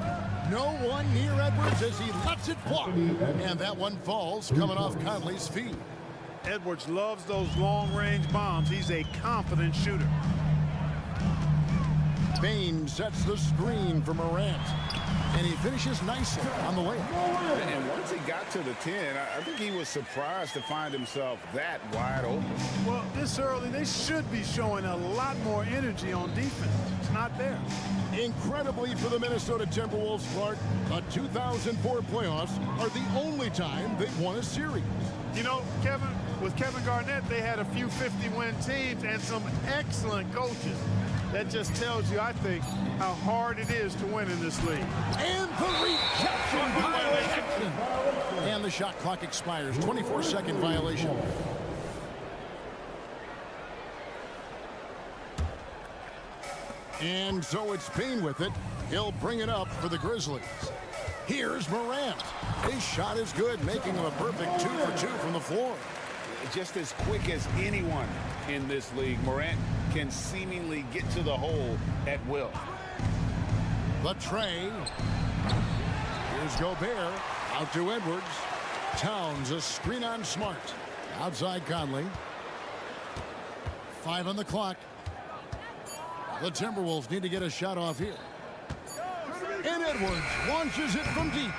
No one near Edwards as he lets it fly. And that one falls coming off Conley's feet. Edwards loves those long-range bombs. He's a confident shooter. Bain sets the screen for Morant. And he finishes nicely on the layup. And once he got to the 10, I think he was surprised to find himself that wide open. Well, this early, they should be showing a lot more energy on defense. It's not there. Incredibly for the Minnesota Timberwolves, Clark, the 2004 playoffs are the only time they've won a series. You know, Kevin, with Kevin Garnett, they had a few 50-win teams and some excellent coaches. That just tells you, I think, how hard it is to win in this league. And the rejection violation. And the shot clock expires. 24-second violation. And so it's Payne with it. He'll bring it up for the Grizzlies. Here's Morant. His shot is good, making him a perfect 2 for 2 from the floor. Just as quick as anyone in this league, Morant can seemingly get to the hole at will. The tray. Here's Gobert. Out to Edwards. Towns, a screen on Smart. Outside Conley. 5 on the clock. The Timberwolves need to get a shot off here. And Edwards launches it from deep.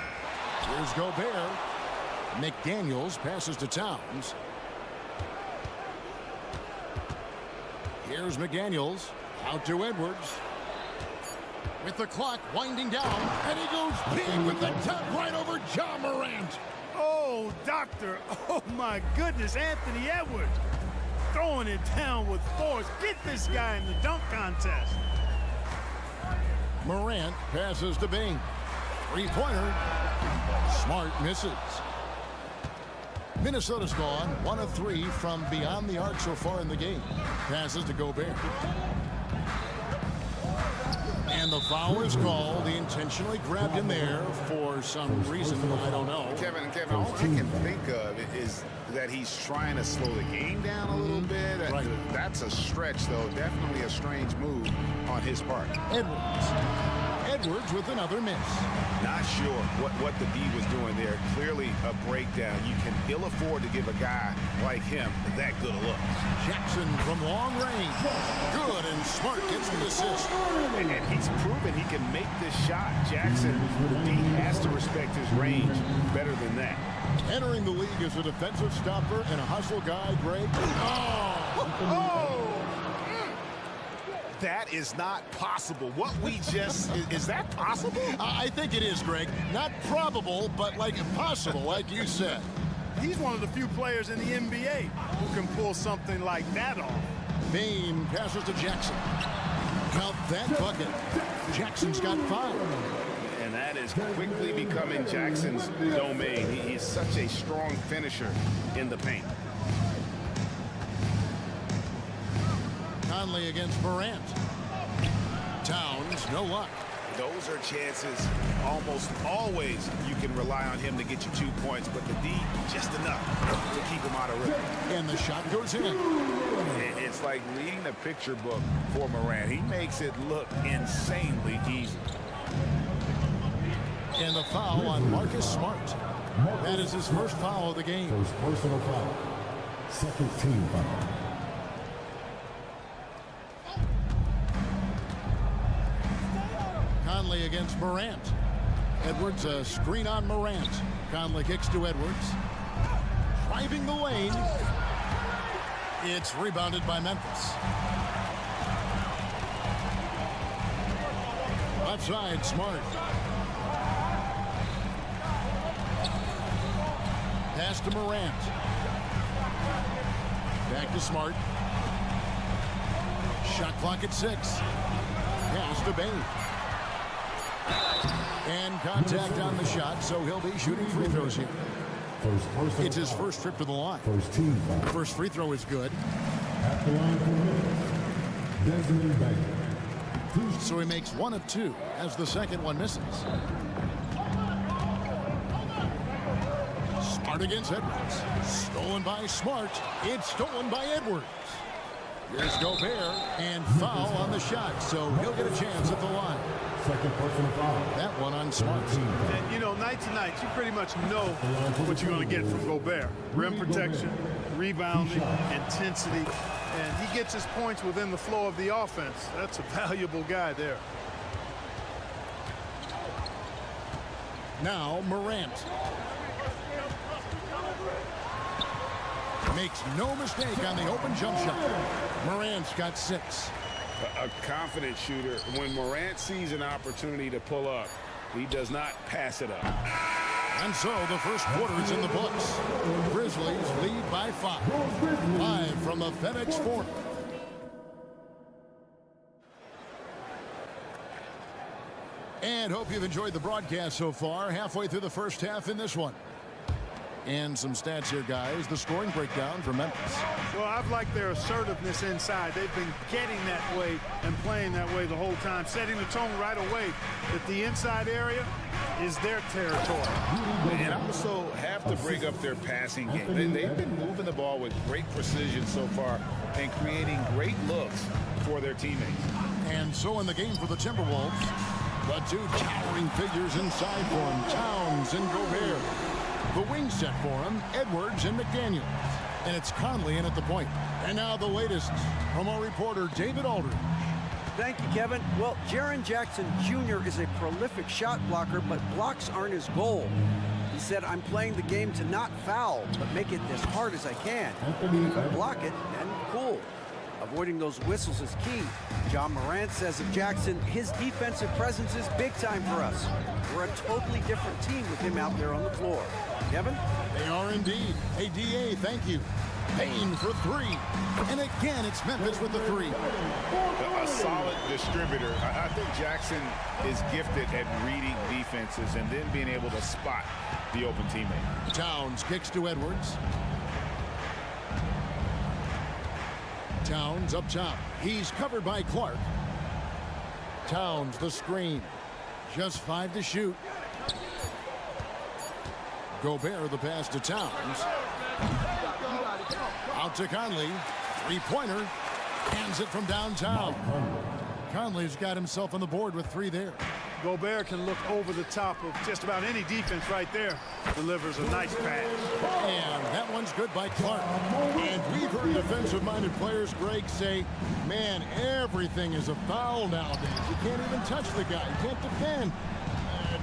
Here's Gobert. McDaniels passes to Towns. Here's McDaniels. Out to Edwards. With the clock winding down. And he goes big with the tap right over Ja Morant. Oh, doctor. Oh, my goodness. Anthony Edwards throwing it down with force. Get this guy in the dunk contest. Morant passes to Bain. Three-pointer. Smart misses. Minnesota's gone 1 of 3 from beyond the arc so far in the game. Passes to Gobert. And the foul is called. He intentionally grabbed him there for some reason. I don't know. Kevin, all I can think of is that he's trying to slow the game down a little bit. Right. That's a stretch, though. Definitely a strange move on his part. Edwards with another miss. Not sure what the D was doing there. Clearly a breakdown. You can ill afford to give a guy like him that good a look. Jackson from long range. Good, and Smart gets the assist. And he's proven he can make this shot. Jackson, he has to respect his range better than that. Entering the league as a defensive stopper and a hustle guy, Greg. That is not possible. What we just, is that possible? I think it is, Greg. Not probable, but like possible, like you said. He's one of the few players in the NBA who can pull something like that off. Bain passes to Jackson. Count that bucket. Jackson's got 5. And that is quickly becoming Jackson's domain. He is such a strong finisher in the paint. Conley against Morant. Towns, no luck. Those are chances almost always you can rely on him to get you 2 points, but the D, just enough to keep him out of rhythm. And the shot goes in. It's like reading a picture book for Morant. He makes it look insanely easy. And the foul on Marcus Smart. That is his first foul of the game. First personal foul. Second team foul. Conley against Morant. Edwards, a screen on Morant. Conley kicks to Edwards. driving the lane. It's rebounded by Memphis. Left side, Smart. Pass to Morant. Back to Smart. Shot clock at 6. Pass to Bain. And contact on the shot, so he'll be shooting free throws here. It's his first trip to the line. First free throw is good. At the line for Memphis, Desmond Bain. So he makes 1 of 2 as the second one misses. Smart against Edwards. Stolen by Smart. It's stolen by Edwards. Here's Gobert, and foul on the shot, so he'll get a chance at the line. Second personal foul. That one on Smart. And, you know, night to night, you pretty much know what you're going to get from Gobert. Rim protection, rebounding, intensity, and he gets his points within the flow of the offense. That's a valuable guy there. Now Morant. Makes no mistake on the open jump shot. Morant's got 6. A confident shooter. When Morant sees an opportunity to pull up, he does not pass it up. And so the first quarter is in the books. Grizzlies lead by 5. Live from the FedEx Forum. And hope you've enjoyed the broadcast so far. Halfway through the first half in this one. And some stats here, guys. The scoring breakdown for Memphis. Well, I've liked their assertiveness inside. They've been getting that way and playing that way the whole time, setting the tone right away that the inside area is their territory. And also have to bring up their passing game. They've been moving the ball with great precision so far and creating great looks for their teammates. And so in the game for the Timberwolves, the 2 towering figures inside for him, Towns and Gobert. The wing set for him, Edwards and McDaniel. And it's Conley in at the point. And now the latest from our reporter, David Aldridge. Thank you, Kevin. Well, Jaren Jackson Jr. is a prolific shot blocker, but blocks aren't his goal. He said, I'm playing the game to not foul, but make it as hard as I can. If I block it, then cool. Avoiding those whistles is key. John Morant says of Jackson, his defensive presence is big time for us. We're a totally different team with him out there on the floor. Kevin? They are indeed. Hey, DA, thank you. Payne for 3. And again, it's Memphis with the 3. A solid distributor. I think Jackson is gifted at reading defenses and then being able to spot the open teammate. Towns kicks to Edwards. Towns up top. He's covered by Clark. Towns the screen. Just 5 to shoot. Gobert the pass to Towns. Out to Conley. 3-pointer. Hands it from downtown. Conley's got himself on the board with 3 there. Gobert can look over the top of just about any defense right there. Delivers a nice pass. And that one's good by Clark. And we've heard defensive-minded players, Greg, say, man, everything is a foul nowadays. You can't even touch the guy. You can't defend.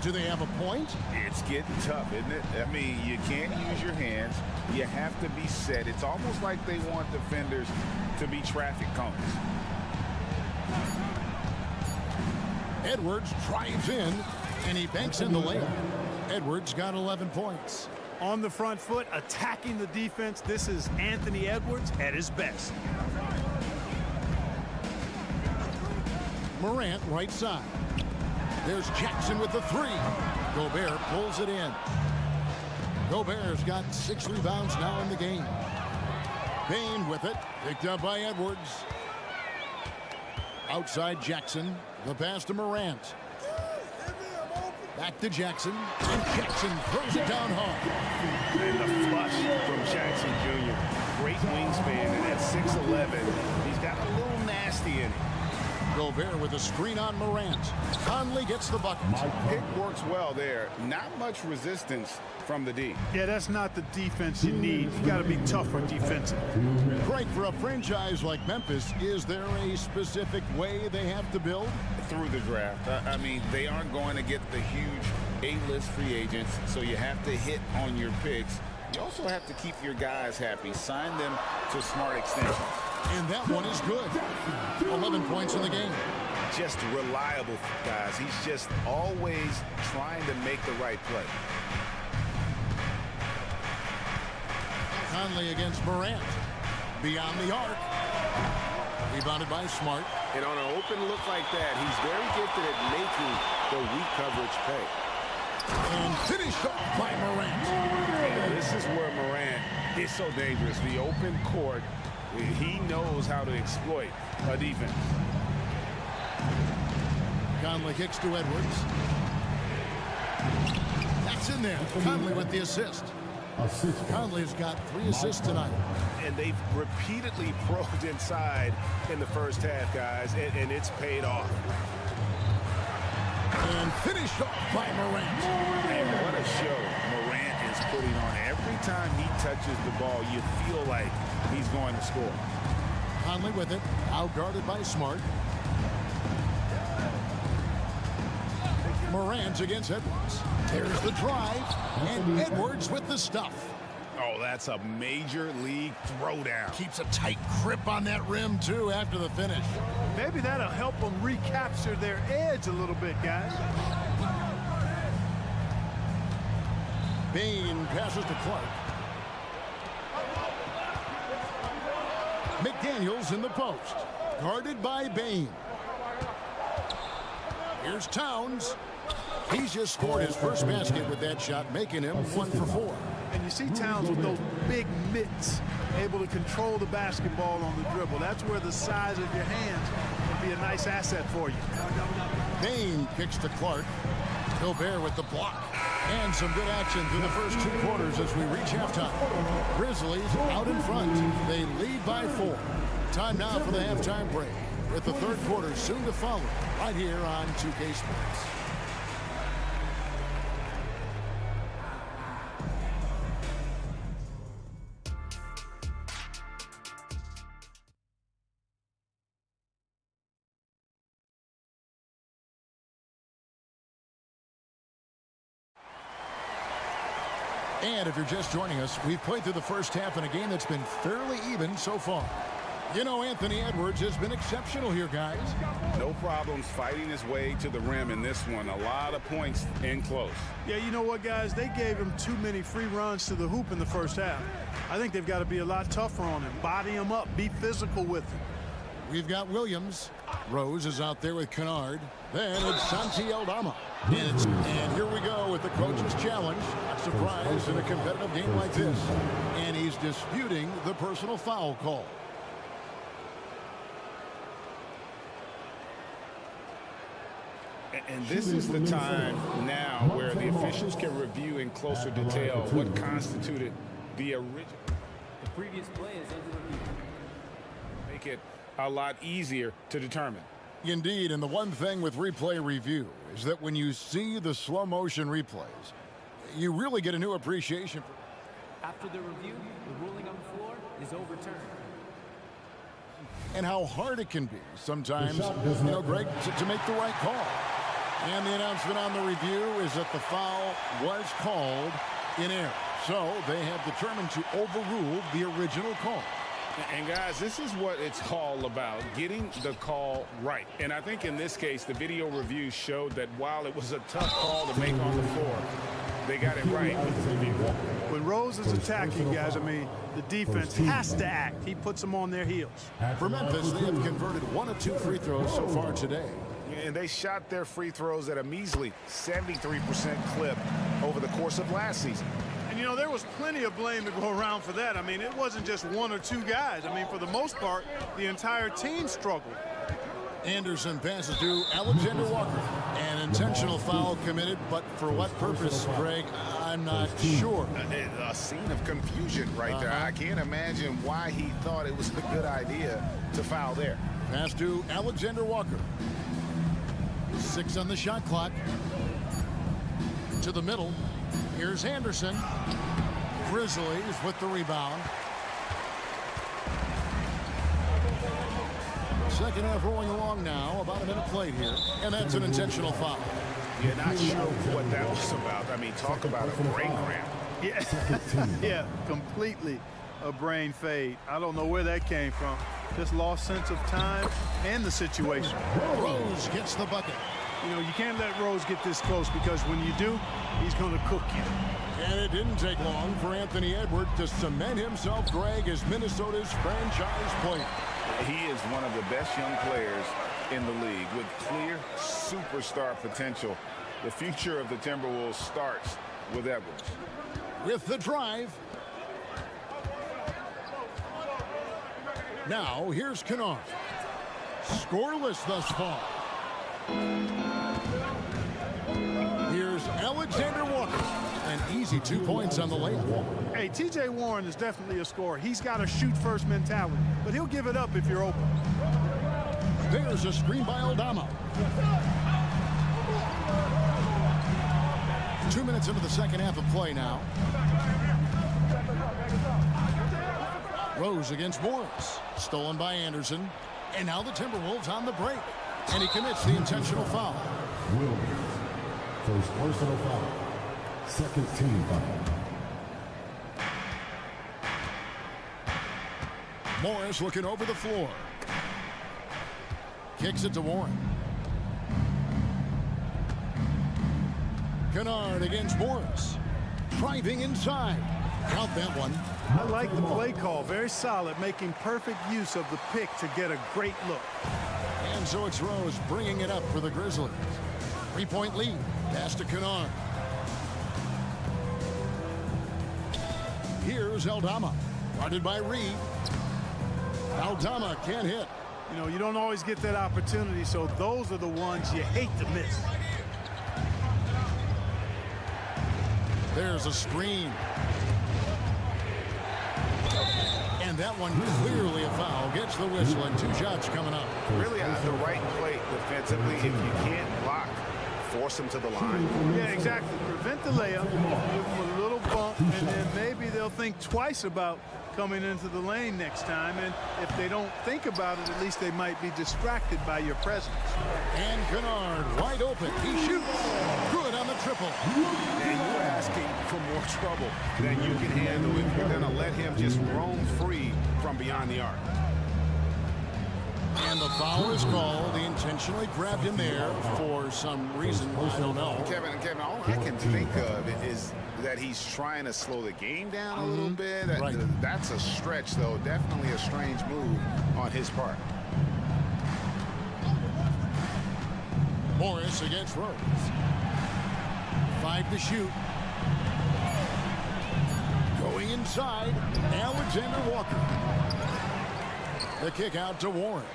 Do they have a point? It's getting tough, isn't it? I mean, you can't use your hands. You have to be set. It's almost like they want defenders to be traffic cones. Edwards drives in, and he banks in the lane. Edwards got 11 points. On the front foot, attacking the defense. This is Anthony Edwards at his best. Morant right side. There's Jackson with the 3. Gobert pulls it in. Gobert's got 6 rebounds now in the game. Payne with it, picked up by Edwards. Outside Jackson. The pass to Morant. Back to Jackson. And Jackson throws it down hard. And the flush from Jackson Jr. Great wingspan, and at 6'11", he's got a little nasty in it. Gobert with a screen on Morant. Conley gets the bucket. Pick works well there. Not much resistance from the D. Yeah, that's not the defense you need. You got to be tougher defensively. Great for a franchise like Memphis. Is there a specific way they have to build? Through the draft. I mean, they aren't going to get the huge A-list free agents, so you have to hit on your picks You also have to keep your guys happy. Sign them to smart extensions. And that one is good. 11 points in the game. Just reliable, guys. He's just always trying to make the right play. Conley against Morant. Beyond the arc. Rebounded by Smart. And on an open look like that, he's very gifted at making the weak coverage pay. And finished off by Morant. And this is where Morant is so dangerous. The open court, he knows how to exploit a defense. Conley kicks to Edwards. That's in there. Conley with the assist. Conley's got 3 assists tonight. And they've repeatedly probed inside in the first half, guys, and it's paid off. And finished off by Morant. And what a show Morant is putting on. Every time he touches the ball, you feel like he's going to score. Conley with it, out-guarded by Smart. Morant against Edwards. There's the drive, and Edwards with the stuff. Oh, that's a major league throwdown. Keeps a tight grip on that rim, too, after the finish. Maybe that'll help them recapture their edge a little bit, guys. Bain passes to Clark. McDaniels in the post. Guarded by Bain. Here's Towns. He's just scored his first basket with that shot, making him 1 for 4. And you see Towns with those big mitts, able to control the basketball on the dribble. That's where the size of your hands can be a nice asset for you. Bain kicks to Clark. Gobert with the block. And some good action through the first 2 quarters as we reach halftime. Grizzlies out in front. They lead by 4. Time now for the halftime break, with the third quarter soon to follow, right here on 2K Sports. And if you're just joining us, we've played through the first half in a game that's been fairly even so far. You know, Anthony Edwards has been exceptional here, guys. No problems fighting his way to the rim in this one. A lot of points in close. Yeah, you know what, guys? They gave him too many free runs to the hoop in the first half. I think they've got to be a lot tougher on him. Body him up. Be physical with him. We've got Williams. Rose is out there with Kennard. Then it's Santi Aldama. And here we go with the coach's challenge. Not surprised in a competitive game like this. And he's disputing the personal foul call. And this is the time now where the officials can review in closer detail what constituted the original. The previous play is under review. Make it a lot easier to determine. Indeed, and the one thing with replay review is that when you see the slow motion replays, you really get a new appreciation for. After the review, the ruling on the floor is overturned. And how hard it can be sometimes, you know, Greg, to make the right call. And the announcement on the review is that the foul was called in error. So they have determined to overrule the original call. And guys, this is what it's all about, getting the call right. And I think in this case, the video review showed that while it was a tough call to make on the floor, they got it right with the review. When Rose is attacking, guys, I mean, the defense has to act. He puts them on their heels. For Memphis, they have converted 1 of 2 free throws so far today. And they shot their free throws at a measly 73% clip over the course of last season. And, you know, there was plenty of blame to go around for that. I mean, it wasn't just 1 or 2 guys. I mean, for the most part, the entire team struggled. Anderson passes to Alexander Walker. An intentional foul committed, but for what purpose, Greg, I'm not sure. A scene of confusion right there. I can't imagine why he thought it was a good idea to foul there. Pass to Alexander Walker. 6 on the shot clock. To the middle. Here's Anderson. Grizzlies with the rebound. Second half rolling along now. About a minute played here. And that's an intentional foul. You're not sure what that was about. I mean, talk about a brain cramp. Yeah, yeah, completely a brain fade. I don't know where that came from. Just lost sense of time and the situation. Rose gets the bucket. You know, you can't let Rose get this close because when you do, he's going to cook you. And it didn't take long for Anthony Edwards to cement himself, Greg, as Minnesota's franchise player. He is one of the best young players in the league with clear superstar potential. The future of the Timberwolves starts with Edwards. With the drive. Now, here's Kennard. Scoreless thus far. Here's Alexander Walker. An easy 2 points on the layup. Hey, T.J. Warren is definitely a scorer. He's got a shoot-first mentality, but he'll give it up if you're open. There's a screen by Aldama. 2 minutes into the second half of play now. Rose against Morris. Stolen by Anderson. And now the Timberwolves on the break. And he commits the intentional foul. Williams. First personal foul. Second team foul. Morris looking over the floor. Kicks it to Warren. Kennard against Morris. Driving inside. Count that one. I like the play call. Very solid, making perfect use of the pick to get a great look. And so it's Rose bringing it up for the Grizzlies. 3-point lead. Pass to Kennard. Here's Aldama. Guarded by Reed. Aldama can't hit. You know, you don't always get that opportunity, so those are the ones you hate to miss. There's a screen. And that one clearly a foul. Gets the whistle and 2 shots coming up. Really at the right play defensively. If you can't block, force him to the line. Yeah, exactly. Prevent the layup, give them a little bump, and then maybe they'll think twice about coming into the lane next time. And if they don't think about it, at least they might be distracted by your presence. And Kennard wide open. He shoots. Good on the triple. And you're asking for more trouble than you can handle if you're going to let him just roam free from beyond the arc. And the foul is called. He intentionally grabbed him there for some reason. I don't know. Kevin, all I can think of is that he's trying to slow the game down a little bit. Right. That's a stretch, though. Definitely a strange move on his part. Morris against Rose. 5 to shoot. Going inside, Alexander Walker. The kick out to Warren.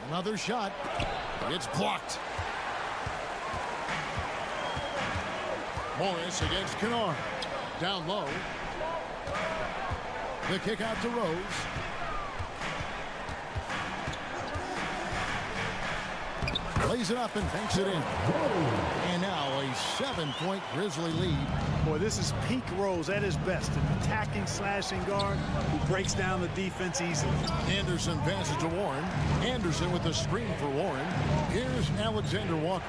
Another shot. It's blocked. Morris against Kennard. Down low. The kick out to Rose. Lays it up and banks it in. And now a 7-point Grizzly lead. Boy, this is peak Rose at his best. An attacking, slashing guard who breaks down the defense easily. Anderson passes to Warren. Anderson with the screen for Warren. Here's Alexander Walker.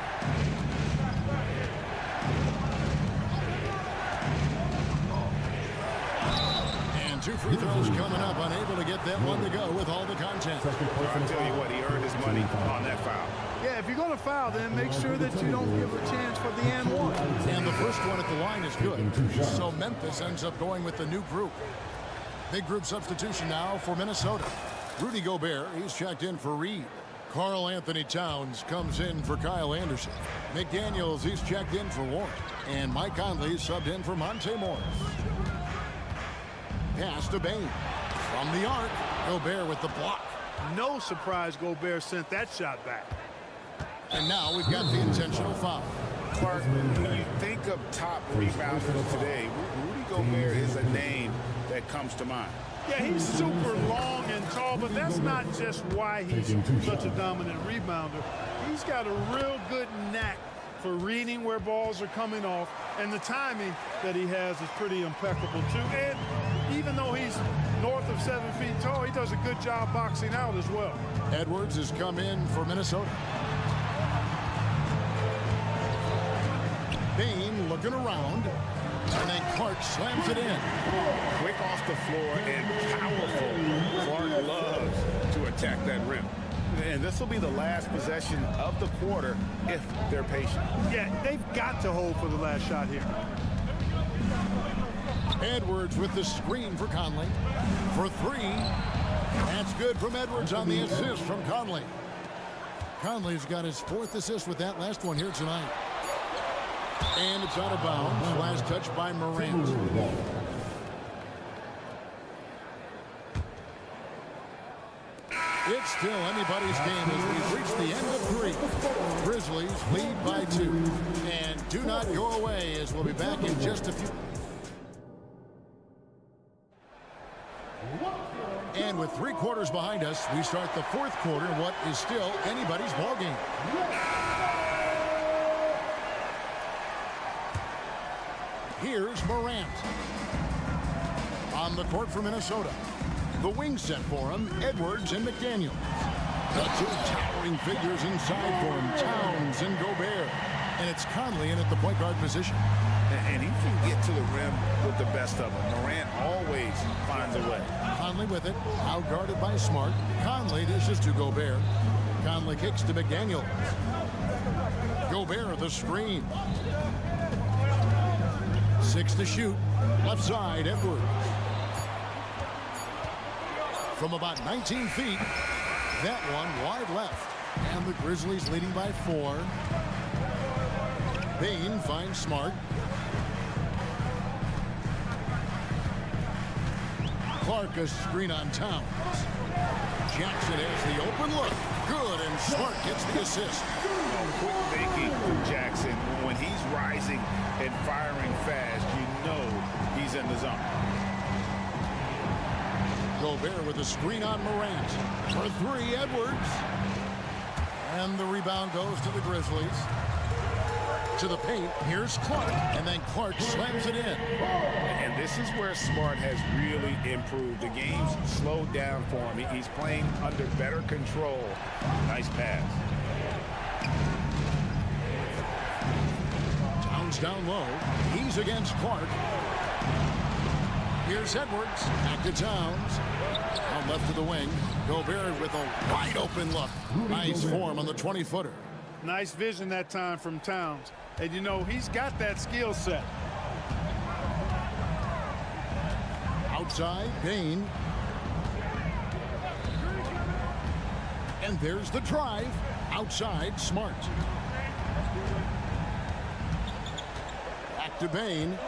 And 2 free throws coming up. Unable to get that one to go with all the content. I'll tell you what, he earned his money on that foul. Yeah, if you're going to foul, then make sure that you don't give a chance for the and one. And the first one at the line is good. So Memphis ends up going with the new group. Big group substitution now for Minnesota. Rudy Gobert, he's checked in for Reed. Karl Anthony Towns comes in for Kyle Anderson. McDaniels, he's checked in for Warren. And Mike Conley subbed in for Monte Morris. Pass to Bain. From the arc, Gobert with the block. No surprise Gobert sent that shot back. And now we've got the intentional foul. Clark, when you think of top rebounders today, Rudy Gobert is a name that comes to mind. Yeah, he's super long and tall, but that's not just why he's such a dominant rebounder. He's got a real good knack for reading where balls are coming off, and the timing that he has is pretty impeccable too. And even though he's north of 7 feet tall, he does a good job boxing out as well. Edwards has come in for Minnesota. Bain looking around. And then Clark slams it in. Quick off the floor and powerful. Clark loves to attack that rim. And this will be the last possession of the quarter if they're patient. Yeah, they've got to hold for the last shot here. Edwards with the screen for Conley. For three. That's good from Edwards on the assist from Conley. Conley's got his 4th assist with that last one here tonight. And it's out of bounds. Last touch by Morant. It's still anybody's game as we've reached the end of 3. Grizzlies lead by 2. And do not go away as we'll be back in just a few. And with 3 quarters behind us, we start the 4th quarter in what is still anybody's ballgame. Here's Morant. On the court for Minnesota. The wing set for him, Edwards and McDaniel. The 2 towering figures inside for him, Towns and Gobert. And it's Conley in at the point guard position. And he can get to the rim with the best of them. Morant always finds a way. Conley with it, out guarded by Smart. Conley dishes to Gobert. Conley kicks to McDaniel. Gobert the screen. 6 to shoot. Left side, Edwards. From about 19 feet, that one wide left. And the Grizzlies leading by 4. Bain finds Smart. Clark a screen on Towns. Jackson has the open look. Good, and Smart gets the assist. Quick thinking from Jackson. When he's rising and firing fast, you know he's in the zone. Gobert with a screen on Morant. For 3, Edwards. And the rebound goes to the Grizzlies. To the paint, here's Clark. And then Clark slams it in. And this is where Smart has really improved. The game's slowed down for him. He's playing under better control. Nice pass. Towns down low. He's against Clark. Here's Edwards. Back to Towns. Out left to the wing. Gobert with a wide open look. Nice form on the 20-footer. Nice vision that time from Towns. And, you know, he's got that skill set. Outside, Bain. And there's the drive. Outside, Smart. Back to Bain.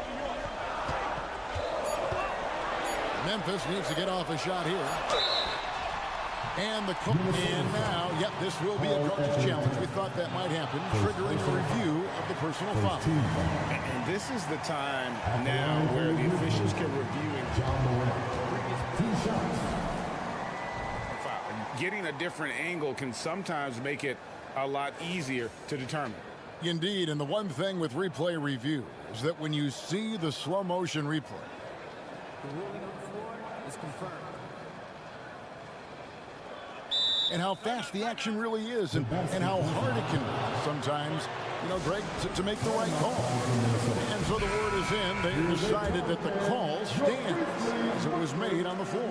Memphis needs to get off a shot here. And now, yep, this will be a coach's challenge. We thought that might happen, triggering a review of the personal foul. And this is the time now where the officials can review it. Getting a different angle can sometimes make it a lot easier to determine. Indeed, and the one thing with replay review is that when you see the slow motion replay, the ruling on the floor is confirmed. And how fast the action really is, and how hard it can be sometimes, you know, Greg, to make the right call. And so the word is in. They decided that the call stands as it was made on the floor.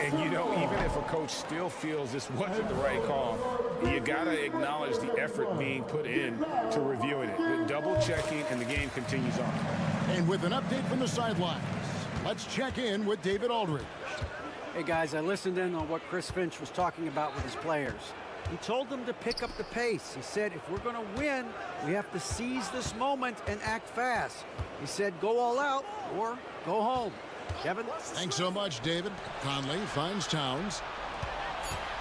And, you know, even if a coach still feels this wasn't the right call, you got to acknowledge the effort being put in to reviewing it. The double checking, and the game continues on. And with an update from the sidelines, let's check in with David Aldridge. Hey guys, I listened in on what Chris Finch was talking about with his players. He told them to pick up the pace. He said, if we're going to win, we have to seize this moment and act fast. He said, go all out or go home. Kevin? Thanks so much, David. Conley finds Towns.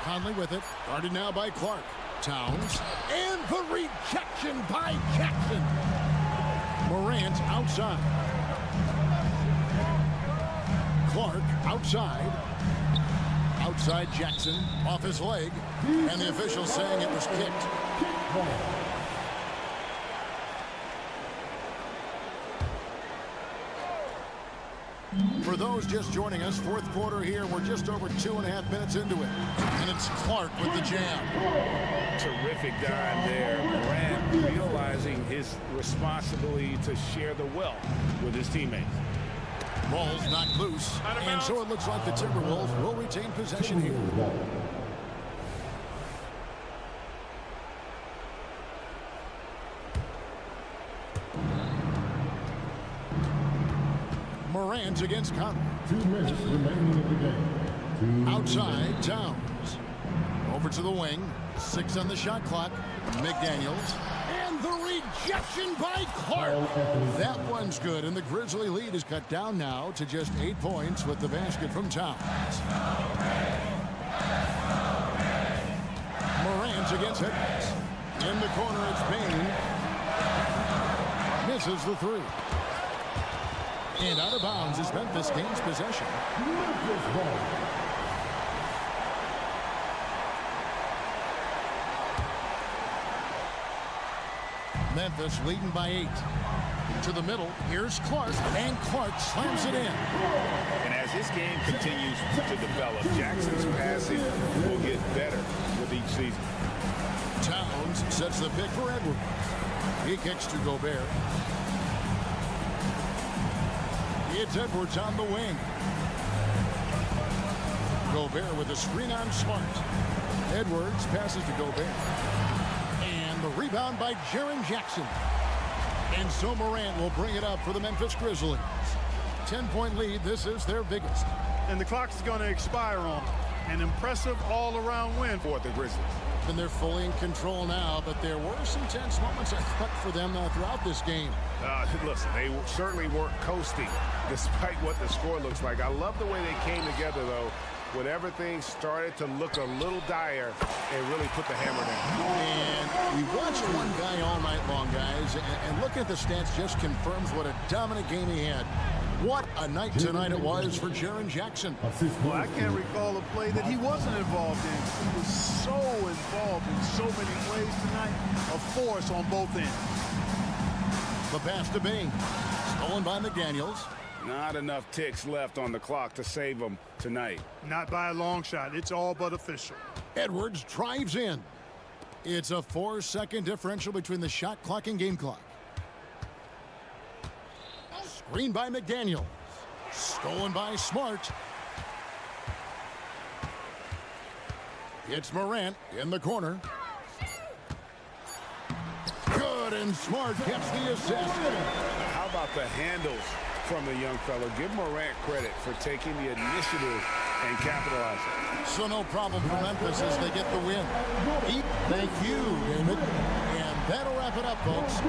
Conley with it. Guarded now by Clark. Towns. And the rejection by Jackson. Morant outside. Clark outside. Outside Jackson, off his leg, and the official saying it was kicked. For those just joining us, fourth quarter here. We're just over 2.5 minutes into it. And it's Clark with the jam. Terrific dime there. Morant realizing his responsibility to share the wealth with his teammates. Ball's knocked loose. And so it looks like the Timberwolves will retain possession here. Morant against Conley. 2 minutes remaining in the game. Outside, Towns. Over to the wing. 6 on the shot clock. McDaniels. And the rejection by Clark. That one's good, and the Grizzly lead is cut down now to just 8 points with the basket from Towns. Morant against Edwards. In the corner, it's Payne. Misses the 3. And out of bounds as Memphis gains possession. Memphis leading by 8. To the middle, here's Clark, and Clark slams it in. And as this game continues to develop, Jackson's passing will get better with each season. Towns sets the pick for Edwards. He kicks to Gobert. It's Edwards on the wing. Gobert with a screen on Smart. Edwards passes to Gobert. And the rebound by Jaren Jackson. And so Morant will bring it up for the Memphis Grizzlies. 10-point lead. This is their biggest. And the clock is going to expire on them. An impressive all-around win for the Grizzlies. And they're fully in control now, but there were some tense moments, I thought, for them throughout this game. Listen, they certainly weren't coasting, despite what the score looks like. I love the way they came together, though, when everything started to look a little dire and really put the hammer down. And we watched one guy all night long, guys, and looking at the stats just confirms what a dominant game he had. What a night tonight it was for Jaren Jackson. Well, I can't recall a play that he wasn't involved in. He was so involved in so many plays tonight. A force on both ends. The pass to Bing. Stolen by McDaniels. Not enough ticks left on the clock to save them tonight. Not by a long shot. It's all but official. Edwards drives in. It's a 4-second differential between the shot clock and game clock. Screen by McDaniels. Stolen by Smart. It's Morant in the corner. Good, and Smart gets the assist. How about the handles from the young fellow? Give Morant credit for taking the initiative and capitalizing. So no problem for Memphis as they get the win. Thank you, David. And that'll wrap it up, folks.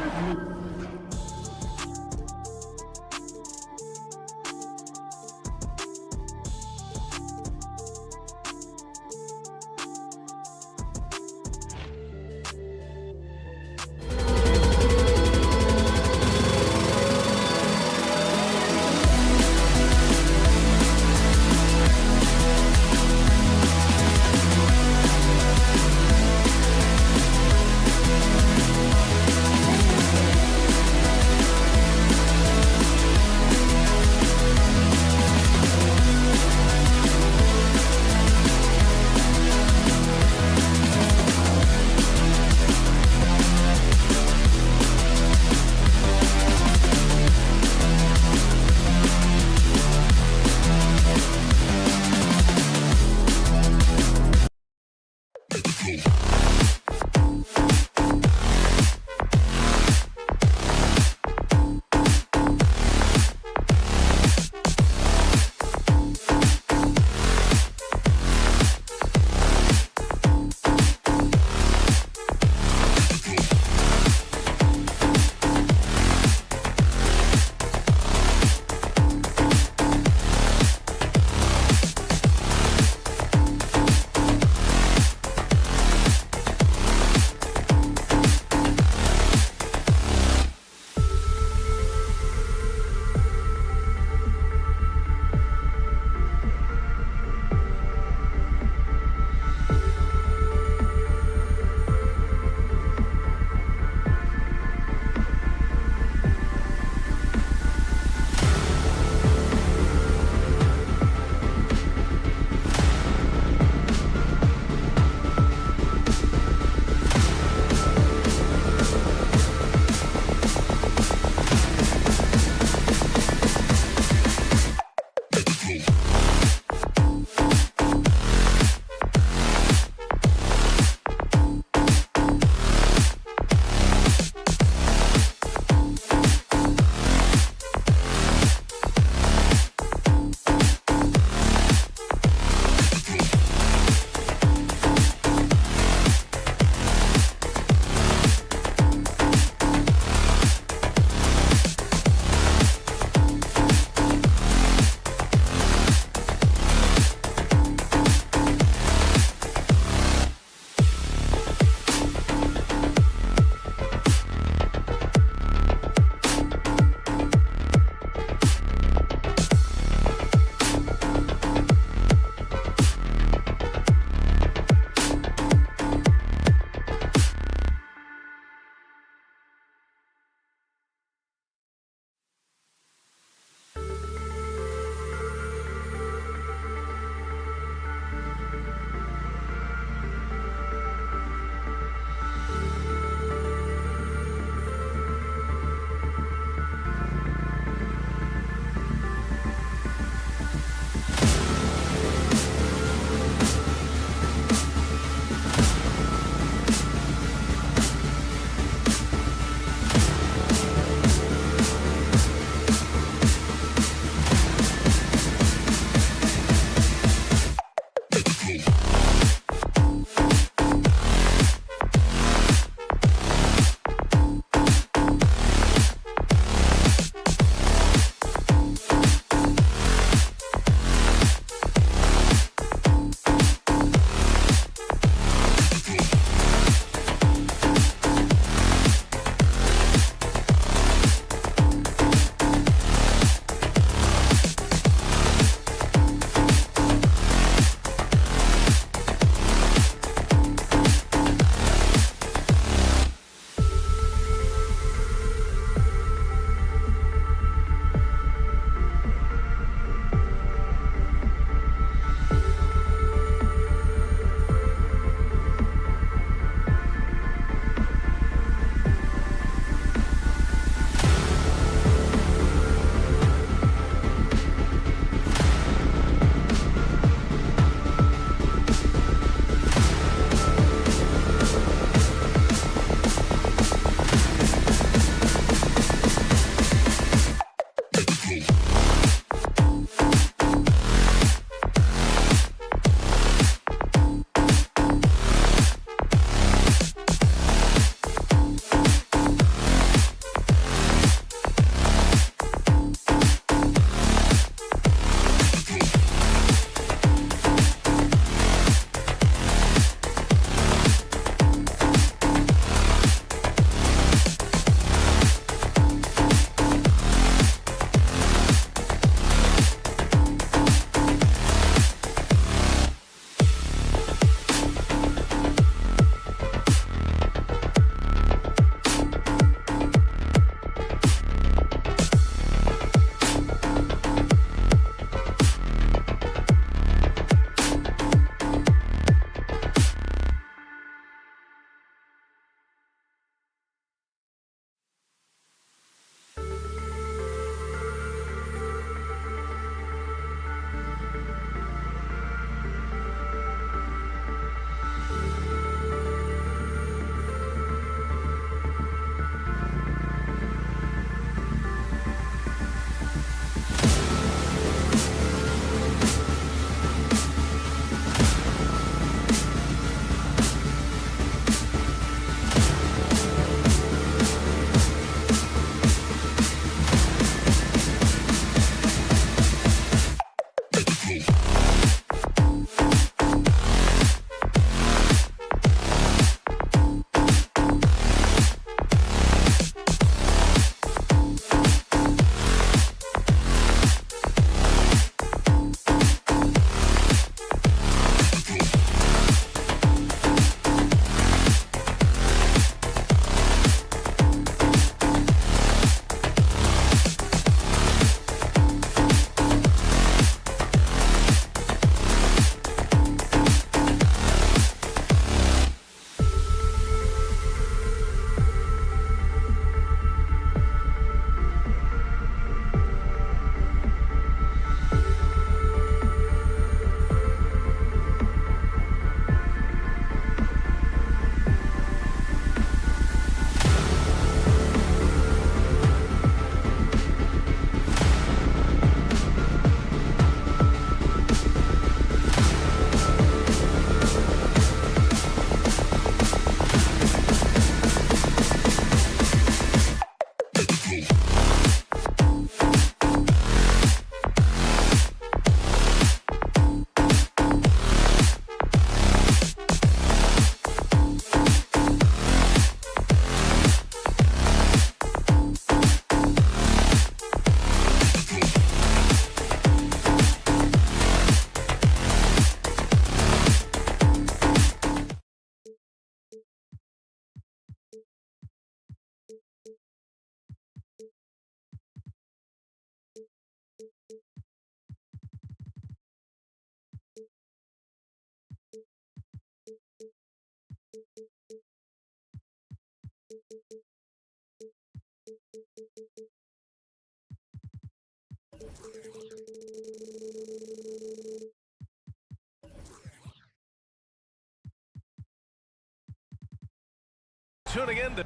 Tuning in to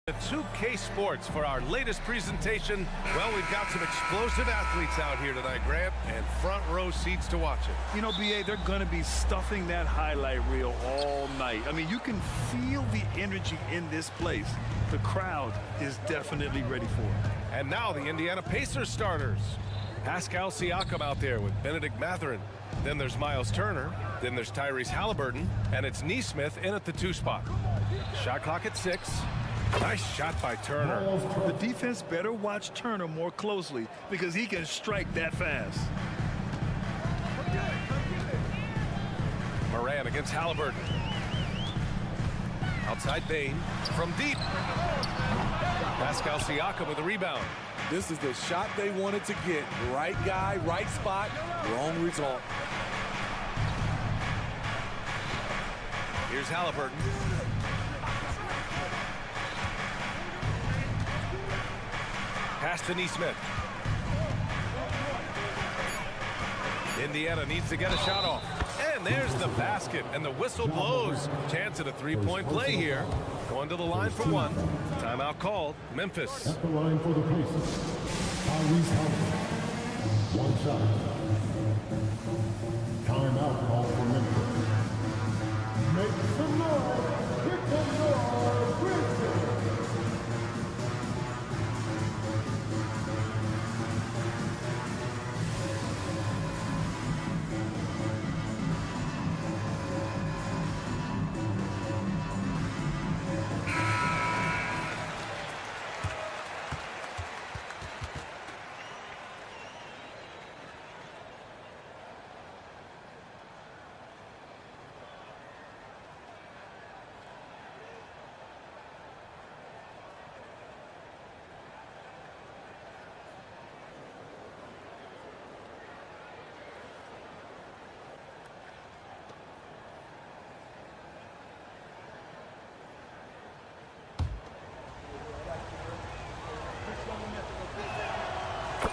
the 2K Sports for our latest presentation. Well, we've got some explosive athletes out here tonight, Grant, and front row seats to watch it. You know, B.A., they're going to be stuffing that highlight reel all night. I mean, you can feel the energy in this place. The crowd is definitely ready for it. And now the Indiana Pacers starters. Pascal Siakam out there with Benedict Mathurin. Then there's Miles Turner. Then there's Tyrese Halliburton. And it's Nesmith in at the 2 spot. Shot clock at 6. Nice shot by Turner. The defense better watch Turner more closely because he can strike that fast. Moran against Halliburton. Outside Bain from deep. Pascal Siakam with a rebound. This is the shot they wanted to get. Right guy, right spot, wrong result. Here's Halliburton. Pass to Nesmith. Indiana needs to get a shot off. And there's the basket, and the whistle blows. Chance at a three-point play here. Going to the line for one. Timeout called. Memphis. At the line for the Pacers, Tyrese Halliburton. One shot. Timeout call for Memphis. Make some noise. Here comes your Grizzlies.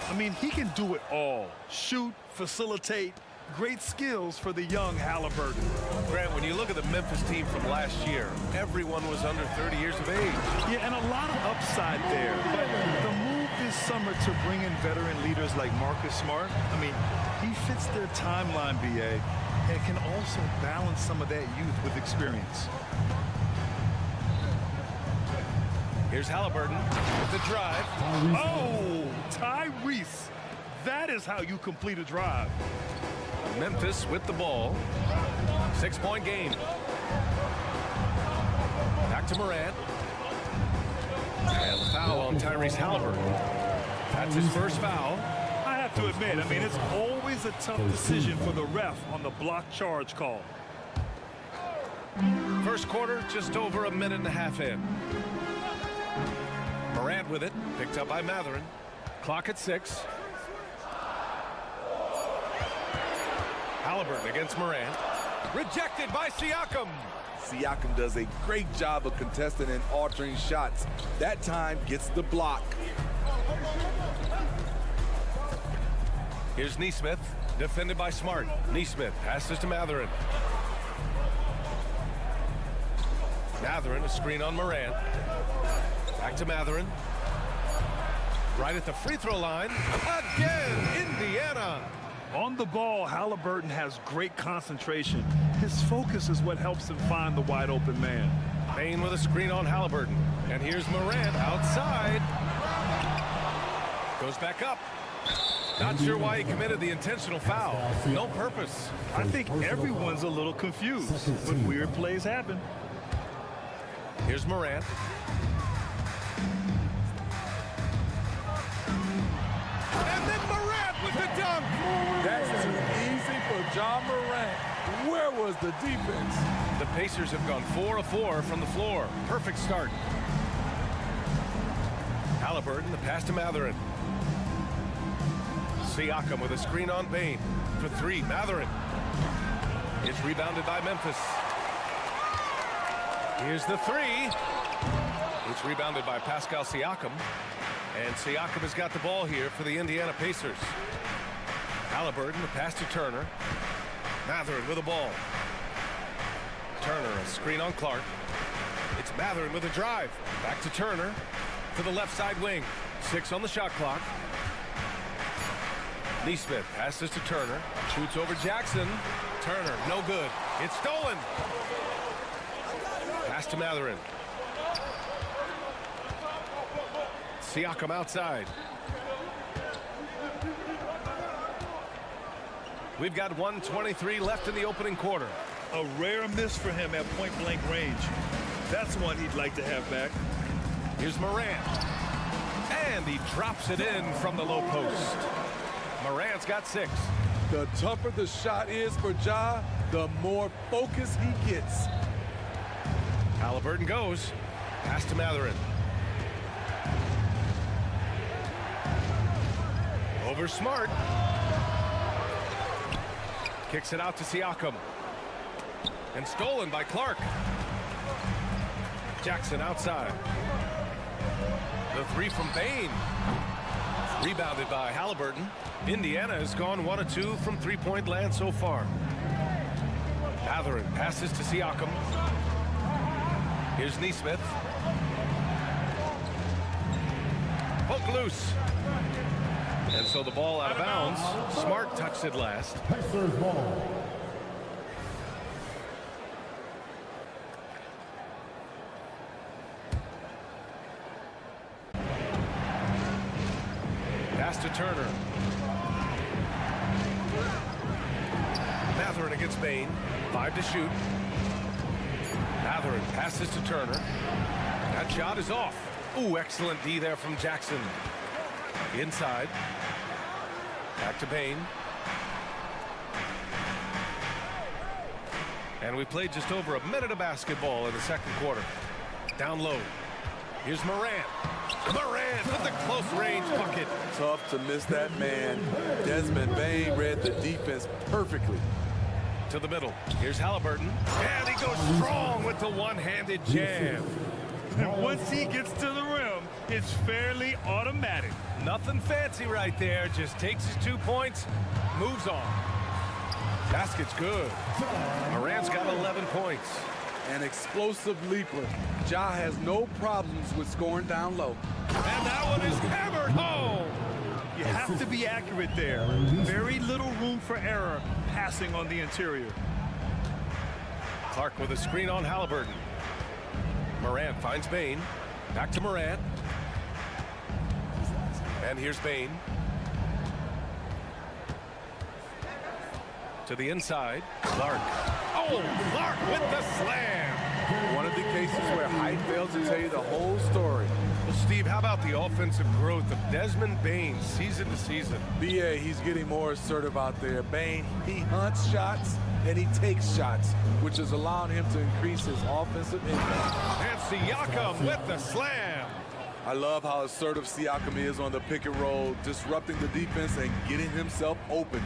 I mean, he can do it all. Shoot, facilitate, great skills for the young Halliburton. Grant, when you look at the Memphis team from last year, everyone was under 30 years of age. Yeah, and a lot of upside there. But the move this summer to bring in veteran leaders like Marcus Smart, I mean, he fits their timeline, B.A., and can also balance some of that youth with experience. Here's Halliburton with the drive. Oh, Tyrese. That is how you complete a drive. Memphis with the ball. 6-point game. Back to Morant. And the foul on Tyrese Halliburton. That's his first foul. I have to admit, I mean, it's always a tough decision for the ref on the block charge call. First quarter, just over a minute and a half in. Morant with it, picked up by Mathurin. Clock at 6. Halliburton against Morant. Rejected by Siakam. Siakam does a great job of contesting and altering shots. That time gets the block. Here's Nesmith, defended by Smart. Nesmith passes to Mathurin. Mathurin, a screen on Morant. Back to Mathurin. Right at the free throw line. Again, Indiana. On the ball, Halliburton has great concentration. His focus is what helps him find the wide open man. Bain with a screen on Halliburton. And here's Morant outside. Goes back up. Not sure why he committed the intentional foul. No purpose. I think everyone's a little confused, but weird plays happen. Here's Morant. And then Morant with the dunk. That's too easy for John Morant. Where was the defense? The Pacers have gone 4 of 4 from the floor. Perfect start. Halliburton, the pass to Mathurin. Siakam with a screen on Bain. For 3, Mathurin. It's rebounded by Memphis. Here's the 3. It's rebounded by Pascal Siakam. And Siakam has got the ball here for the Indiana Pacers. Halliburton, the pass to Turner. Mathurin with the ball. Turner, a screen on Clark. It's Mathurin with a drive. Back to Turner. To the left side wing. 6 on the shot clock. Neesmith passes to Turner. Shoots over Jackson. Turner, no good. It's stolen. Pass to Mathurin. Siakam outside. We've got 1:23 left in the opening quarter. A rare miss for him at point-blank range. That's one he'd like to have back. Here's Morant. And he drops it in from the low post. Morant's got 6. The tougher the shot is for Ja, the more focus he gets. Halliburton goes. Pass to Mathurin. Over Smart. Kicks it out to Siakam. And stolen by Clark. Jackson outside. The 3 from Bain. Rebounded by Halliburton. Indiana has gone 1 of 2 from three-point land so far. Mathurin passes to Siakam. Here's Neesmith. Poke loose. And so the ball out of bounds. Smart touched it last. Pacers ball. Pass to Turner. Mathurin against Bain. 5 to shoot. Mathurin passes to Turner. That shot is off. Ooh, excellent D there from Jackson. Inside. Back to Bain. And we played just over a minute of basketball in the second quarter. Down low. Here's Morant. Morant with the close range bucket. Tough to miss that man. Desmond Bain read the defense perfectly. To the middle. Here's Halliburton. And he goes strong with the one-handed jam. And once he gets to the rim, it's fairly automatic. Nothing fancy right there. Just takes his 2 points, moves on. Basket's good. Morant's got 11 points. An explosive leaper. Ja has no problems with scoring down low. And that one is hammered home. You have to be accurate there. Very little room for error passing on the interior. Clark with a screen on Halliburton. Morant finds Bain. Back to Morant. And here's Bain. To the inside. Clark. Oh, Clark with the slam. One of the cases where height fails to tell you the whole story. Well, Steve, how about the offensive growth of Desmond Bain season to season? B.A., he's getting more assertive out there. Bain, he hunts shots and he takes shots, which is allowing him to increase his offensive impact. And Siakam with the slam. I love how assertive Siakam is on the pick and roll, disrupting the defense and getting himself open.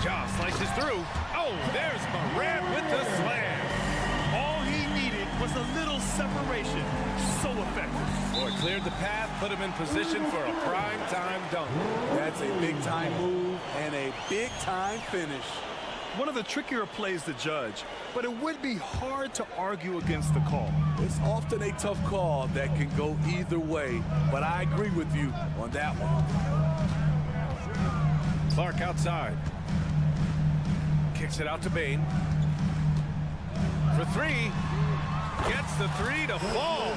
Ja slices through. Oh, there's Morant with the slam. All he needed was a little separation. So effective. Boy, cleared the path, put him in position for a prime-time dunk. That's a big-time move and a big-time finish. One of the trickier plays to judge, but it would be hard to argue against the call. It's often a tough call that can go either way, but I agree with you on that one. Clark outside. Kicks it out to Bain. For three. Gets the three to fall.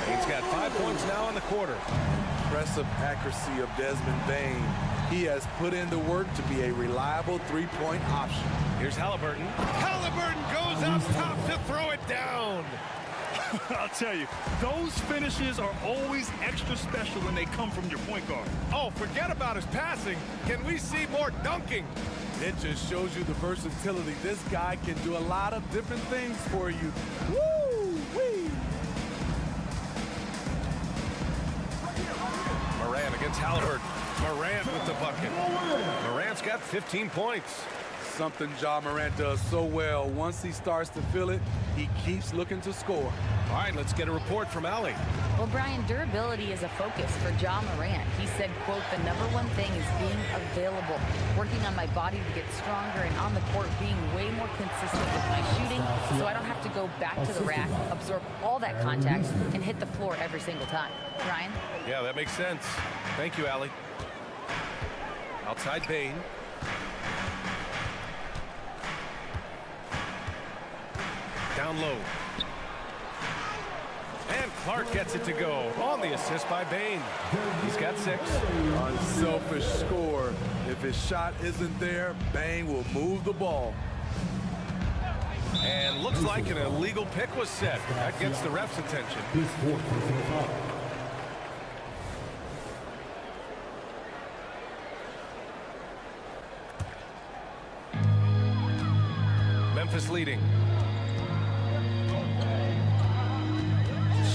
He's got 5 points now in the quarter. Impressive accuracy of Desmond Bain. He has put in the work to be a reliable three-point option. Here's Halliburton. Halliburton goes up top to throw it down. I'll tell you, those finishes are always extra special when they come from your point guard. Oh, forget about his passing. Can we see more dunking? It just shows you the versatility. This guy can do a lot of different things for you. Woo-wee! Morant against Halliburton. Morant with the bucket. Morant's got 15 points. Something Ja Morant does so well. Once he starts to feel it, he keeps looking to score. All right, let's get a report from Allie. Well, Brian, durability is a focus for Ja Morant. He said, quote, "The #1 thing is being available, working on my body to get stronger, and on the court being way more consistent with my shooting so I don't have to go back to the rack, absorb all that contact, and hit the floor every single time." Ryan? Yeah, that makes sense. Thank you, Allie. Outside Bain. Down low. And Clark gets it to go on the assist by Bain. He's got 6. Unselfish score. If his shot isn't there, Bain will move the ball. And looks like an illegal pick was set. That gets the ref's attention. Memphis leading.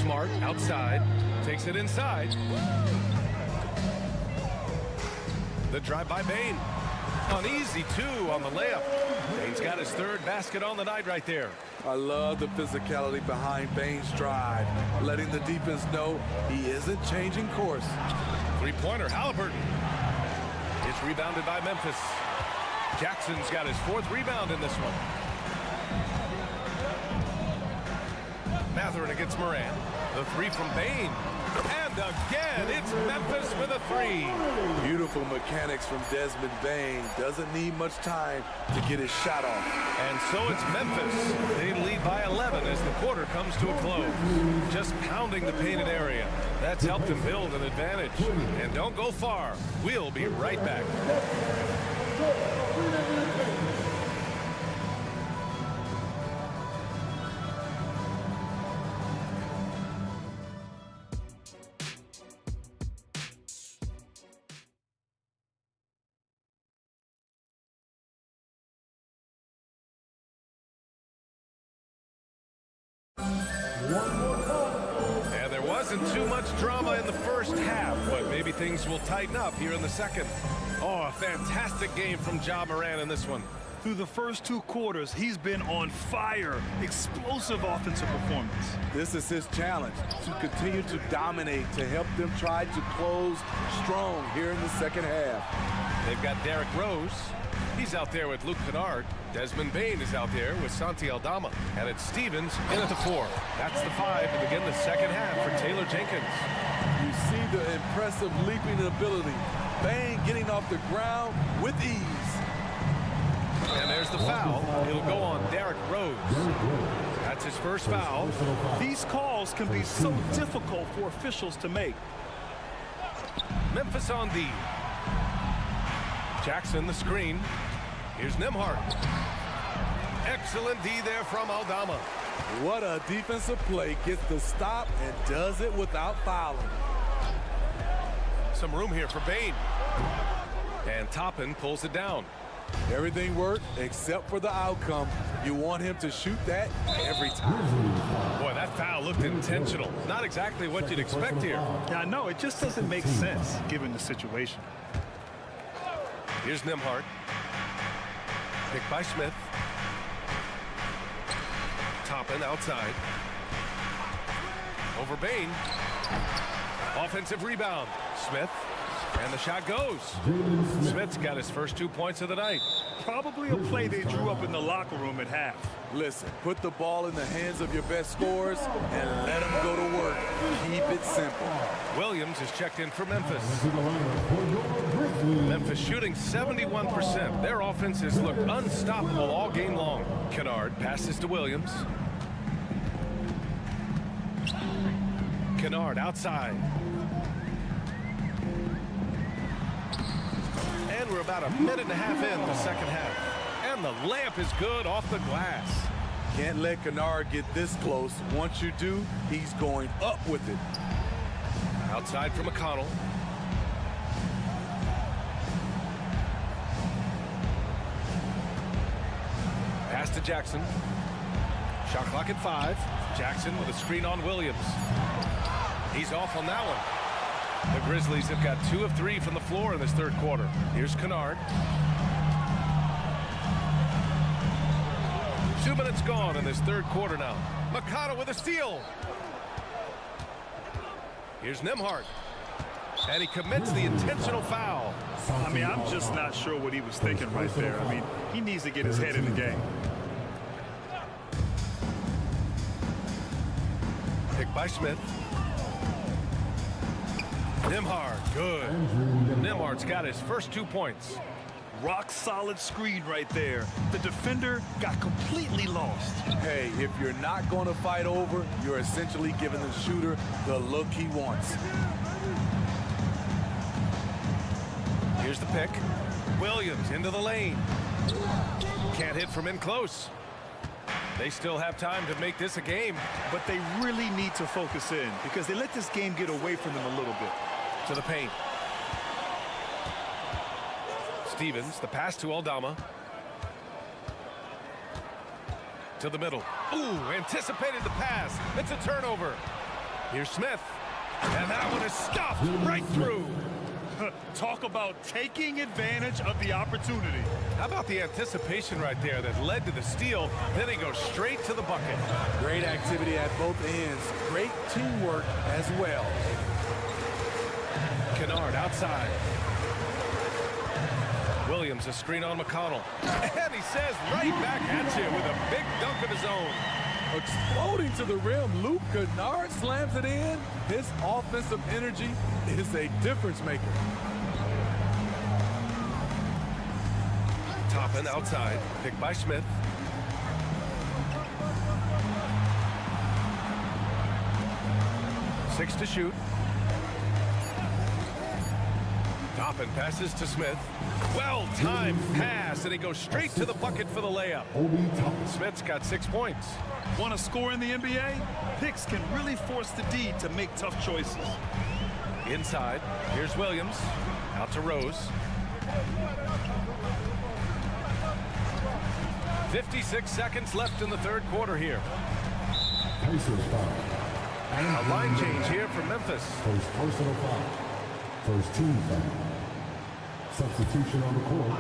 Smart outside, takes it inside. The drive by Bain. Uneasy two on the layup. Bain's got his 3rd basket on the night right there. I love the physicality behind Bain's drive, letting the defense know he isn't changing course. 3-pointer, Halliburton. It's rebounded by Memphis. Jackson's got his 4th rebound in this one. Mathurin against Morant. The 3 from Bain. And again, it's Memphis with a 3. Beautiful mechanics from Desmond Bain. Doesn't need much time to get his shot off. And so it's Memphis. They lead by 11 as the quarter comes to a close. Just pounding the painted area. That's helped them build an advantage. And don't go far. We'll be right back. And there wasn't too much drama in the first half, but maybe things will tighten up here in the second. Oh, a fantastic game from Ja Morant in this one. Through the first 2 quarters, he's been on fire. Explosive offensive performance. This is his challenge, to continue to dominate, to help them try to close strong here in the second half. They've got Derrick Rose. He's out there with Luke Kennard. Desmond Bain is out there with Santi Aldama. And it's Stevens in at the 4. That's the 5 to begin the second half for Taylor Jenkins. You see the impressive leaping ability. Bain getting off the ground with ease. And there's the foul. It'll go on Derrick Rose. That's his first foul. These calls can be so difficult for officials to make. Memphis on D. Jackson the screen. Here's Nembhard. Excellent D there from Aldama. What a defensive play. Gets the stop and does it without fouling. Some room here for Bain. And Toppin pulls it down. Everything worked except for the outcome. You want him to shoot that every time. Boy, that foul looked intentional. Not exactly what you'd expect here. Yeah, I know. It just doesn't make sense given the situation. Here's Nembhard. Picked by Smith. Toppin outside. Over Bain. Offensive rebound. Smith And the shot goes. Smith's got his first 2 points of the night. Probably a play they drew up in the locker room at half. Listen, put the ball in the hands of your best scorers and let them go to work. Keep it simple. Williams is checked in for Memphis. Memphis shooting 71%. Their offense has looked unstoppable all game long. Kennard passes to Williams. Kennard outside. And we're about a minute and a half in the second half. And the layup is good off the glass. Can't let Kennard get this close. Once you do, he's going up with it. Outside for McConnell. Pass to Jackson. Shot clock at 5. Jackson with a screen on Williams. He's off on that one. The Grizzlies have got 2 of 3 from the floor in this third quarter. Here's Kennard. 2 minutes gone in this third quarter now. McConnell with a steal. Here's Nembhard. And he commits the intentional foul. I mean, I'm just not sure what he was thinking right there. I mean, he needs to get his head in the game. Picked by Smith. Nembhard, good. Nembhard's got his first 2 points. Rock solid screen right there. The defender got completely lost. Hey, if you're not going to fight over, you're essentially giving the shooter the look he wants. Here's the pick. Williams into the lane. Can't hit from in close. They still have time to make this a game. But they really need to focus in because they let this game get away from them a little bit. To the paint. Stevens, the pass to Aldama. To the middle. Ooh, anticipated the pass. It's a turnover. Here's Smith. And that one is stuffed right through. Talk about taking advantage of the opportunity. How about the anticipation right there that led to the steal? Then he goes straight to the bucket. Great activity at both ends. Great teamwork as well. Kennard outside. Williams a screen on McConnell. And he says right back at you with a big dunk of his own. Exploding to the rim, Luke Kennard slams it in. His offensive energy is a difference maker. Toppin outside, picked by Smith. Six to shoot. Toppin passes to Smith. Well-timed pass, and he goes straight to the bucket for the layup. Smith's got 6 points. Want to score in the NBA? Picks can really force the D to make tough choices. Inside, here's Williams. Out to Rose. 56 seconds left in the third quarter here. A line change here for Memphis. First personal foul. First team foul. Substitution on the court.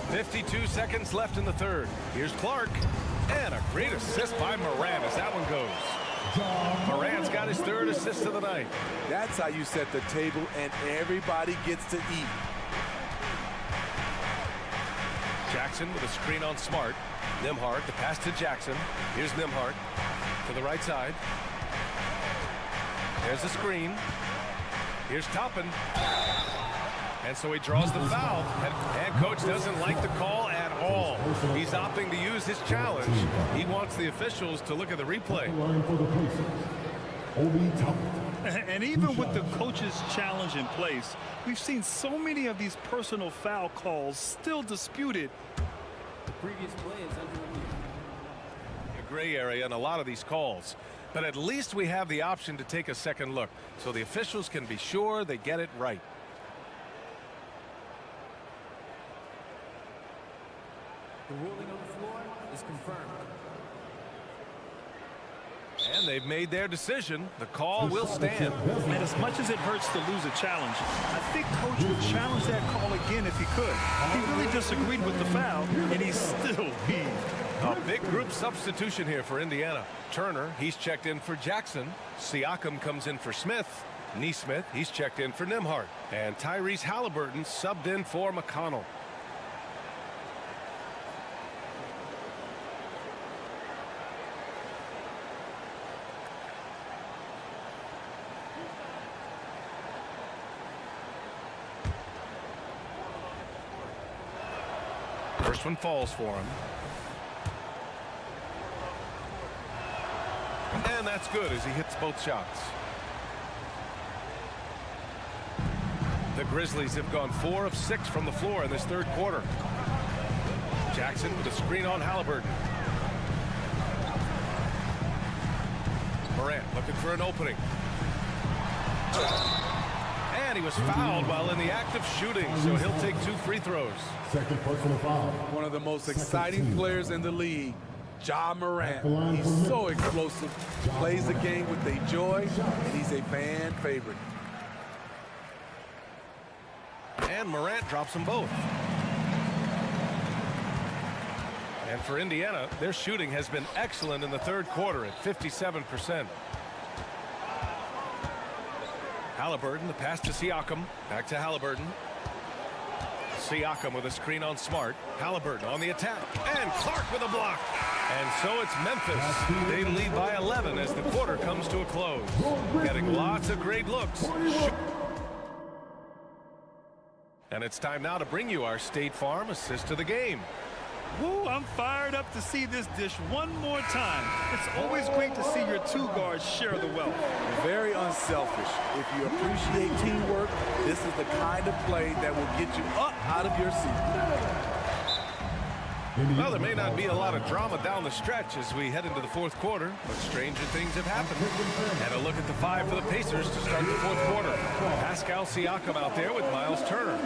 52 seconds left in the third. Here's Clark. And a great assist by Moran as that one goes. Moran's got his third assist of the night. That's how you set the table and everybody gets to eat. Jackson with a screen on Smart. Nembhard, the pass to Jackson. Here's Nembhard to the right side. There's the screen. Here's Toppin. And so he draws the foul. And coach doesn't like the call at all. He's opting to use his challenge. He wants the officials to look at the replay. And even with the coach's challenge in place, we've seen so many of these personal foul calls still disputed. The previous play is under review. A gray area in a lot of these calls. But at least we have the option to take a second look so the officials can be sure they get it right. The ruling on the floor is confirmed. And they've made their decision. The call will stand. And as much as it hurts to lose a challenge, I think coach would challenge that call again if he could. He really disagreed with the foul, and he's still heaved. A big group substitution here for Indiana. Turner, he's checked in for Jackson. Siakam comes in for Smith. Neesmith, he's checked in for Nembhard. And Tyrese Halliburton subbed in for McConnell. First one falls for him. And that's good as he hits both shots. The Grizzlies have gone 4 of 6 from the floor in this third quarter. Jackson with a screen on Halliburton. Morant looking for an opening. And he was fouled while in the act of shooting, so he'll take 2 free throws. Second personal foul. One of the most exciting players in the league, Ja Morant. He's so explosive, plays the game with a joy, and he's a fan favorite. And Morant drops them both. And for Indiana, their shooting has been excellent in the third quarter at 57%. Halliburton, the pass to Siakam. Back to Halliburton. Siakam with a screen on Smart. Halliburton on the attack. And Clark with a block. And so it's Memphis. They lead by 11 as the quarter comes to a close. Getting lots of great looks. And it's time now to bring you our State Farm assist of the game. Woo, I'm fired up to see this dish one more time. It's always great to see your 2 guards share the wealth. Very unselfish. If you appreciate teamwork, this is the kind of play that will get you up out of your seat. Well, there may not be a lot of drama down the stretch as we head into the fourth quarter, but stranger things have happened. And a look at the 5 for the Pacers to start the fourth quarter. Pascal Siakam out there with Miles Turner.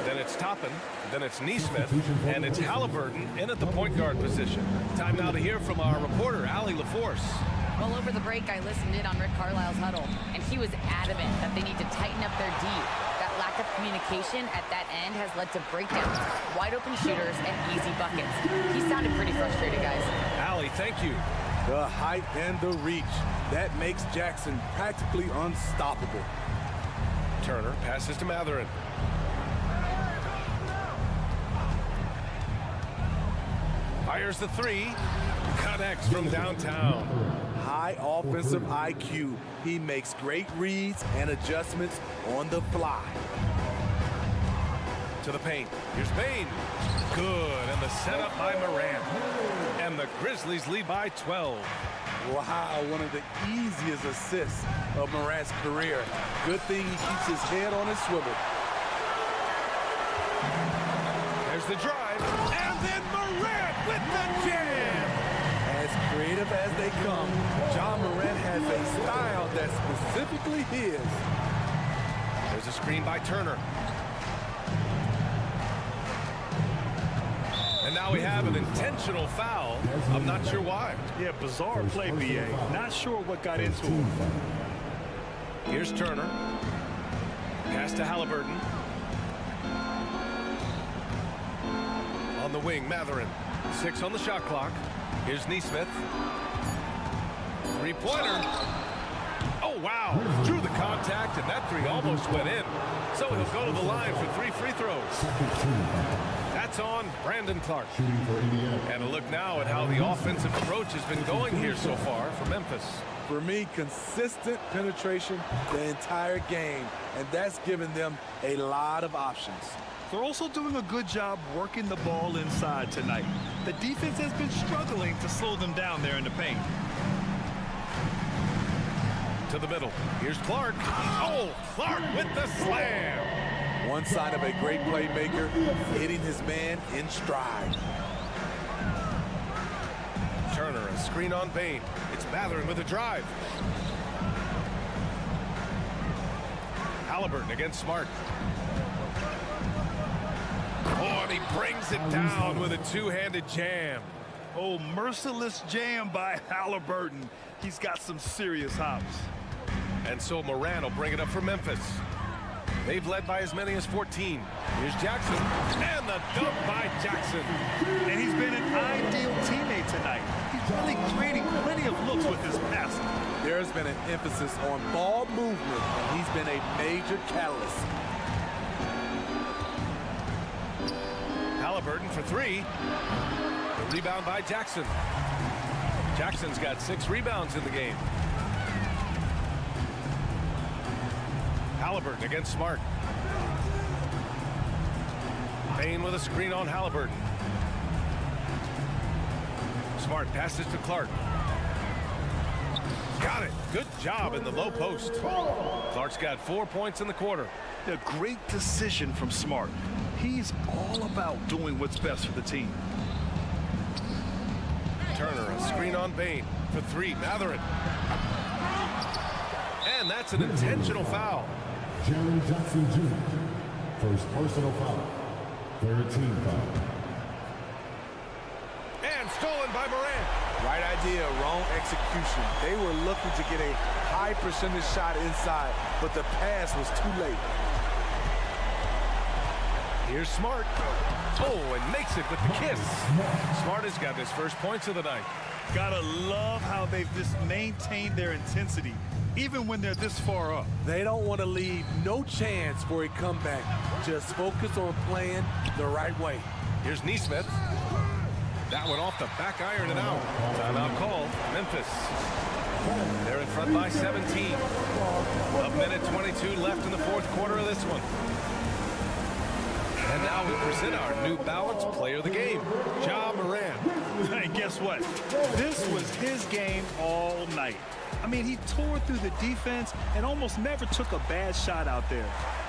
Then it's Toppin, then it's Neesmith, and it's Halliburton in at the point guard position. Time now to hear from our reporter, Allie LaForce. Well, over the break, I listened in on Rick Carlisle's huddle, and he was adamant that they need to tighten up their D. That lack of communication at that end has led to breakdowns, wide open shooters, and easy buckets. He sounded pretty frustrated, guys. Allie, thank you. The height and the reach. That makes Jackson practically unstoppable. Turner passes to Matherin. Fires the 3. Connects from downtown. High offensive IQ. He makes great reads and adjustments on the fly. To the paint. Here's Bane. Good. And the setup by Morant. And the Grizzlies lead by 12. Wow, one of the easiest assists of Morant's career. Good thing he keeps his head on his swivel. There's the drive. And then Morant with the jam. As creative as they come, Ja Morant has a style that's specifically his. There's a screen by Turner. And now we have an intentional foul. I'm not sure why. Yeah, bizarre play, B.A. Not sure what got into him. Here's Turner. Pass to Halliburton. On the wing, Matherin. 6 on the shot clock. Here's Neesmith. 3-pointer. Oh, wow. Drew the contact, and that 3 almost went in. So he'll go to the line for 3 free throws. That's on Brandon Clark. And a look now at how the offensive approach has been going here so far for Memphis. For me, consistent penetration the entire game, and that's given them a lot of options. They're also doing a good job working the ball inside tonight. The defense has been struggling to slow them down there in the paint. To the middle. Here's Clark. Oh, Clark with the slam. One sign of a great playmaker, hitting his man in stride. Turner, a screen on Bane. It's Matherin with a drive. Halliburton against Smart. Oh, and he brings it down with a 2-handed jam. Oh, merciless jam by Halliburton. He's got some serious hops. And so Morant will bring it up for Memphis. They've led by as many as 14. Here's Jackson, and the dunk by Jackson. And he's been an ideal teammate tonight. He's really creating plenty of looks with his passing. There's been an emphasis on ball movement, and he's been a major catalyst. Halliburton for three. The rebound by Jackson. Jackson's got 6 rebounds in the game. Halliburton against Smart. Payne with a screen on Halliburton. Smart passes to Clark. Got it. Good job in the low post. Clark's got 4 points in the quarter. A great decision from Smart. He's all about doing what's best for the team. Turner, a screen on Payne for 3. Matherin. And that's an intentional foul. Jerry Jackson Jr. First personal foul. 13 foul. And stolen by Morant. Right idea, wrong execution. They were looking to get a high percentage shot inside, but the pass was too late. Here's Smart. Oh, and makes it with the kiss. Smart has got his first points of the night. Gotta love how they've just maintained their intensity, even when they're this far up. They don't want to leave no chance for a comeback. Just focus on playing the right way. Here's Neesmith. That one off the back iron and out. Timeout call, Memphis. They're in front by 17. A minute 22 left in the fourth quarter of this one. And now we present our New Balance Player of the Game, Ja Morant. And guess what? This was his game all night. I mean, he tore through the defense and almost never took a bad shot out there.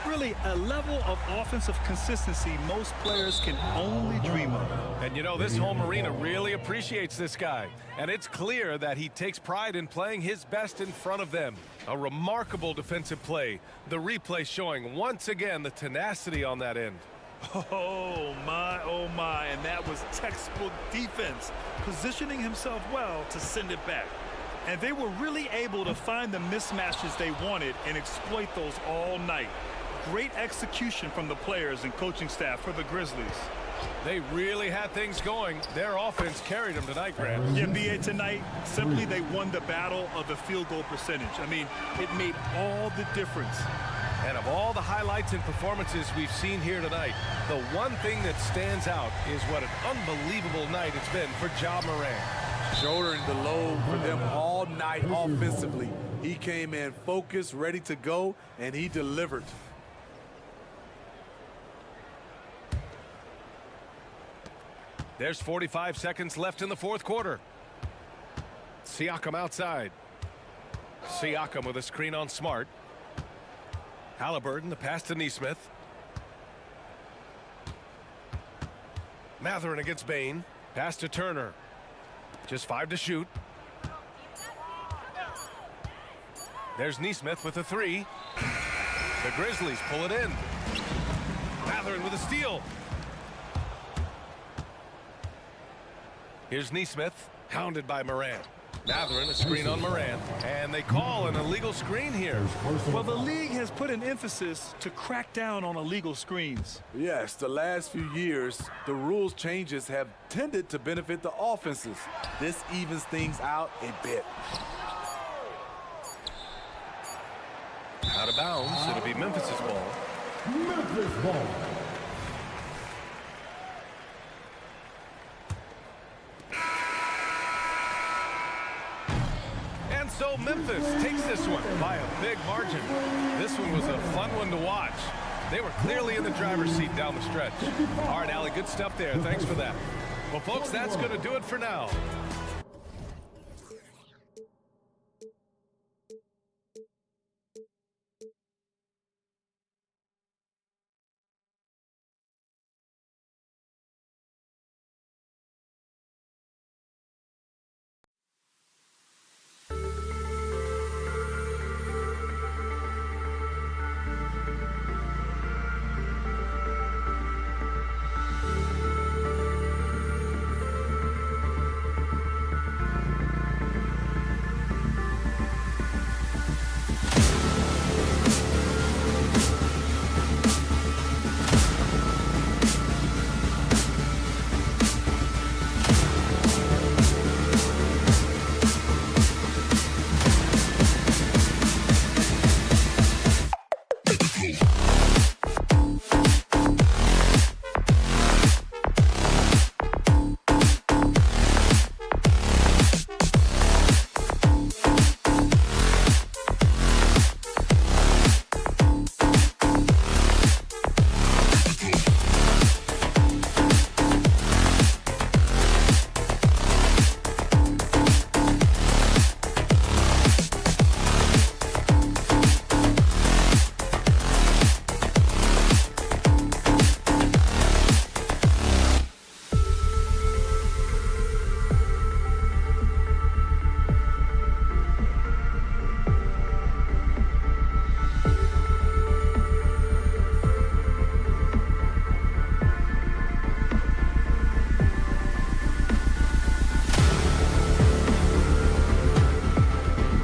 Really, a level of offensive consistency most players can only dream of. And you know, this home arena really appreciates this guy. And it's clear that he takes pride in playing his best in front of them. A remarkable defensive play. The replay showing once again the tenacity on that end. Oh my, and that was textbook defense, positioning himself well to send it back. And they were really able to find the mismatches they wanted and exploit those all night. Great execution from the players and coaching staff for the Grizzlies. They really had things going. Their offense carried them tonight, Grant. Yeah, B.A. tonight, simply they won the battle of the field goal percentage. I mean, it made all the difference. And of all the highlights and performances we've seen here tonight, the one thing that stands out is what an unbelievable night it's been for Ja Morant. Shouldering the load for them all night offensively. He came in focused, ready to go, and he delivered. There's 45 seconds left in the fourth quarter. Siakam outside. Siakam with a screen on Smart. Halliburton, the pass to Neesmith. Matherin against Payne. Pass to Turner. Just 5 to shoot. There's Neesmith with a 3. The Grizzlies pull it in. Matherin with a steal. Here's Neesmith, hounded by Morant. Matherin, a screen on Morant, and they call an illegal screen here. Well, the league has put an emphasis to crack down on illegal screens. Yes, the last few years, the rules changes have tended to benefit the offenses. This evens things out a bit. Out of bounds, it'll be Memphis's ball. Memphis ball. And so Memphis takes this one by a big margin. This one was a fun one to watch. They were clearly in the driver's seat down the stretch. All right, Allie, good stuff there. Thanks for that. Well, folks, that's going to do it for now.